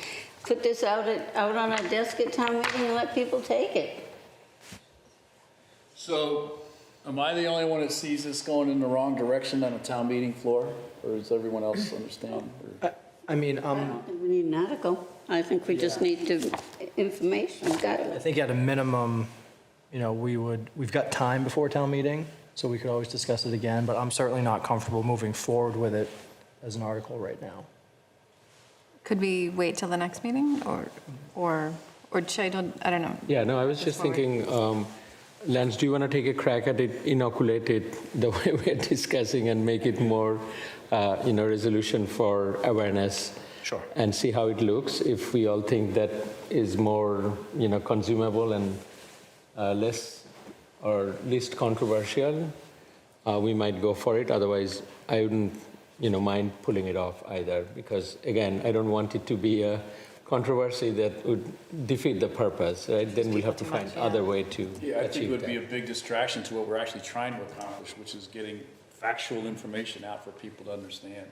Speaker 2: put this out on our desk at town meeting and let people take it.
Speaker 1: So, am I the only one that sees this going in the wrong direction on a town meeting floor? Or does everyone else understand?
Speaker 13: I mean,
Speaker 2: I don't think we need an article. I think we just need information.
Speaker 13: I think at a minimum, you know, we've got time before town meeting, so we could always discuss it again, but I'm certainly not comfortable moving forward with it as an article right now.
Speaker 10: Could we wait till the next meeting, or should I don't know.
Speaker 3: Yeah, no, I was just thinking, Lance, do you want to take a crack at it, inoculate it the way we're discussing and make it more, resolution for awareness?
Speaker 13: Sure.
Speaker 3: And see how it looks. If we all think that is more, consumable and less or least controversial, we might go for it. Otherwise, I wouldn't, mind pulling it off either, because again, I don't want it to be a controversy that would defeat the purpose, right? Then we'll have to find other way to
Speaker 1: Yeah, I think it
Speaker 3: achieve
Speaker 1: would
Speaker 3: that.
Speaker 1: be a big distraction to what we're actually trying to accomplish, which is getting factual information out for people to understand.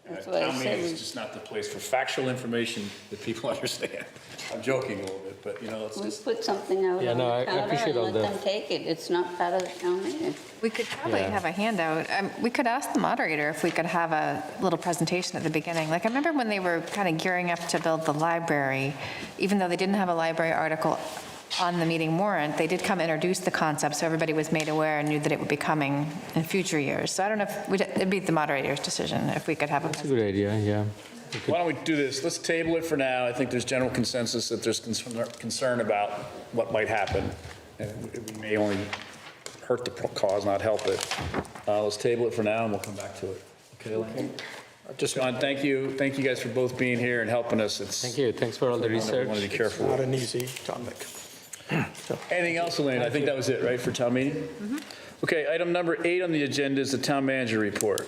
Speaker 2: That's what I
Speaker 1: Town meeting
Speaker 2: said.
Speaker 1: is just not the place for factual information that people understand. I'm joking a little bit, but let's
Speaker 2: We
Speaker 1: just.
Speaker 2: put something out
Speaker 3: Yeah,
Speaker 2: on
Speaker 3: no, I
Speaker 2: the counter
Speaker 3: appreciate all
Speaker 2: and let
Speaker 3: the-
Speaker 2: them take it. It's not part of the town meeting.
Speaker 10: We could probably
Speaker 3: Yeah.
Speaker 10: have a handout. We could ask the moderator if we could have a little presentation at the beginning. Like, I remember when they were kind of gearing up to build the library, even though they didn't have a library article on the meeting warrant, they did come introduce the concept, so everybody was made aware and knew that it would be coming in future years. So I don't know if, it'd be the moderator's decision if we could have a
Speaker 3: That's a good idea, yeah.
Speaker 1: Why don't we do this? Let's table it for now. I think there's general consensus that there's concern about what might happen. And we may only hurt the cause, not help it. Let's table it for now and we'll come back to it. Okay, Elaine? John, thank you. Thank you guys for both being here and helping us.
Speaker 3: Thank you. Thanks for all the
Speaker 1: We
Speaker 3: research.
Speaker 1: want to be careful.
Speaker 21: Not an easy topic.
Speaker 1: Anything else, Elaine? I think that was it, right, for town meeting? Okay, item number 8 on the agenda is the town manager report.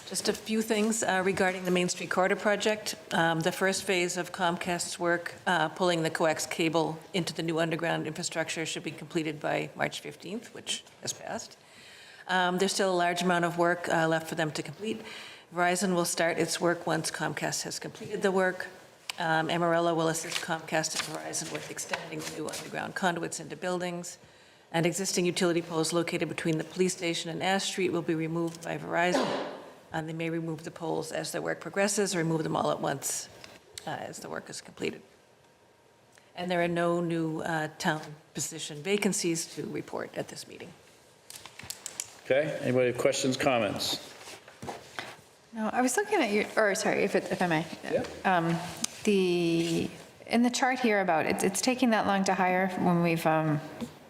Speaker 15: Just a few things regarding the Main Street Corridor project. The first phase of Comcast's work, pulling the coax cable into the new underground infrastructure, should be completed by March 15th, which has passed. There's still a large amount of work left for them to complete. Verizon will start its work once Comcast has completed the work. Amarella will assist Comcast and Verizon with extending the new underground conduits into buildings. And existing utility poles located between the police station and Ash Street will be removed by Verizon. And they may remove the poles as their work progresses or remove them all at once as the work is completed. And there are no new town position vacancies to report at this meeting.
Speaker 1: Okay, anybody have questions, comments?
Speaker 10: No, I was looking at your, or sorry, if I may. In the chart here about, it's taking that long to hire when we've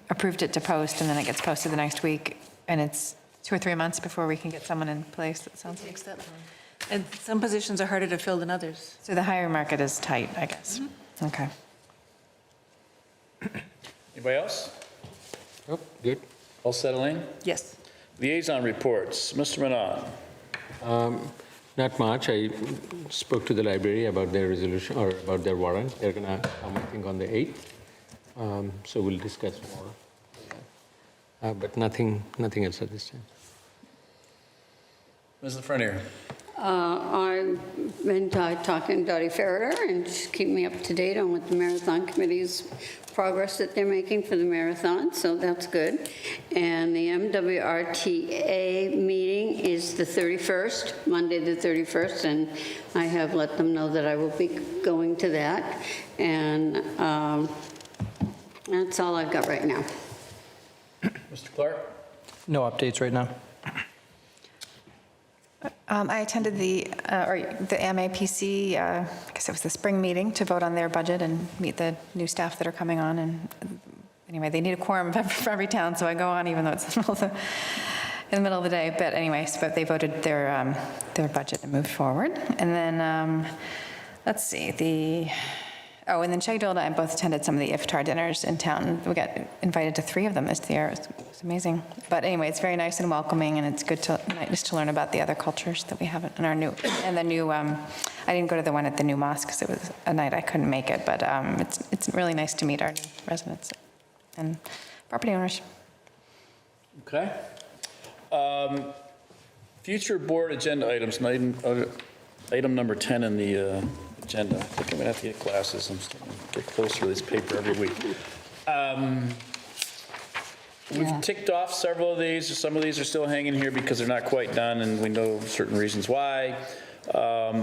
Speaker 10: approved it to post, and then it gets posted the next week, and it's 2 or 3 months before we can get someone in place, it sounds like.
Speaker 15: Takes that long. And some positions are harder to fill than others.
Speaker 10: So the hiring market is tight, I guess. Okay.
Speaker 1: Anybody else?
Speaker 3: Oh, good.
Speaker 1: All set, Elaine?
Speaker 15: Yes.
Speaker 1: Liaison reports. Mr. Manon.
Speaker 3: Not much. I spoke to the library about their resolution, or about their warrant. They're going to come, I think, on the 8th. So we'll discuss more. But nothing else at this time.
Speaker 1: Ms. Lafreniere.
Speaker 2: I've been talking to Dottie Ferreter, and she's keeping me up to date on what the Marathon Committee's progress that they're making for the marathon, so that's good. And the MWRTA meeting is the 31st, Monday the 31st, and I have let them know that I will be going to that. And that's all I've got right now.
Speaker 1: Mr. Clark?
Speaker 13: No updates right now.
Speaker 10: I attended the MAPC, I guess it was the spring meeting, to vote on their budget and meet the new staff that are coming on. And anyway, they need a quorum for every town, so I go on even though it's in the middle of the day. But anyway, but they voted their budget and moved forward. And then, let's see, and then Shagdale and I both attended some of the iftar dinners in town. We got invited to 3 of them this year. It was amazing. But anyway, it's very nice and welcoming, and it's nice to learn about the other cultures that we have in our new, and the new, I didn't go to the one at the new mosque because it was a night I couldn't make it, but it's really nice to meet our new residents. And Property owners.
Speaker 1: Okay. Future board agenda items, item number 10 in the agenda. I think I'm gonna have to get glasses. I'm starting to get closer to this paper every week. We've ticked off several of these. Some of these are still hanging here because they're not quite done, and we know certain reasons why.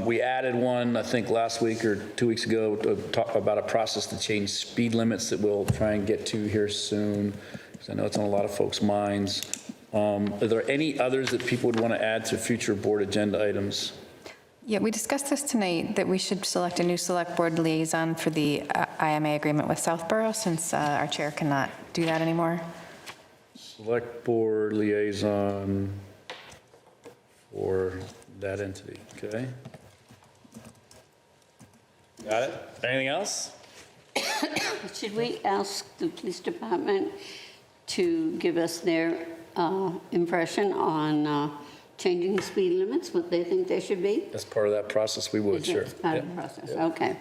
Speaker 1: We added one, I think, last week or 2 weeks ago to talk about a process to change speed limits that we'll try and get to here soon, because I know it's on a lot of folks' minds. Are there any others that people would want to add to future board agenda items?
Speaker 10: Yeah, we discussed this tonight, that we should select a new select board liaison for the IMA agreement with Southborough, since our chair cannot do that anymore.
Speaker 1: Select board liaison for that entity, okay? Got it? Anything else?
Speaker 2: Should we ask the police department to give us their impression on changing the speed limits, what they think they should be?
Speaker 1: As part of that process, we would, sure.
Speaker 2: As part of the process, okay.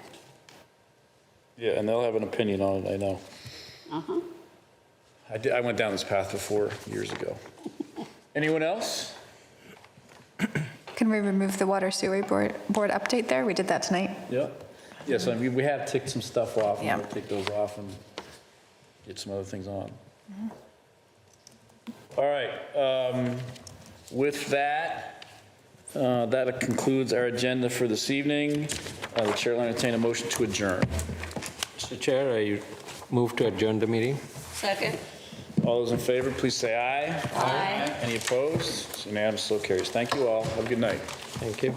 Speaker 1: Yeah, and they'll have an opinion on it, I know.
Speaker 2: Uh-huh.
Speaker 1: I went down this path before, years ago. Anyone else?
Speaker 10: Can we remove the water sewer board update there? We did that tonight.
Speaker 1: Yeah. Yes, I mean, we have ticked some stuff off.
Speaker 10: Yeah.
Speaker 1: We'll take those off and get some other things on. All right. With that, that concludes our agenda for this evening. The chair will entertain a motion to adjourn.
Speaker 3: Mr. Chair, I move to adjourn the meeting.
Speaker 2: Second.
Speaker 1: All those in favor, please say aye.
Speaker 2: Aye.
Speaker 1: Any opposed? It's unanimous, so carries. Thank you all. Have a good night.
Speaker 3: Thank you.